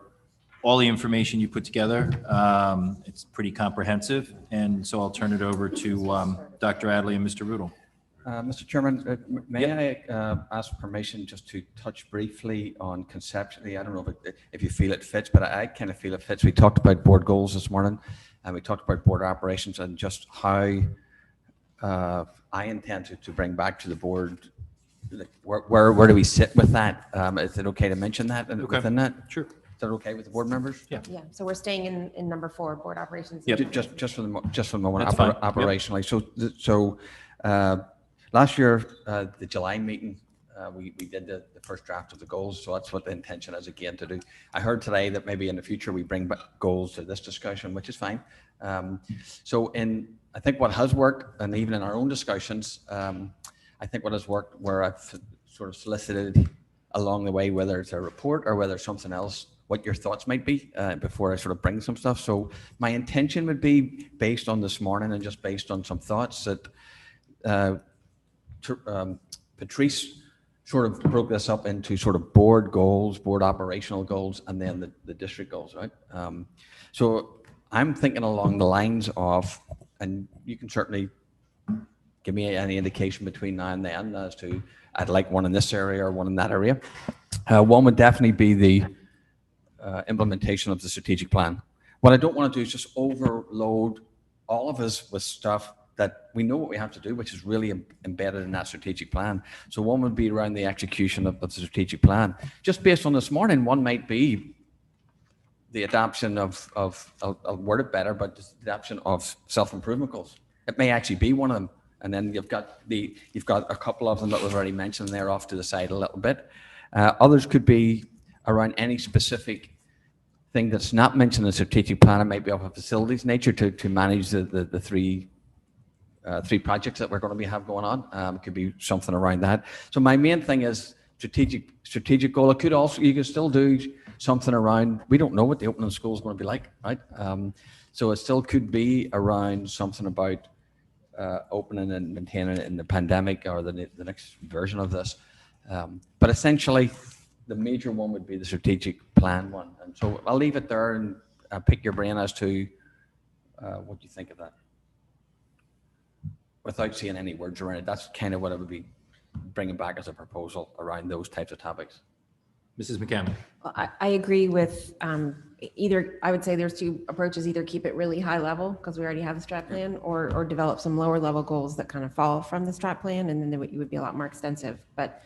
all the information you put together. It's pretty comprehensive, and so I'll turn it over to Dr. Adley and Mr. Rudel. Mr. Chairman, may I ask permission just to touch briefly on conceptually? I don't know if you feel it fits, but I kind of feel it fits. We talked about board goals this morning, and we talked about board operations and just how I intend to bring back to the board, like where do we sit with that? Is it okay to mention that within that? Sure. Is that okay with the board members? Yeah. Yeah, so we're staying in number 4, board operations. Yep. Just for the moment, That's fine. Yep. operationally. So last year, the July meeting, we did the first draft of the goals. So that's what the intention is again to do. I heard today that maybe in the future we bring back goals to this discussion, which is fine. So I think what has worked, and even in our own discussions, I think what has worked where I've sort of solicited along the way, whether it's a report or whether it's something else, what your thoughts might be before I sort of bring some stuff. So my intention would be based on this morning and just based on some thoughts that Patrice sort of broke this up into sort of board goals, board operational goals, and then the district goals, right? So I'm thinking along the lines of, and you can certainly give me any indication between now and then as to, I'd like one in this area or one in that area. One would definitely be the implementation of the strategic plan. What I don't want to do is just overload all of us with stuff that we know what we have to do, which is really embedded in that strategic plan. So one would be around the execution of the strategic plan. Just based on this morning, one might be the adoption of I'll word it better, but the adoption of self-improvement goals. It may actually be one of them. And then you've got a couple of them that we've already mentioned there off to the side a little bit. Others could be around any specific thing that's not mentioned in the strategic plan. It might be of a facilities nature to manage the three 3 projects that we're going to have going on. It could be something around that. So my main thing is strategic goal. It could also, you can still do something around, we don't know what the opening of school is going to be like, right? So it still could be around something about opening and maintaining it in the pandemic or the next version of this. But essentially, the major one would be the strategic plan one. And so I'll leave it there and pick your brain as to what you think of that. Without saying any words around it, that's kind of what I would be bringing back as a proposal around those types of topics. Mrs. McCammon. Well, I agree with either, I would say there's 2 approaches, either keep it really high level because we already have the strat plan, or develop some lower level goals that kind of fall from the strat plan, and then it would be a lot more extensive. But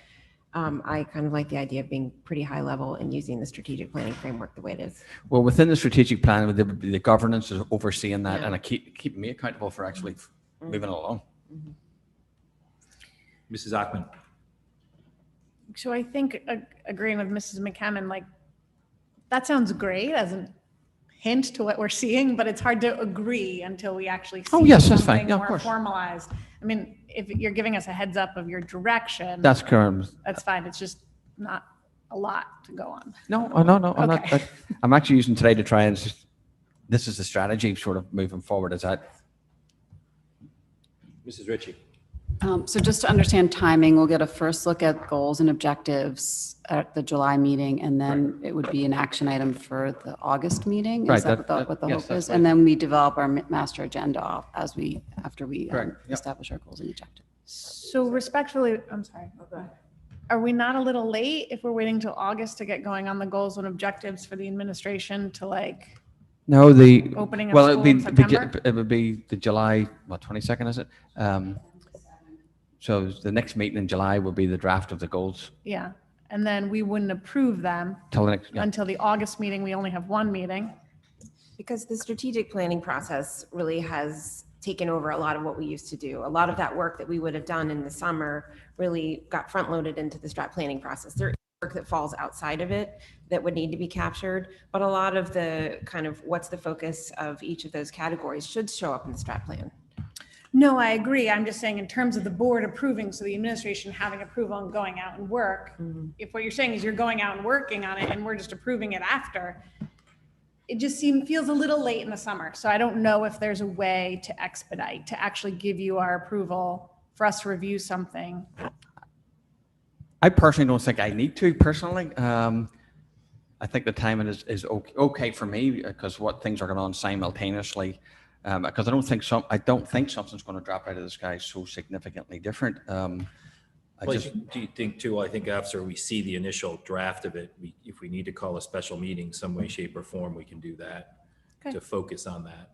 I kind of like the idea of being pretty high level and using the strategic planning framework the way it is. Well, within the strategic plan, the governance is overseeing that, Yeah. and keep me accountable for actually moving it along. Mrs. Ackman. So I think agreeing with Mrs. McCammon, like, that sounds great as a hint to what we're seeing, but it's hard to agree until we actually see Oh, yes, that's fine. something Yeah, of more course. formalized. I mean, if you're giving us a heads up of your direction, That's correct. that's fine. It's just not a lot to go on. No, I'm Okay. not. I'm actually using today to try and this is the strategy sort of moving forward. Is that? Mrs. Ritchie. So just to understand timing, we'll get a first look at goals and objectives at the July meeting, and then it would be an action item for the August meeting? Right, Is that that- what the yes, hope that's is? right. And then we develop our master agenda after we Correct, yep. establish our goals and objectives. So respectfully, I'm sorry. Are we not a little late if we're waiting till August to get going on the goals and objectives for the administration to like No, the opening of well, school in September? it would be the July 22nd, is it? So the next meeting in July will be the draft of the goals Yeah, and then we wouldn't approve them till the next. Yeah. until the August meeting. We only have 1 meeting. Because the strategic planning process really has taken over a lot of what we used to do. A lot of that work that we would have done in the summer really got front loaded into the strat planning process. There is work that falls outside of it that would need to be captured, but a lot of the kind of what's the focus of each of those categories should show up in the strat plan. No, I agree. I'm just saying in terms of the board approving, so the administration having approval and going out and work, if what you're saying is you're going out and working on it and we're just approving it after, it just feels a little late in the summer. So I don't know if there's a way to expedite, to actually give you our approval for us to review something. I personally don't think I need to personally. I think the timing is okay for me because what things are going on simultaneously. Because I don't think something's going to drop out of the sky so significantly different. Do you think too, I think after we see the initial draft of it, if we need to call a special meeting some way, shape or form, we can do that to focus on that.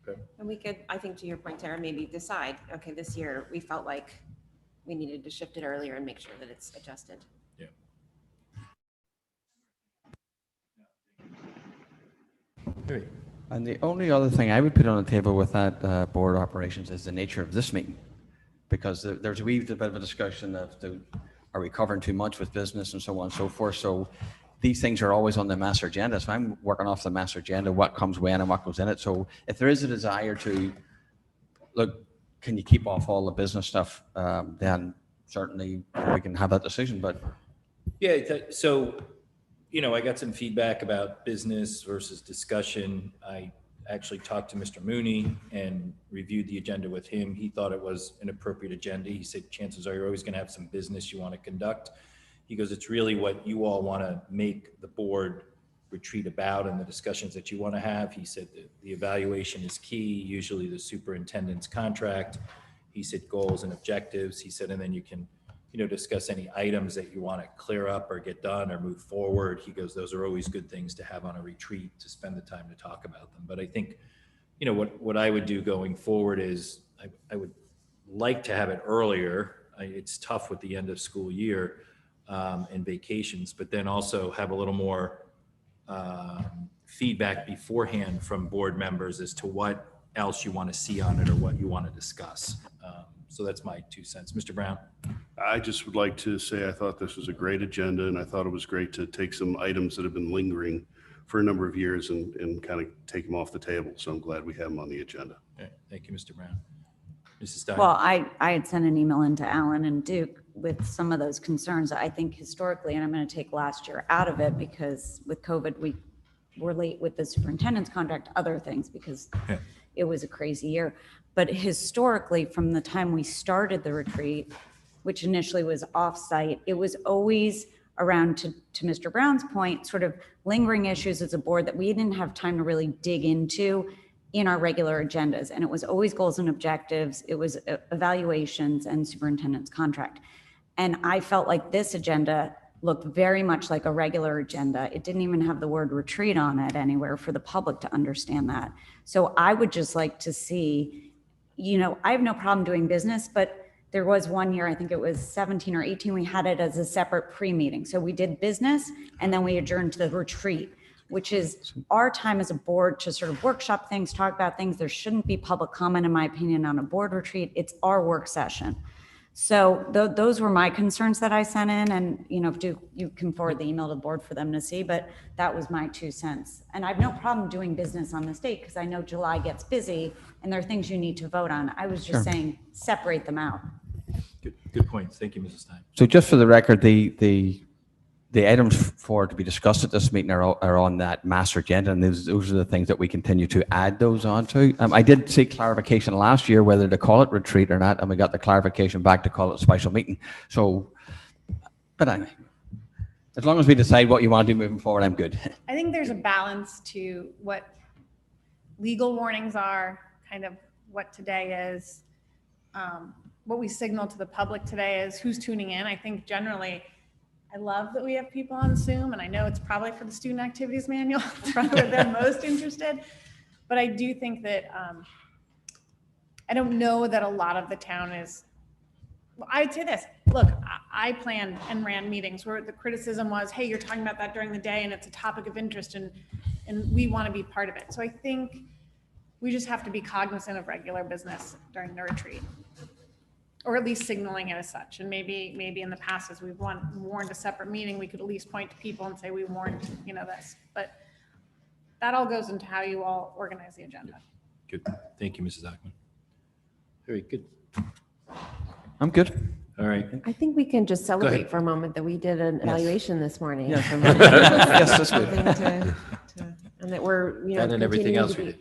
Okay. And we could, I think to your point, Tara, maybe decide, okay, this year we felt like we needed to shift it earlier and make sure that it's adjusted. Yeah. Okay. And the only other thing I would put on the table with that board operations is the nature of this meeting. Because there's a wee bit of a discussion of are we covering too much with business and so on and so forth. So these things are always on the master agenda. So I'm working off the master agenda, what comes when and what goes in it. So if there is a desire to, look, can you keep off all the business stuff, then certainly we can have that decision. But Yeah, so, I got some feedback about business versus discussion. I actually talked to Mr. Mooney and reviewed the agenda with him. He thought it was an appropriate agenda. He said, chances are you're always going to have some business you want to conduct. He goes, it's really what you all want to make the board retreat about and the discussions that you want to have. He said that the evaluation is key, usually the superintendent's contract. He said goals and objectives. He said, and then you can discuss any items that you want to clear up or get done or move forward. He goes, those are always good things to have on a retreat to spend the time to talk about them. But I think, what I would do going forward is I would like to have it earlier. It's tough with the end of school year and vacations, but then also have a little more feedback beforehand from board members as to what else you want to see on it or what you want to discuss. So that's my 2 cents. Mr. Brown. I just would like to say I thought this was a great agenda, and I thought it was great to take some items that have been lingering for a number of years and kind of take them off the table. So I'm glad we have them on the agenda. Okay, thank you, Mr. Brown. Mrs. Stein? Well, I had sent an email into Alan and Duke with some of those concerns. I think historically, and I'm going to take last year out of it because with COVID, we were late with the superintendent's contract, other things, because it was a crazy year. But historically, from the time we started the retreat, which initially was off-site, it was always around, to Mr. Brown's point, sort of lingering issues as a board that we didn't have time to really dig into in our regular agendas. And it was always goals and objectives, it was evaluations and superintendent's contract. And I felt like this agenda looked very much like a regular agenda. It didn't even have the word retreat on it anywhere for the public to understand that. So I would just like to see, I have no problem doing business, but there was one year, I think it was 17 or 18, we had it as a separate pre-meeting. So we did business and then we adjourned to the retreat, which is our time as a board to sort of workshop things, talk about things. There shouldn't be public comment, in my opinion, on a board retreat. It's our work session. So those were my concerns that I sent in, and you can forward the email to the board for them to see, but that was my 2 cents. And I have no problem doing business on this date because I know July gets busy and there are things you need to vote on. I was just saying, separate them out. Good points. Thank you, Mrs. Stein. So just for the record, the items to be discussed at this meeting are on that master agenda, and those are the things that we continue to add those onto. I did seek clarification last year whether to call it retreat or not, and we got the clarification back to call it a special meeting. So, but anyway, as long as we decide what you want to do moving forward, I'm good. I think there's a balance to what legal warnings are, kind of what today is, what we signal to the public today is, who's tuning in. I think generally, I love that we have people on Zoom, and I know it's probably for the student activities manual, it's probably where they're most interested. But I do think that, I don't know that a lot of the town is, well, I would say this, look, I planned and ran meetings where the criticism was, hey, you're talking about that during the day and it's a topic of interest and we want to be part of it. So I think we just have to be cognizant of regular business during the retreat, or at least signaling it as such. And maybe in the past, as we've warned a separate meeting, we could at least point to people and say we warned, this. But that all goes into how you all organize the agenda. Good. Thank you, Mrs. Ackman. Very good. I'm good. All right. I think we can just ahead. celebrate for a moment that we did an evaluation this morning. Yes. From Yes, that's good. And that we're, That and everything continuing else to we be,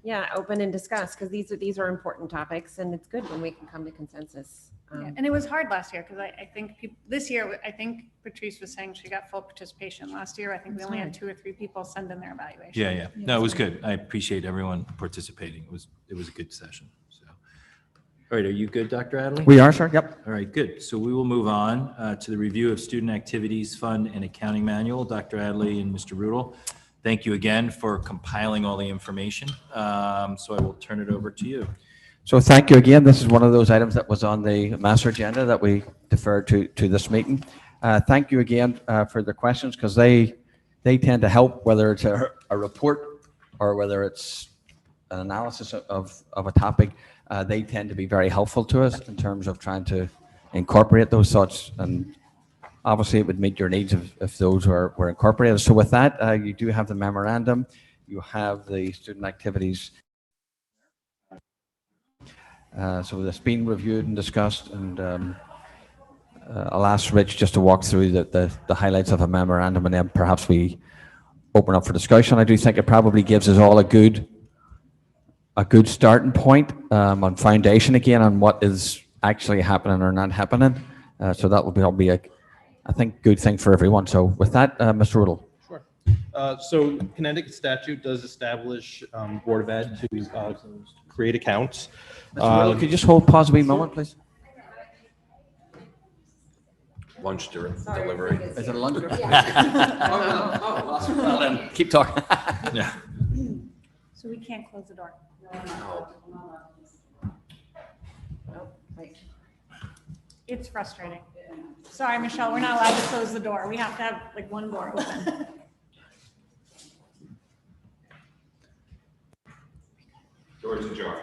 did. open and discuss, because these are important topics, and it's good when we can come to consensus. And it was hard last year because I think this year, I think Patrice was saying she got full participation. Last year, I think we only had 2 or 3 people send in their evaluation. Yeah. No, it was good. I appreciate everyone participating. It was a good session. So, all right, are you good, Dr. Adley? We are, sir. Yep. All right, good. So we will move on to the review of Student Activities Fund and Accounting Manual. Dr. Adley and Mr. Rudel, thank you again for compiling all the information. So I will turn it over to you. So thank you again. This is one of those items that was on the master agenda that we deferred to this meeting. Thank you again for the questions, because they tend to help, whether it's a report or whether it's an analysis of a topic. They tend to be very helpful to us in terms of trying to incorporate those thoughts, and obviously it would meet your needs if those were incorporated. So with that, you do have the memorandum, you have the student activities. So that's been reviewed and discussed, and I'll ask Rich just to walk through the highlights of a memorandum, and then perhaps we open up for discussion. I do think it probably gives us all a good starting point on foundation again on what is actually happening or not happening. So that will be I think, good thing for everyone. So with that, Mr. Rudel. Sure. So Connecticut statute does establish Board of Ed to create accounts. Mr. Rudel, could you just hold pause a wee moment, please? Lunch delivery. Is it a lunch? Well, then keep talking. Yeah. So we can't close the door. It's frustrating. Sorry, Michelle, we're not allowed to close the door. We have to have like one door open. Doors ajar.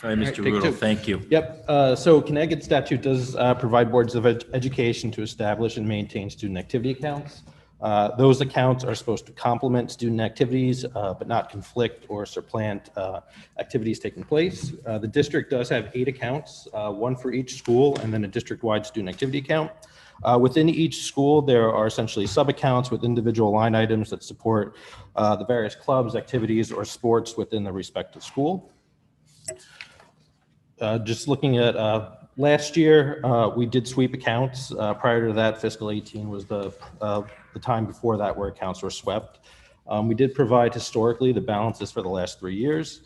All right, Mr. Rudel, thank you. Yep. So Connecticut statute does provide boards of education to establish and maintain student activity accounts. Those accounts are supposed to complement student activities, but not conflict or supplant activities taking place. The district does have 8 accounts, one for each school, and then a district-wide student activity account. Within each school, there are essentially sub-accounts with individual line items that support the various clubs, activities, or sports within the respective school. Just looking at last year, we did sweep accounts. Prior to that, fiscal 18 was the time before that where accounts were swept. We did provide historically the balances for the last 3 years.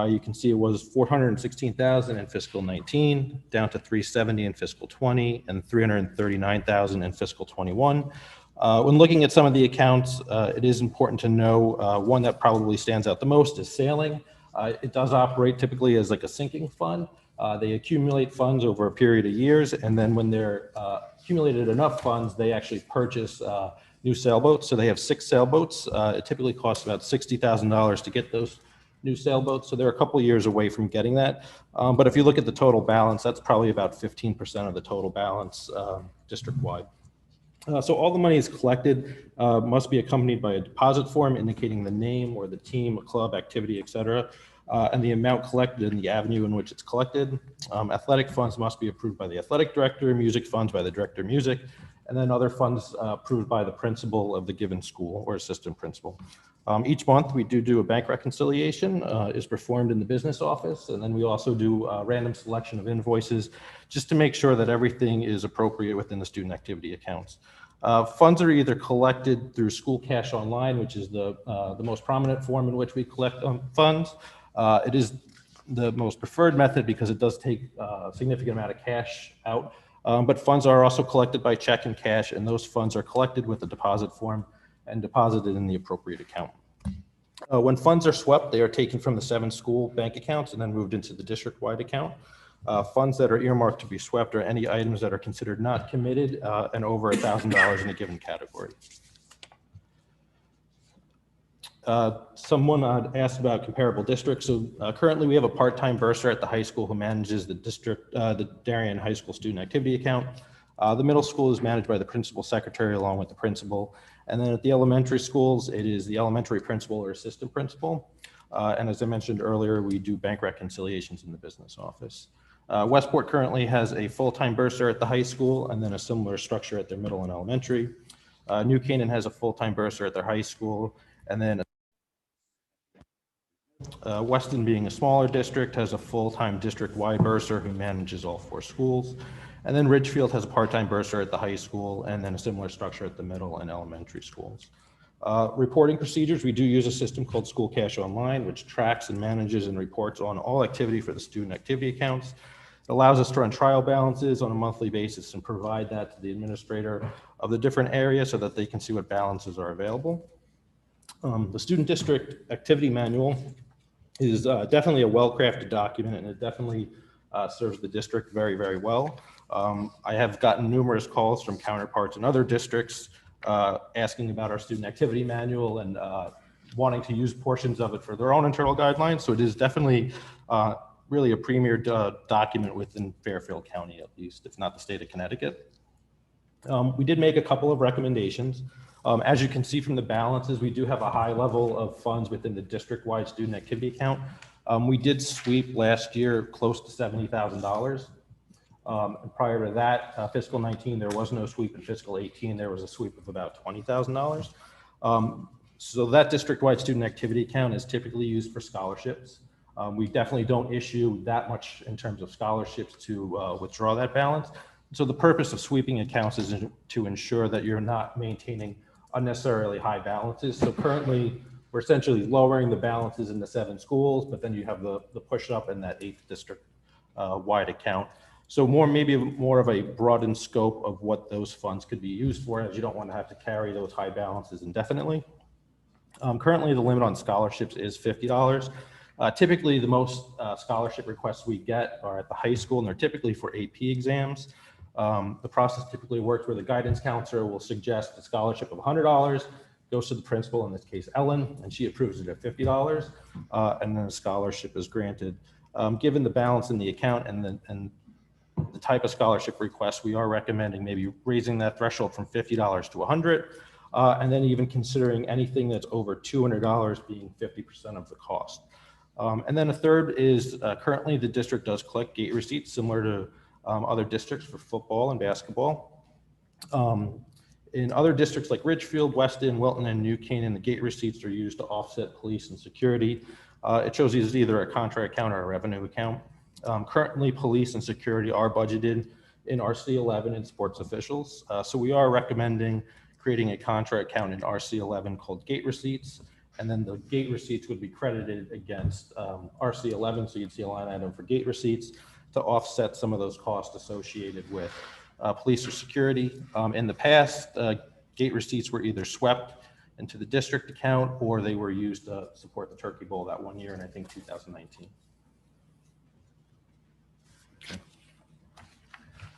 You can see it was 416,000 in fiscal 19, down to 370 in fiscal 20, and 339,000 in fiscal 21. When looking at some of the accounts, it is important to know one that probably stands out the most is sailing. It does operate typically as like a sinking fund. They accumulate funds over a period of years, and then when they're accumulated enough funds, they actually purchase new sailboats. So they have 6 sailboats. It typically costs about $60,000 to get those new sailboats. So they're a couple of years away from getting that. But if you look at the total balance, that's probably about 15% of the total balance district-wide. So all the money is collected, must be accompanied by a deposit form indicating the name or the team, club, activity, etc., and the amount collected and the avenue in which it's collected. Athletic funds must be approved by the athletic director, music funds by the director of music, and then other funds approved by the principal of the given school or assistant principal. Each month we do a bank reconciliation is performed in the business office, and then we also do a random selection of invoices just to make sure that everything is appropriate within the student activity accounts. Funds are either collected through school cash online, which is the most prominent form in which we collect funds. It is the most preferred method because it does take a significant amount of cash out, but funds are also collected by check and cash, and those funds are collected with a deposit form and deposited in the appropriate account. When funds are swept, they are taken from the 7 school bank accounts and then moved into the district-wide account. Funds that are earmarked to be swept are any items that are considered not committed and over $1,000 in a given category. Someone asked about comparable districts. So currently we have a part-time bursar at the high school who manages the Darien High School student activity account. The middle school is managed by the principal secretary along with the principal. And then at the elementary schools, it is the elementary principal or assistant principal. And as I mentioned earlier, we do bank reconciliations in the business office. Westport currently has a full-time bursar at the high school and then a similar structure at their middle and elementary. New Canaan has a full-time bursar at their high school, and then Weston, being a smaller district, has a full-time district-wide bursar who manages all 4 schools. And then Ridgefield has a part-time bursar at the high school and then a similar structure at the middle and elementary schools. Reporting procedures, we do use a system called School Cash Online, which tracks and manages and reports on all activity for the student activity accounts. It allows us to run trial balances on a monthly basis and provide that to the administrator of the different areas so that they can see what balances are available. The Student District Activity Manual is definitely a well-crafted document, and it definitely serves the district very, very well. I have gotten numerous calls from counterparts in other districts asking about our student activity manual and wanting to use portions of it for their own internal guidelines. So it is definitely really a premier document within Fairfield County, at least, if not the state of Connecticut. We did make a couple of recommendations. As you can see from the balances, we do have a high level of funds within the district-wide student activity account. We did sweep last year close to $70,000. And prior to that, fiscal 19, there was no sweep. In fiscal 18, there was a sweep of about $20,000. So that district-wide student activity account is typically used for scholarships. We definitely don't issue that much in terms of scholarships to withdraw that balance. So the purpose of sweeping accounts is to ensure that you're not maintaining unnecessarily high balances. So currently, we're essentially lowering the balances in the 7 schools, but then you have the push up in that 8th district wide account. So maybe more of a broadened scope of what those funds could be used for, as you don't want to have to carry those high balances indefinitely. Currently, the limit on scholarships is $50. Typically, the most scholarship requests we get are at the high school, and they're typically for AP exams. The process typically works where the guidance counselor will suggest a scholarship of $100, goes to the principal, in this case Ellen, and she approves it at $50, and then a scholarship is granted. Given the balance in the account and the type of scholarship request, we are recommending maybe raising that threshold from $50 to $100, And then even considering anything that's over $200 being 50% of the cost. And then a third is currently the district does collect gate receipts similar to other districts for football and basketball. In other districts like Ridgefield, Weston, Wilton, and New Canaan, the gate receipts are used to offset police and security. It shows you as either a contra account or a revenue account. Currently, police and security are budgeted in RC11 and sports officials. So we are recommending creating a contra account in RC11 called gate receipts. And then the gate receipts would be credited against RC11. So you'd see a line item for gate receipts to offset some of those costs associated with police or security. In the past, gate receipts were either swept into the district account or they were used to support the Turkey Bowl that one year in, I think, 2019.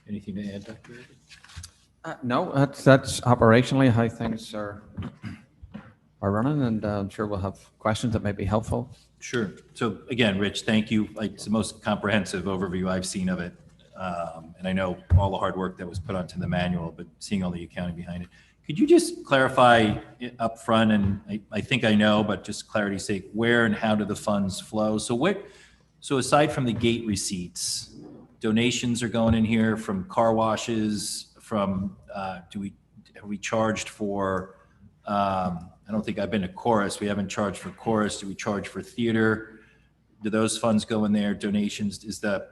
Anything to add, Dr. Ed? No, that's operationally how things are running, and I'm sure we'll have questions that may be helpful. Sure. So again, Rich, thank you. It's the most comprehensive overview I've seen of it. And I know all the hard work that was put onto the manual, but seeing all the accounting behind it. Could you just clarify up front, and I think I know, but just clarity's sake, where and how do the funds flow? So aside from the gate receipts, donations are going in here from car washes, from, are we charged for, I don't think I've been to chorus. We haven't charged for chorus. Do we charge for theater? Do those funds go in there? Donations, is the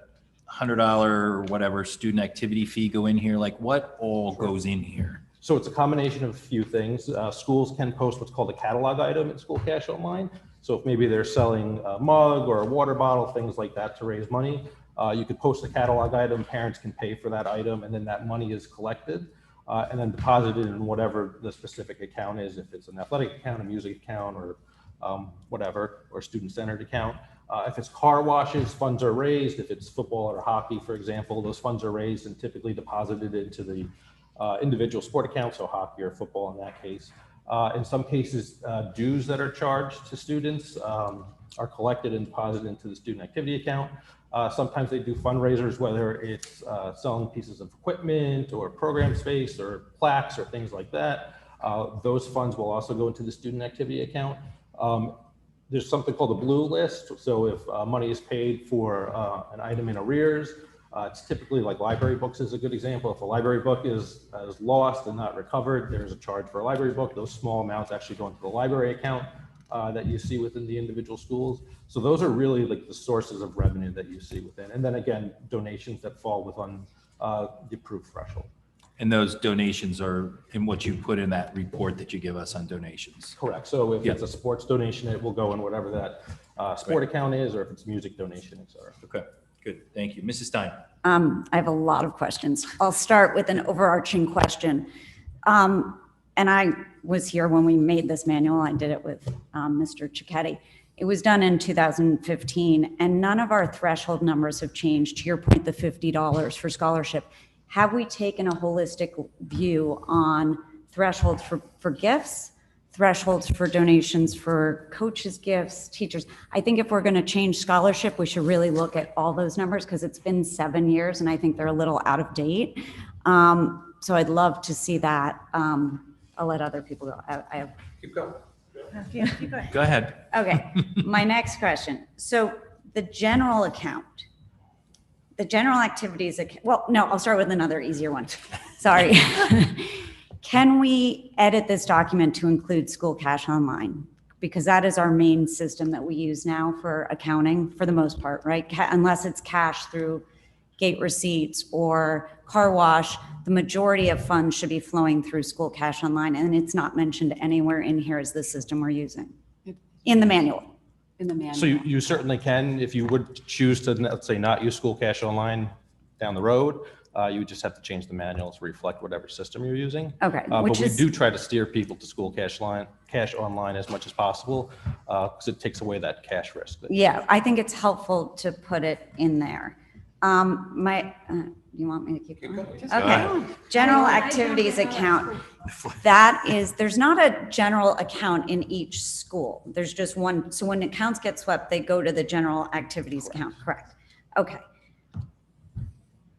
$100 or whatever student activity fee go in here? Like what all goes in here? So it's a combination of a few things. Schools can post what's called a catalog item in School Cash Online. So if maybe they're selling a mug or a water bottle, things like that to raise money, you could post a catalog item, parents can pay for that item, and then that money is collected and then deposited in whatever the specific account is, if it's an athletic account, a music account, or whatever, or student-centered account. If it's car washes, funds are raised. If it's football or hockey, for example, those funds are raised and typically deposited into the individual sport account, so hockey or football in that case. In some cases, dues that are charged to students are collected and deposited into the student activity account. Sometimes they do fundraisers, whether it's selling pieces of equipment or program space or plaques or things like that. Those funds will also go into the student activity account. There's something called a blue list. So if money is paid for an item in arrears, it's typically like library books is a good example. If a library book is lost and not recovered, there's a charge for a library book. Those small amounts actually go into the library account that you see within the individual schools. So those are really like the sources of revenue that you see within. And then again, donations that fall within the approved threshold. And those donations are in what you put in that report that you give us on donations. Correct. So if it's a sports donation, it will go in whatever that sport account is, or if it's music donation, et cetera. Okay, good. Thank you. Mrs. Stein. I have a lot of questions. I'll start with an overarching question. And I was here when we made this manual. I did it with Mr. Cicchetti. It was done in 2015, and none of our threshold numbers have changed. To your point, the $50 for scholarship. Have we taken a holistic view on thresholds for gifts, thresholds for donations for coaches' gifts, teachers? I think if we're going to change scholarship, we should really look at all those numbers because it's been 7 years and I think they're a little out of date. So I'd love to see that. I'll let other people go. I have. Keep going. Keep going. Go ahead. Okay, my next question. So the general account, the general activities, well, no, I'll start with another easier one. Sorry. Can we edit this document to include School Cash Online? Because that is our main system that we use now for accounting for the most part, right? Unless it's cash through gate receipts or car wash, the majority of funds should be flowing through School Cash Online, and it's not mentioned anywhere in here as the system we're using in the manual. In the manual. So you certainly can, if you would choose to, let's say, not use School Cash Online down the road, you would just have to change the manual to reflect whatever system you're using. Okay. But we do try to steer people to School Cash Online as much as possible because it takes away that cash risk. Yeah, I think it's helpful to put it in there. You want me to keep going? Okay. General activities account. That is, there's not a general account in each school. There's just one. So when accounts get swept, they go to the general activities account. Correct. Okay.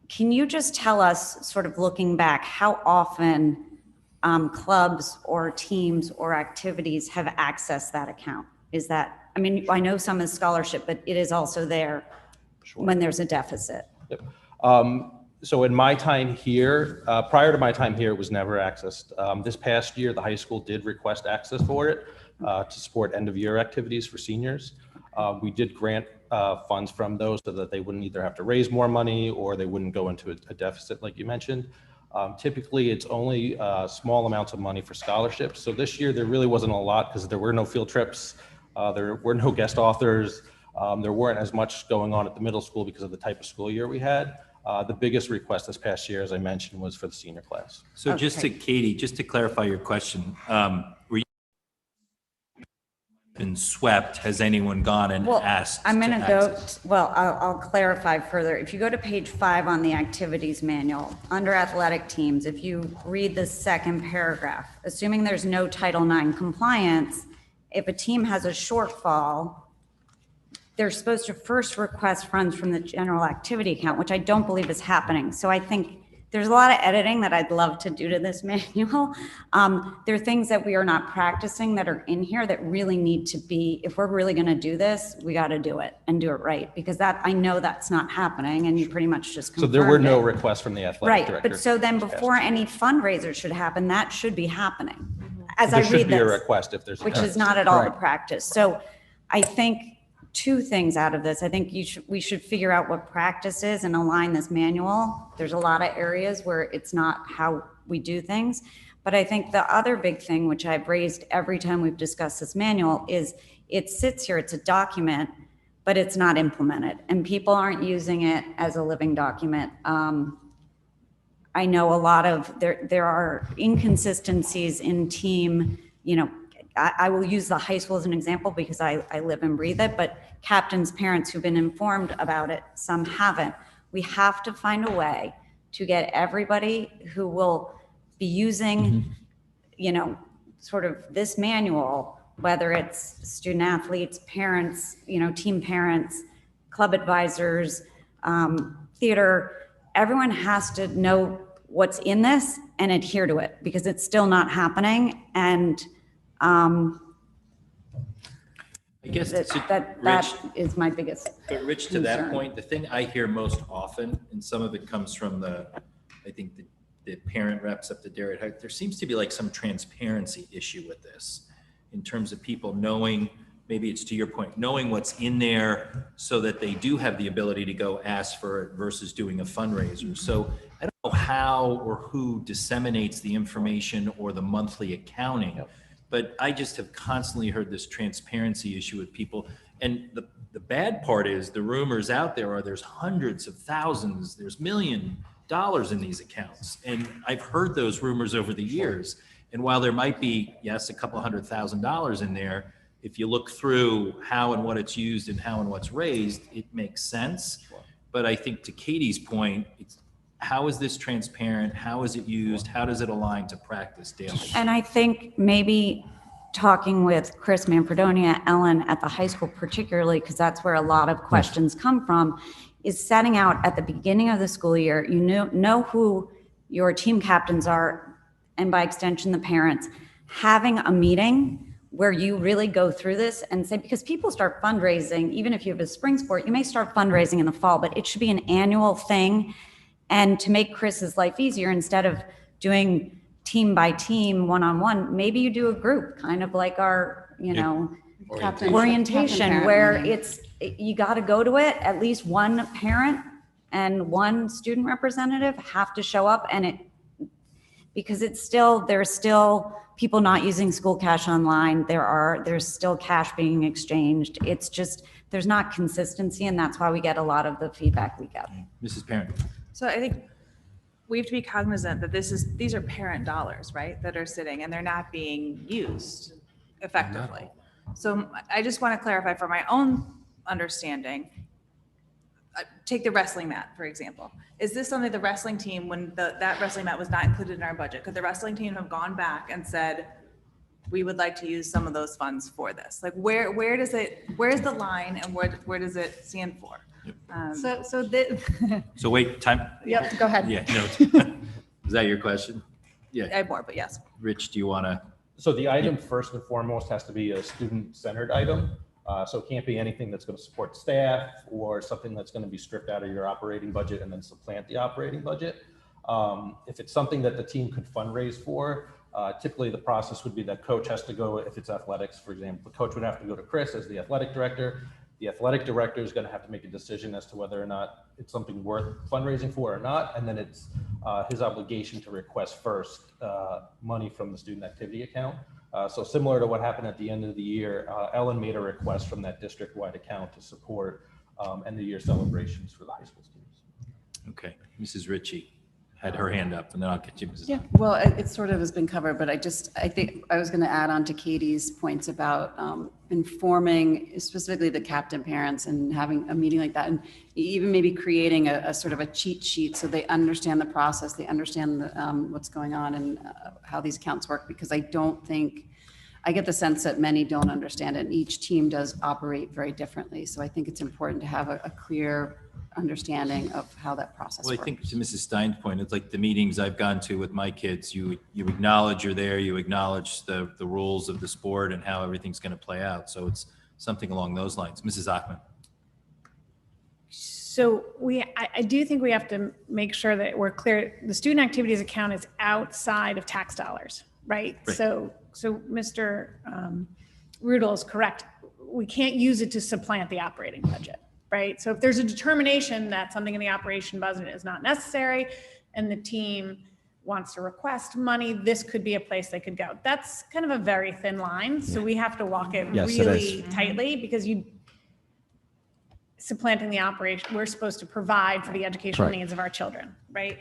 Can you just tell us, sort of looking back, how often clubs or teams or activities have accessed that account? Is that, I mean, I know some is scholarship, but it is also there when there's a deficit. Yep. So in my time here, prior to my time here, it was never accessed. This past year, the high school did request access for it to support end of year activities for seniors. We did grant funds from those so that they wouldn't either have to raise more money or they wouldn't go into a deficit like you mentioned. Typically, it's only small amounts of money for scholarships. So this year, there really wasn't a lot because there were no field trips. There were no guest authors. There weren't as much going on at the middle school because of the type of school year we had. The biggest request this past year, as I mentioned, was for the senior class. So just to Katie, just to clarify your question, were you been swept? Has anyone gone and Well, asked? I'm to going to go, access? well, I'll clarify further. If you go to page 5 on the activities manual, under athletic teams, if you read the second paragraph, assuming there's no Title IX compliance, if a team has a shortfall, they're supposed to first request funds from the general activity account, which I don't believe is happening. So I think there's a lot of editing that I'd love to do to this manual. There are things that we are not practicing that are in here that really need to be, if we're really gonna do this, we gotta do it and do it right. Because that, I know that's not happening and you pretty much just confirmed So there were no it. requests from the athletic Right, director. but so then this past before year. any fundraiser should happen, that should be happening. As I There read should be a this, request if there's. a which is deficit. not at all the Correct. practice. So I think 2 things out of this. I think we should figure out what practice is and align this manual. There's a lot of areas where it's not how we do things. But I think the other big thing, which I've raised every time we've discussed this manual, is it sits here, it's a document, but it's not implemented. And people aren't using it as a living document. I know a lot of, there are inconsistencies in team, you know, I will use the high school as an example because I live and breathe it, but captains' parents who've been informed about it, some haven't. We have to find a way to get everybody who will be using, you know, sort of this manual, whether it's student athletes, parents, you know, team parents, club advisors, theater, everyone has to know what's in this and adhere to it because it's still not happening. And I guess that Rich, is my biggest. but Rich, to that concern. point, the thing I hear most often, and some of it comes from I think the parent reps up to Derek, there seems to be like some transparency issue with this in terms of people knowing, maybe it's to your point, knowing what's in there so that they do have the ability to go ask for it versus doing a fundraiser. So I don't know how or who disseminates the information or the monthly accounting. Yep. But I just have constantly heard this transparency issue with people. And the bad part is the rumors out there are there's hundreds of thousands, there's $1 million in these accounts. And I've heard those rumors over the years. And while there might be, yes, a couple $100,000 in there, if you look through how and what it's used and how and what's raised, it makes sense. But I think to Katie's point, it's, how is this transparent? How is it used? How does it align to practice daily? And I think maybe talking with Chris Manfredonia, Ellen at the high school particularly, because that's where a lot of questions come from, is setting out at the beginning of the school year, you know who your team captains are, and by extension, the parents, having a meeting where you really go through this and say, because people start fundraising, even if you have a spring sport, you may start fundraising in the fall, but it should be an annual thing. And to make Chris's life easier, instead of doing team by team, one-on-one, maybe you do a group, kind of like our, you know, orientation, where it's, you got to go to it, at least one parent and one student representative have to show up, and it, because it's still, there's still people not using school cash online. There's still cash being exchanged. It's just, there's not consistency, and that's why we get a lot of the feedback we get. Mrs. Parent. So I think we have to be cognizant that these are parent dollars, right, that are sitting and they're not being used effectively. So I just want to clarify for my own understanding, take the wrestling mat, for example. Is this something the wrestling team, when that wrestling mat was not included in our budget, could the wrestling team have gone back and said, we would like to use some of those funds for this? Like where's the line and where does it stand for? So So wait, time. Yep, go ahead. Yeah, no. Is that your question? Yeah. I have more, but yes. Rich, do you want to? So the item first and foremost has to be a student-centered item. So it can't be anything that's going to support staff or something that's going to be stripped out of your operating budget and then supplant the operating budget. If it's something that the team could fundraise for, typically the process would be that coach has to go, if it's athletics, for example, the coach would have to go to Chris as the athletic director. The athletic director is going to have to make a decision as to whether or not it's something worth fundraising for or not. And then it's his obligation to request first money from the student activity account. So similar to what happened at the end of the year, Ellen made a request from that district-wide account to support end of year celebrations for the high school students. Okay, Mrs. Ritchie had her hand up, and then I'll get you, Mrs. Yeah, well, it sort of has been covered, but I think I was going to add on to Katie's points about informing specifically the captain parents and having a meeting like that, and even maybe creating a sort of a cheat sheet so they understand the process, they understand what's going on and how these accounts work, because I get the sense that many don't understand it, and each team does operate very differently. So I think it's important to have a clear understanding of how that process Well, I works. think to Mrs. Stein's point, it's like the meetings I've gone to with my kids, you acknowledge you're there, you acknowledge the rules of the sport and how everything's going to play out. So it's something along those lines. Mrs. Achman. So I do think we have to make sure that we're clear. The student activities account is outside of tax dollars, right? Right. So Mr. Rudel is correct. We can't use it to supplant the operating budget, right? So if there's a determination that something in the operation budget is not necessary and the team wants to request money, this could be a place they could go. That's kind of a very thin line. So we have to walk it Yes, it really is. tightly, because supplanting the operation, we're supposed to provide for the educational Right. needs of our children, right?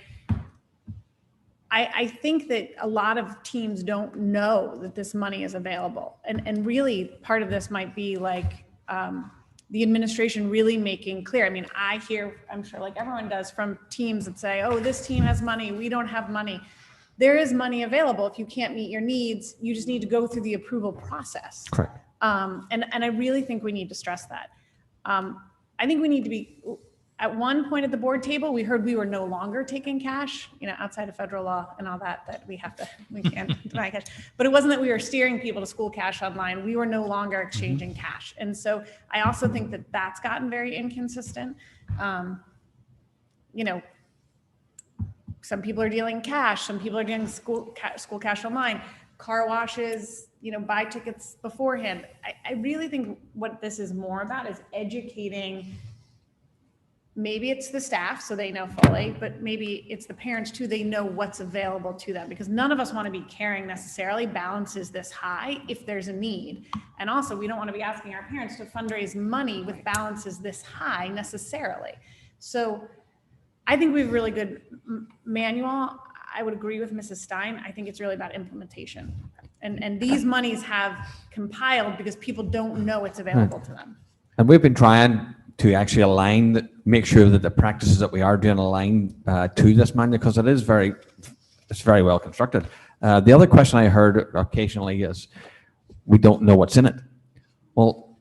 I think that a lot of teams don't know that this money is available. And really part of this might be like the administration really making clear. I mean, I hear, I'm sure like everyone does, from teams that say, oh, this team has money, we don't have money. There is money available. If you can't meet your needs, you just need to go through the approval process. Correct. And I really think we need to stress that. I think we need to be, at one point at the board table, we heard we were no longer taking cash, outside of federal law and all that we can't deny cash. But it wasn't that we were steering people to school cash online. We were no longer exchanging cash. And so I also think that that's gotten very inconsistent. Some people are dealing cash, some people are doing school cash online, car washes, buy tickets beforehand. I really think what this is more about is educating. Maybe it's the staff, so they know fully, but maybe it's the parents too. They know what's available to them, because none of us want to be carrying necessarily balances this high if there's a need. And also, we don't want to be asking our parents to fundraise money with balances this high necessarily. So I think we have a really good manual. I would agree with Mrs. Stein. I think it's really about implementation. And these monies have compiled because people don't know it's available to them. And we've been trying to actually make sure that the practices that we are doing align to this manual, because it's very well constructed. The other question I heard occasionally is, we don't know what's in it. Well,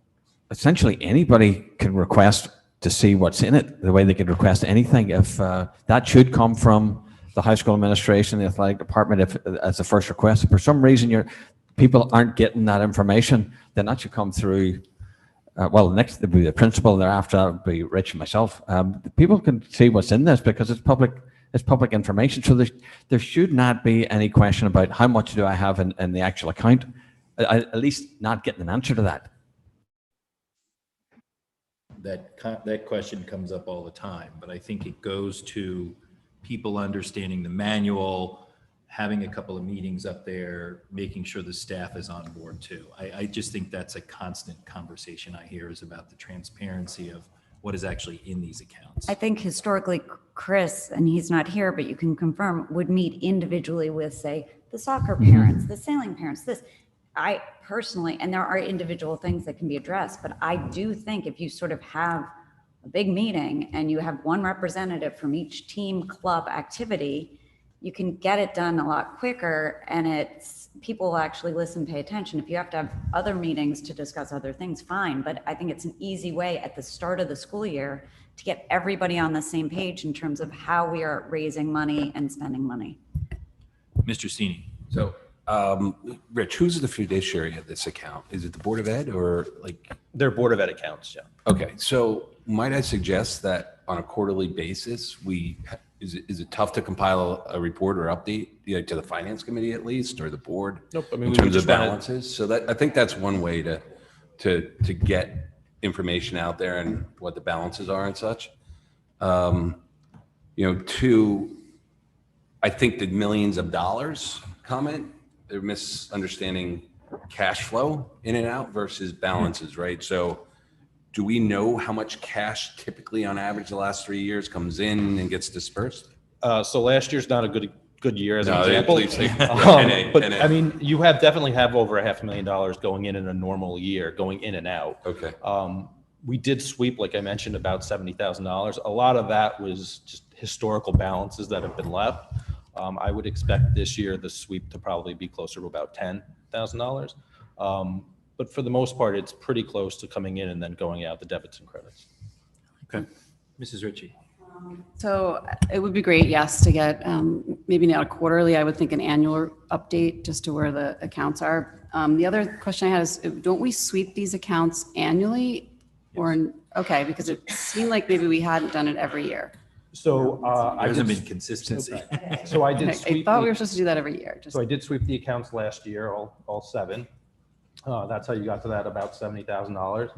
essentially anybody can request to see what's in it, the way they could request anything. If that should come from the high school administration, the athletic department, as the first request. If for some reason people aren't getting that information, then that should come through. Next would be the principal, and thereafter that would be Rich and myself. People can see what's in this because it's public information. So there should not be any question about how much do I have in the actual account. At least not getting an answer to that. That question comes up all the time, but I think it goes to people understanding the manual, having a couple of meetings up there, making sure the staff is on board too. I just think that's a constant conversation I hear, is about the transparency of what is actually in these accounts. I think historically, Chris, and he's not here, but you can confirm, would meet individually with, say, the soccer parents, the sailing parents, I personally, and there are individual things that can be addressed, but I do think if you sort of have a big meeting and you have one representative from each team, club, activity, you can get it done a lot quicker, and people will actually listen, pay attention. If you have to have other meetings to discuss other things, fine, but I think it's an easy way at the start of the school year to get everybody on the same page in terms of how we are raising money and spending money. Mr. Sini. So, Rich, who's the fiduciary of this account? Is it the Board of Ed or like? Their Board of Ed accounts, yeah. Okay, so might I suggest that on a quarterly basis, is it tough to compile a report or update, to the finance committee at least, or the board? Nope. I mean, in we terms just of wanna- balances? So that, I think that's one way to get information out there and what the balances are and such. Two, I think the millions of dollars comment, they're misunderstanding cash flow in and out versus balances, right? So do we know how much cash typically on average the last 3 years comes in and gets dispersed? So last year's not a good year as an No, example. please say- But I mean, you definitely have over $500,000 going in a normal year, going in and out. Okay. We did sweep, like I mentioned, about $70,000. A lot of that was just historical balances that have been left. I would expect this year the sweep to probably be closer to about $10,000. But for the most part, it's pretty close to coming in and then going out the debits and credits. Okay. Mrs. Ritchie. So it would be great, yes, to get maybe not a quarterly, I would think an annual update just to where the accounts are. The other question I had is, don't we sweep these accounts annually? Okay, because it seemed like maybe we hadn't done it every year. So There hasn't been consistency. So I did I sweep. thought we were supposed to do that every year. So I did sweep the accounts last year, all 7. That's how you got to that about $70,000.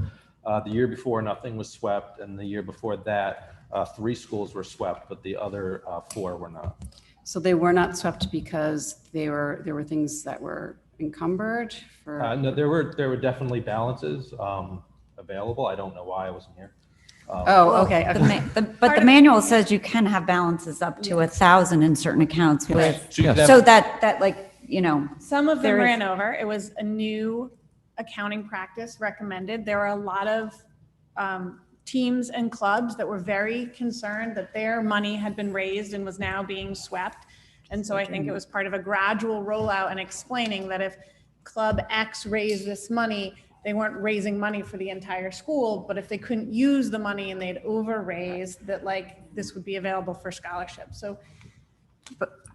The year before, nothing was swept, and the year before that, 3 schools were swept, but the other 4 were not. So they were not swept because there were things that were encumbered for. No, there were definitely balances available. I don't know why I wasn't here. Oh, okay. But the manual says you can have balances up to 1,000 in certain accounts with, So you could have- so that like, Some of them There is- ran over. It was a new accounting practice recommended. There were a lot of teams and clubs that were very concerned that their money had been raised and was now being swept. And so I think it was part of a gradual rollout and explaining that if Club X raised this money, they weren't raising money for the entire school, but if they couldn't use the money and they'd over raised, that like this would be available for scholarships. So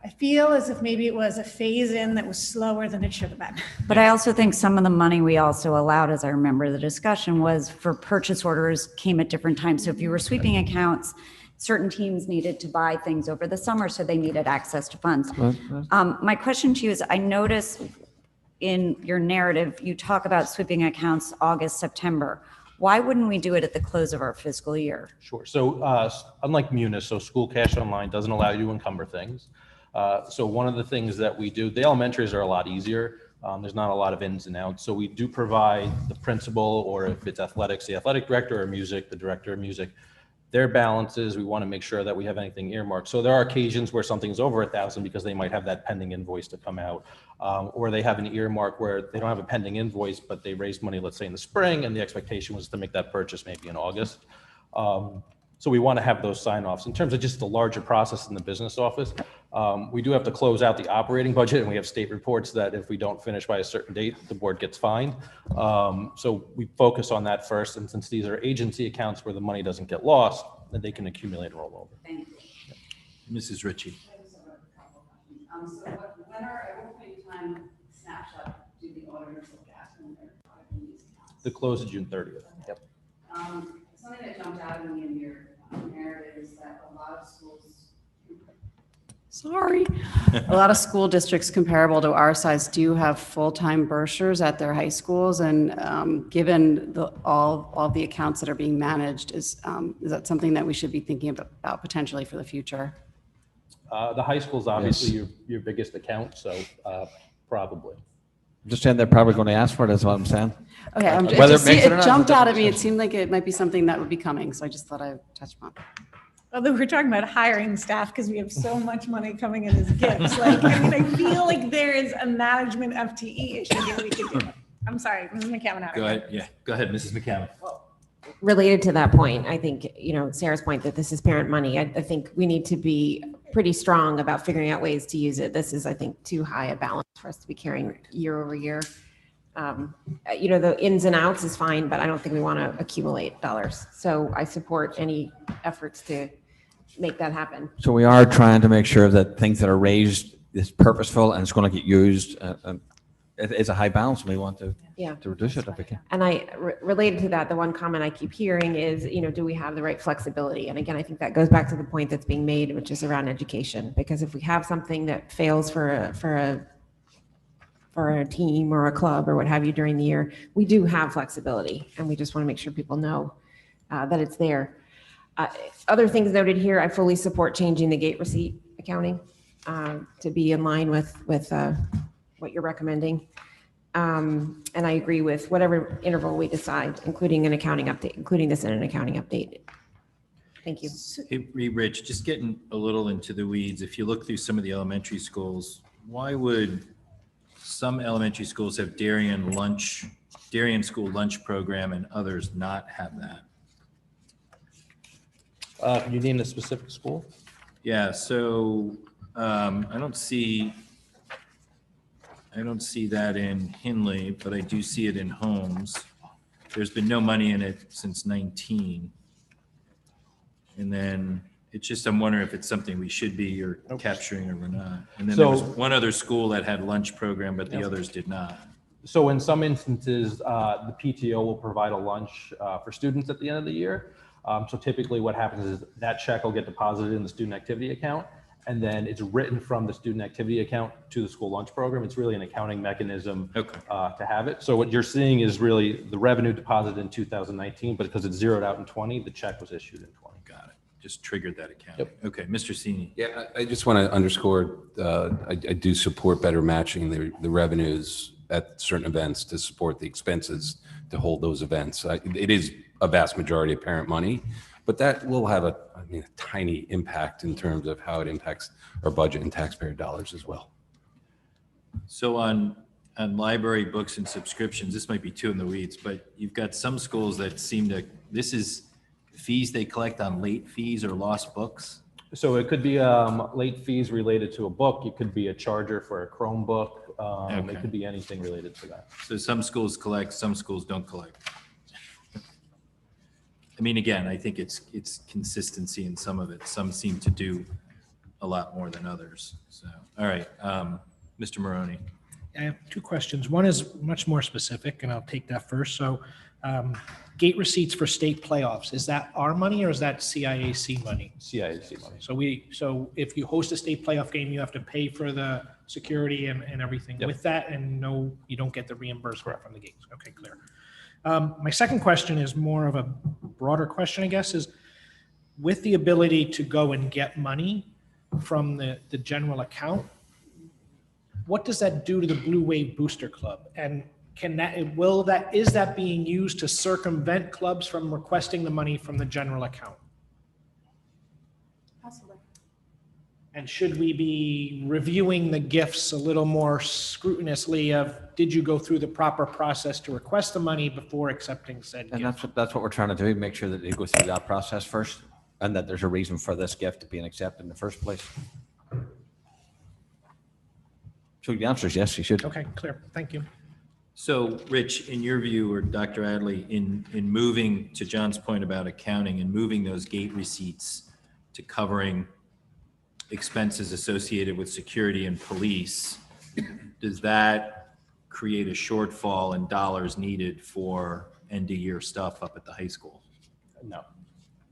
I feel as if maybe it was a phase in that was slower than it should have been. but I also think some of the money we also allowed, as I remember the discussion, was for purchase orders came at different times. So if you were sweeping accounts, certain teams needed to buy things over the summer, so they needed access to funds. My question to you is, I notice in your narrative, you talk about sweeping accounts August, September. Why wouldn't we do it at the close of our fiscal year? Sure. So unlike Munis, so School Cash Online doesn't allow you to encumber things. So one of the things that we do, the elementaries are a lot easier. There's not a lot of ins and outs. So we do provide the principal, or if it's athletics, the athletic director, or music, the director of music, their balances. We want to make sure that we have anything earmarked. So there are occasions where something's over 1,000 because they might have that pending invoice to come out, or they have an earmark where they don't have a pending invoice, but they raised money, let's say in the spring, and the expectation was to make that purchase maybe in August. So we want to have those sign-offs. In terms of just the larger process in the business office, we do have to close out the operating budget, and we have state reports that if we don't finish by a certain date, the board gets fined. So we focus on that first, and since these are agency accounts where the money doesn't get lost, then they can accumulate and roll over. Thank you. Mrs. Ritchie. So when at what point in time snapshot do the auditors look at when they're auditing these accounts? The close of June 30th. Yep. Something that jumped out at me in your narrative is that a lot of schools, a lot of school districts comparable to our size do have full-time bursars at their high schools. And given all the accounts that are being managed, is that something that we should be thinking about potentially for the future? The high school is obviously your biggest account, so probably. Just saying they're probably going to ask for it, is what I'm saying. Okay, it jumped out at me. It seemed like it might be something that would be coming, so I just thought I'd touch upon it. Although we're talking about hiring staff because we have so much money coming in as gifts. Like, I mean, I feel like there is a management FTE issue that we could do. I'm sorry, Mrs. McCammon. Go ahead. Yeah, go ahead, Mrs. McCammon. Related to that point, I think, Sarah's point that this is parent money, I think we need to be pretty strong about figuring out ways to use it. This is, I think, too high a balance for us to be carrying year over year. The ins and outs is fine, but I don't think we want to accumulate dollars. So I support any efforts to make that happen. So we are trying to make sure that things that are raised it's purposeful and it's going to get used. And it's a high balance, and we want to Yeah. reduce it if we can. And related to that, the one comment I keep hearing is, do we have the right flexibility? And again, I think that goes back to the point that's being made, which is around education. Because if we have something that fails for a team or a club or what have you during the year, we do have flexibility, and we just want to make sure people know that it's there. Other things noted here, I fully support changing the gate receipt accounting to be in line with what you're recommending. And I agree with whatever interval we decide, including this in an accounting update. Thank you. Hey, Rich, just getting a little into the weeds. If you look through some of the elementary schools, why would some elementary schools have Darien school lunch program and others not have that? Can you name a specific school? Yeah, so I don't see that in Hinley, but I do see it in Holmes. There's been no money in it since 19. And then it's just, I'm wondering if it's something we should be or capturing or we're not. And then there was one other school that had lunch program, but the others did not. So in some instances, the PTO will provide a lunch for students at the end of the year. So typically what happens is that check will get deposited in the student activity account, and then it's written from the student activity account to the school lunch program. It's really an accounting mechanism to have it. So what you're seeing is really the revenue deposited in 2019, but because it's zeroed out in 20, the check was issued in 20. Got it. Just triggered that account. Yep. Okay, Mr. Sini. Yeah, I just want to underscore, I do support better matching the revenues at certain events to support the expenses to hold those events. It is a vast majority of parent money, but that will have a tiny impact in terms of how it impacts our budget and taxpayer dollars as well. So on library books and subscriptions, this might be too in the weeds, but you've got some schools that seem to, this is fees they collect on late fees or lost books. So it could be late fees related to a book. It could be a charger for a Chromebook. It could be anything related to that. So some schools collect, some schools don't collect. I mean, again, I think it's consistency in some of it. Some seem to do a lot more than others. So, all right, Mr. Maroney. I have two questions. One is much more specific, and I'll take that first. So gate receipts for state playoffs, is that our money or is that CIAC money? CIAC money. So if you host a state playoff game, you have to pay for the security and everything with that, and no, you don't get the reimbursement from the gates. Okay, clear. My second question is more of a broader question, I guess, is with the ability to go and get money from the general account, what does that do to the Blue Wave Booster Club? And is that being used to circumvent clubs from requesting the money from the general account? Possibly. And should we be reviewing the gifts a little more scrupulously of, did you go through the proper process to request the money before accepting said gift? And that's what we're trying to do, make sure that they go through that process first, and that there's a reason for this gift to be accepted in the first place. So the answer is yes, you should. Okay, clear. Thank you. So, Rich, in your view, or Dr. Adley, in moving to John's point about accounting and moving those gate receipts to covering expenses associated with security and police, does that create a shortfall in dollars needed for end of year stuff up at the high school? No,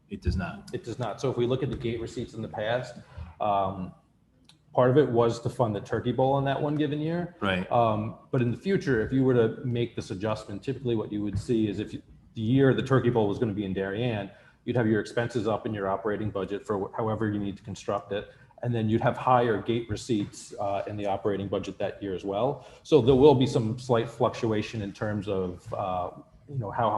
it does not. It does not. So if we look at the gate receipts in the past, part of it was to fund the Turkey Bowl on that one given year. Right. But in the future, if you were to make this adjustment, typically what you would see is if the year the Turkey Bowl was going to be in Darien, you'd have your expenses up in your operating budget for however you need to construct it. And then you'd have higher gate receipts in the operating budget that year as well. So there will be some slight fluctuation in terms of how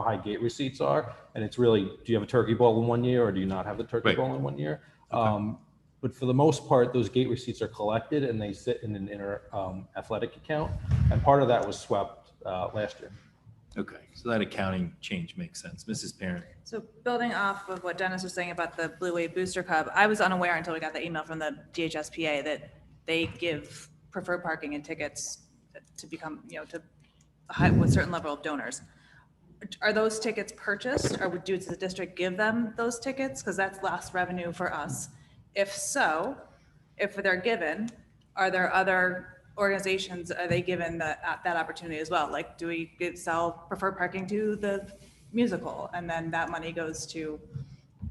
high gate receipts are. And it's really, do you have a Turkey Bowl in one year or do you not have the Turkey Bowl in one year? Okay. But for the most part, those gate receipts are collected and they sit in an inner athletic account. And part of that was swept last year. Okay, so that accounting change makes sense. Mrs. Parent. So building off of what Dennis was saying about the Blue Wave Booster Club, I was unaware until we got the email from the DHSPA that they give preferred parking and tickets to become, to a high, with a certain level of donors. Are those tickets purchased, or does the district give them those tickets? Because that's lost revenue for us. If so, if they're given, are there other organizations, are they given that opportunity as well? Like, do we sell preferred parking to the musical and then that money goes to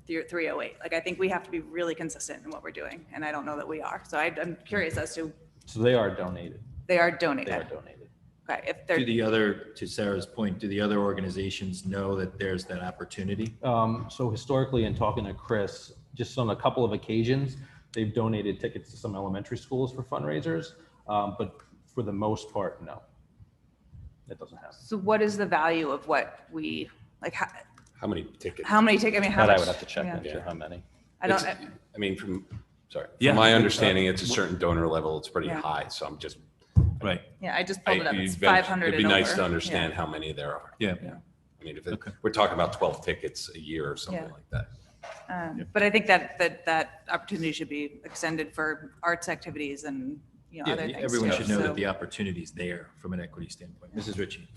the 308? Like, I think we have to be really consistent in what we're doing, and I don't know that we are. So I'm curious as to. So they are donated. They are donated. They are donated. Okay, if they're. To Sarah's point, do the other organizations know that there's that opportunity? So historically, in talking to Chris, just on a couple of occasions, they've donated tickets to some elementary schools for fundraisers, but for the most part, no, that doesn't happen. So what is the value of what we, like, How many tickets? how many tickets, I mean, how That much? I would have to check yeah. next year how many. I don't, It's- I mean, from Yeah. my understanding, it's a certain donor level. It's pretty Yeah. high. So I'm just, Right. yeah, I just pulled it up. It's you'd 500 it'd be and nice over. to understand Yeah. how many there are. Yeah. I mean, if Okay. we're talking about 12 tickets a year or something Yeah. like that. But I think that opportunity should be extended for arts activities and, Yeah, other things. everyone too. should know So- that the opportunity is there from an equity standpoint. Mrs. Ritchie.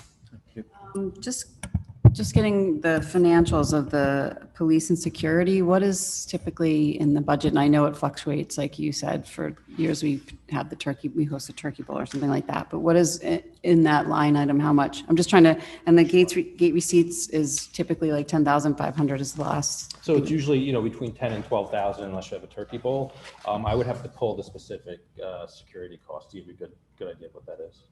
Just getting the financials of the police and security, what is typically in the budget? And I know it fluctuates, like you said, for years we had we host a turkey bowl or something like that. But what is in that line item? How much? I'm just trying to, and the gate receipts is typically like 10,500 is the last. So it's usually, between 10 and 12,000 unless you have a turkey bowl. I would have to pull the specific security cost to give you a good idea of what that is.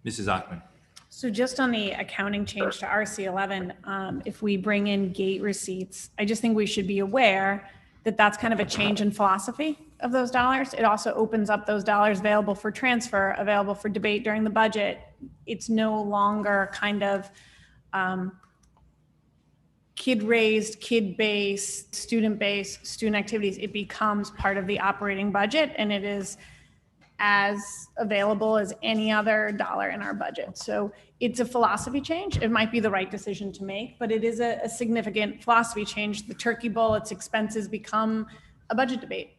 Mrs. Ackman. So just on the accounting change to RC11, if we bring in gate receipts, I just think we should be aware that that's kind of a change in philosophy of those dollars. It also opens up those dollars available for transfer, available for debate during the budget. It's no longer kind of kid-raised, kid-based, student-based, student activities. It becomes part of the operating budget, and it is as available as any other dollar in our budget. So it's a philosophy change. It might be the right decision to make, but it is a significant philosophy change. The turkey bowl, its expenses become a budget debate.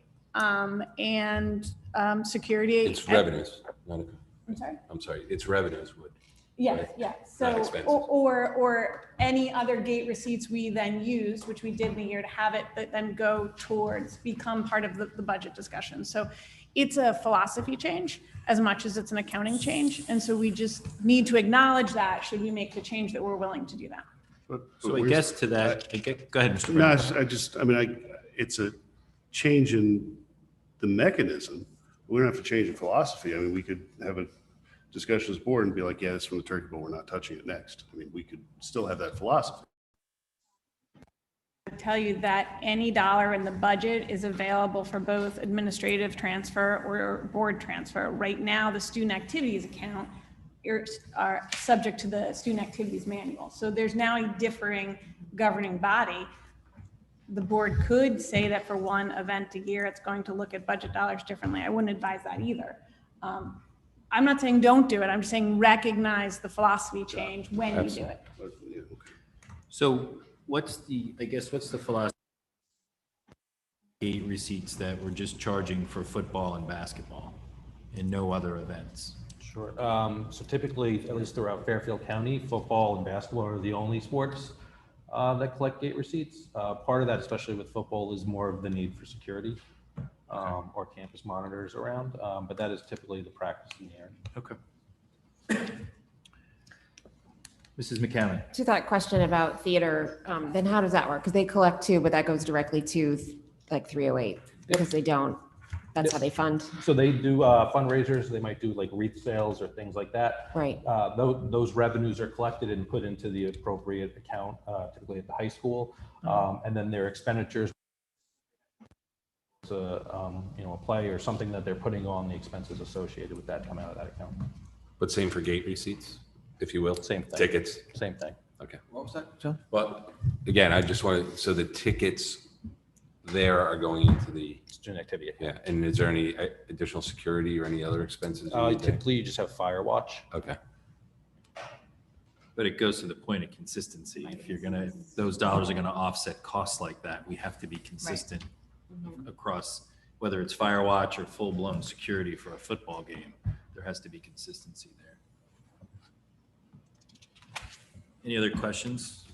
Security. It's revenues. I'm sorry? It's revenues would. Yes, Right. yeah. Not So, expenses. or any other gate receipts we then use, which we did in the year, to have it that then go towards, become part of the budget discussion. So it's a philosophy change as much as it's an accounting change. And so we just need to acknowledge that should we make the change that we're willing to do that. So I guess to that, go ahead, Mr. No, Brown. it's a change in the mechanism. We don't have to change in philosophy. I mean, we could have a discussion as board and be like, yeah, it's from the turkey bowl. We're not touching it next. I mean, we could still have that philosophy. Tell you that any dollar in the budget is available for both administrative transfer or board transfer. Right now, the student activities account are subject to the student activities manual. So there's now a differing governing body. The board could say that for one event a year, it's going to look at budget dollars differently. I wouldn't advise that either. I'm not saying don't do it. I'm just saying recognize the philosophy change when you do it. So what's the philosophy? Gate receipts that we're just charging for football and basketball and no other events? Sure. So typically, at least throughout Fairfield County, football and basketball are the only sports that collect gate receipts. Part of that, especially with football, is more of the need for security or campus monitors around, but that is typically the practice in the area. Okay. Mrs. McCammon. To that question about theater, then how does that work? Because they collect too, but that goes directly to like 308 because they don't, that's how they fund. So they do fundraisers. They might do like wreath sales or things like that. Right. Those revenues are collected and put into the appropriate account, typically at the high school. And then their expenditures, a play or something that they're putting on, the expenses associated with that come out of that account. But same for gate receipts, if you will? Same thing. Tickets? Same thing. Okay. What was that, John? Well, again, I just wanted, so the tickets there are going into the, Student activity account. yeah, and is there any additional security or any other expenses? you need there? Typically, you just have fire watch. Okay. But it goes to the point of consistency. If you're gonna, those dollars are gonna offset costs like that, we have to be consistent across, whether it's fire watch or full-blown security for a football game, there has to be consistency there. Any other questions?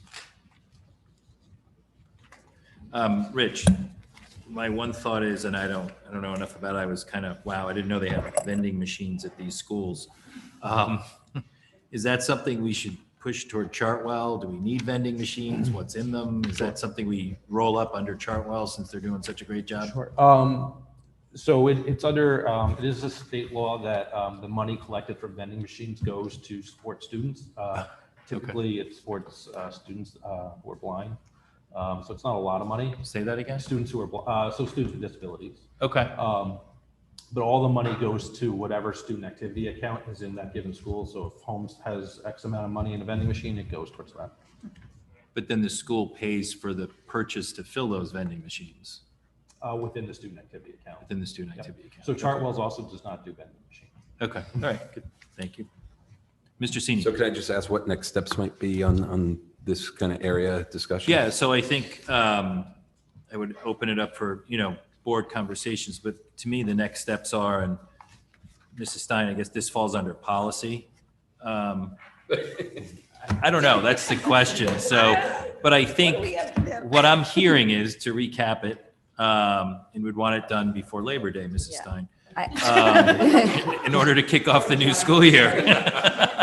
Rich, my one thought is, and I don't know enough about it, I was kind of, wow, I didn't know they had vending machines at these schools. Is that something we should push toward Chartwell? Do we need vending machines? What's in them? Is that something we roll up under Chartwell since they're doing such a great job? Sure. So it's under, it is a state law that the money collected from vending machines goes to support students. Typically, it supports students who are blind. So it's not a lot of money. Say that again? Students who are, so students with disabilities. Okay. But all the money goes to whatever student activity account is in that given school. So if Holmes has X amount of money in a vending machine, it goes towards that. But then the school pays for the purchase to fill those vending machines Within the student activity account. within the student activity account. So Chartwell's also does not do vending machines. Okay, all right, good, thank you. Mr. Senior. So can I just ask what next steps might be on this kind of area discussion? Yeah, so I think I would open it up for, board conversations, but to me, the next steps are, and Mrs. Stein, I guess this falls under policy. I don't know, that's the question. So, but I think what I'm hearing is, to recap it, and we'd want it done before Labor Day, Mrs. Stein, in order to kick off the new school year.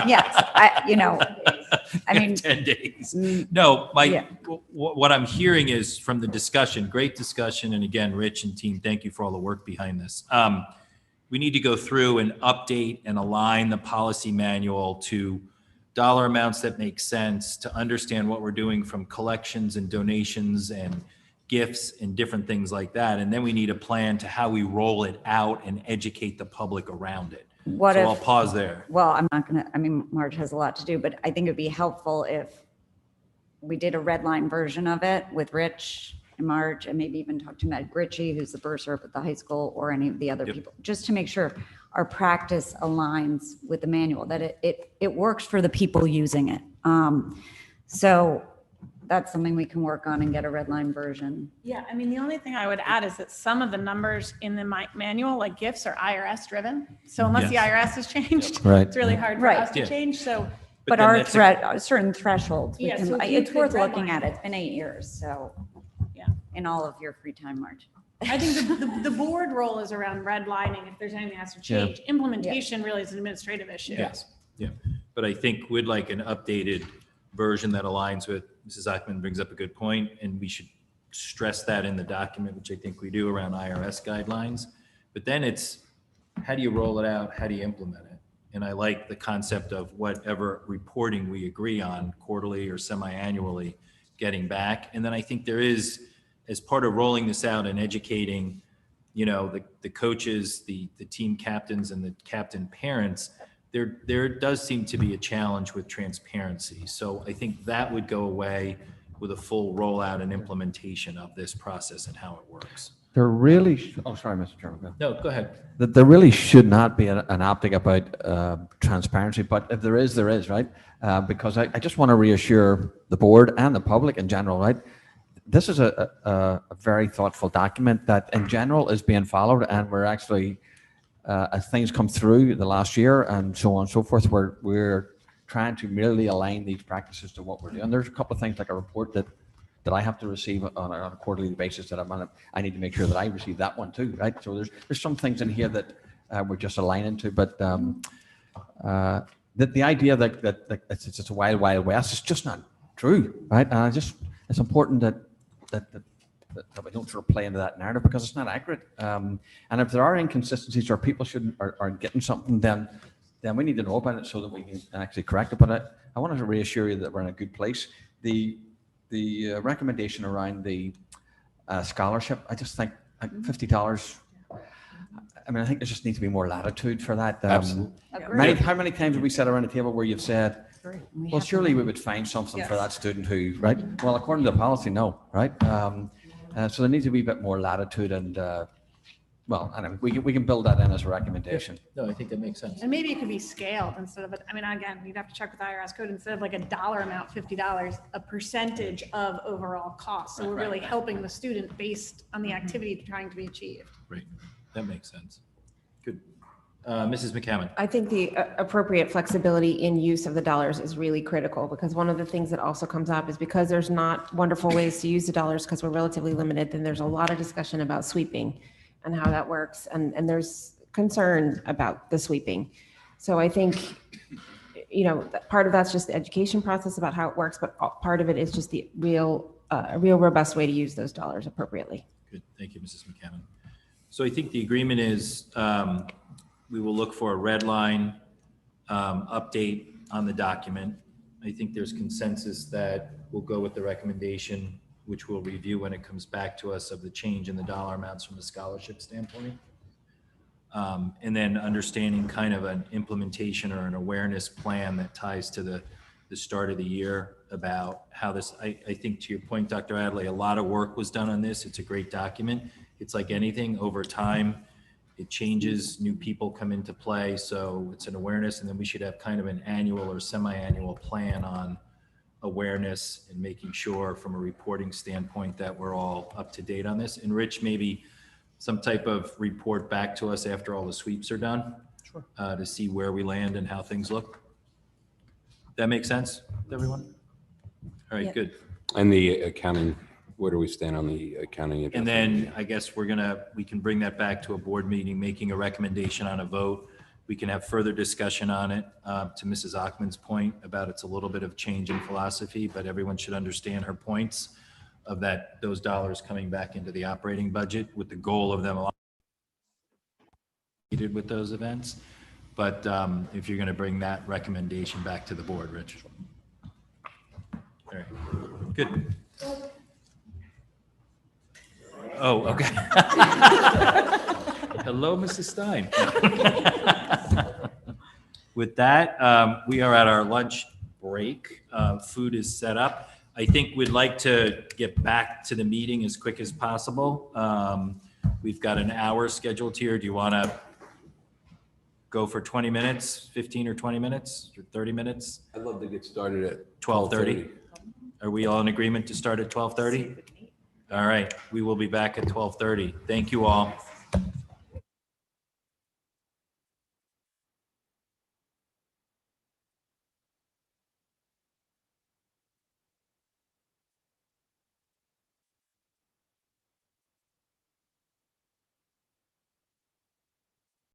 Yes, I mean. 10 days. No, what I'm hearing is from the discussion, great discussion. And again, Rich and team, thank you for all the work behind this. We need to go through and update and align the policy manual to dollar amounts that make sense, to understand what we're doing from collections and donations and gifts and different things like that. And then we need a plan to how we roll it out and educate the public around it. I'll pause there. Well, I'm not gonna, Marge has a lot to do, but I think it'd be helpful if we did a red line version of it with Rich and Marge, and maybe even talk to Meg Ritchie, who's the bursar up at the high school, or any of the other people, just to make sure our practice aligns with the manual, that it works for the people using it. So that's something we can work on and get a red line version. Yeah, the only thing I would add is that some of the numbers in the manual, like gifts, are IRS driven. So unless the IRS has changed, it's really hard for us to change. So, but our certain thresholds, Yeah, so if you it's could worth looking redline at. It's been 8 years, so. Yeah. In all of your free time, Marge. I think the board role is around redlining if there's anything that has to change. Implementation really is an administrative issue. Yes, yeah. But I think we'd like an updated version that aligns with, Mrs. Ackman brings up a good point, and we should stress that in the document, which I think we do, around IRS guidelines. But then it's, how do you roll it out? How do you implement it? And I like the concept of whatever reporting we agree on, quarterly or semi-annually, getting back. And then I think there is, as part of rolling this out and educating, the coaches, the team captains and the captain parents, there does seem to be a challenge with transparency. So I think that would go away with a full rollout and implementation of this process and how it works. There really, oh, sorry, Mr. Chairman. No, go ahead. There really should not be an optic about transparency, but if there is, there is, right? Because I just want to reassure the board and the public in general, right? This is a very thoughtful document that in general is being followed, and we're actually, as things come through the last year and so on and so forth, we're trying to really align these practices to what we're doing. There's a couple of things like a report that I have to receive on a quarterly basis that I need to make sure that I receive that one too, right? So there's some things in here that we're just aligning to, but the idea that it's just a wild, wild west is just not true, right? And it's important that we don't sort of play into that narrative because it's not accurate. And if there are inconsistencies or people aren't getting something, then we need to know about it so that we can actually correct it. But I wanted to reassure you that we're in a good place. The recommendation around the scholarship, I just think like $50. I think there just needs to be more latitude for that. Absolutely. How many times have we sat around the table where you've said, well, surely we would find something for that student who, right? Well, according to the policy, no, right? So there needs to be a bit more latitude and, anyway, we can build that in as a recommendation. No, I think that makes sense. And maybe it could be scaled instead of, again, you'd have to check with IRS code, instead of like a dollar amount, $50, a percentage of overall cost. So we're really helping the student based on the activity trying to be achieved. Right, that makes sense. Good. Mrs. McCammon. I think the appropriate flexibility in use of the dollars is really critical, because one of the things that also comes up is because there's not wonderful ways to use the dollars because we're relatively limited, then there's a lot of discussion about sweeping and how that works. And there's concern about the sweeping. So I think, part of that's just the education process about how it works, but part of it is just the real robust way to use those dollars appropriately. Good. Thank you, Mrs. McCammon. So I think the agreement is we will look for a red line update on the document. I think there's consensus that we'll go with the recommendation, which we'll review when it comes back to us, of the change in the dollar amounts from the scholarship standpoint. And then understanding kind of an implementation or an awareness plan that ties to the start of the year about how this, I think to your point, Dr. Adley, a lot of work was done on this. It's a great document. It's like anything, over time, it changes, new people come into play. So it's an awareness, and then we should have kind of an annual or semi-annual plan on awareness and making sure from a reporting standpoint that we're all up to date on this. And Rich, maybe some type of report back to us after all the sweeps are done. Sure. To see where we land and how things look. That makes sense to everyone? All right, Yeah. good. And the accounting, where do we stand on the accounting? And then I guess we can bring that back to a board meeting, making a recommendation on a vote. We can have further discussion on it, to Mrs. Achman's point about it's a little bit of change in philosophy, but everyone should understand her points of that, those dollars coming back into the operating budget with the goal of them with those events. But if you're going to bring that recommendation back to the board, Rich. All right, good. Oh, okay. Hello, Mrs. Stein. With that, we are at our lunch break. Food is set up. I think we'd like to get back to the meeting as quick as possible. We've got an hour scheduled here. Do you want to go for 20 minutes, 15 or 20 minutes, or 30 minutes? I'd love to get started at 12:30. Are we all in agreement to start at 12:30? All right, we will be back at 12:30. Thank you all.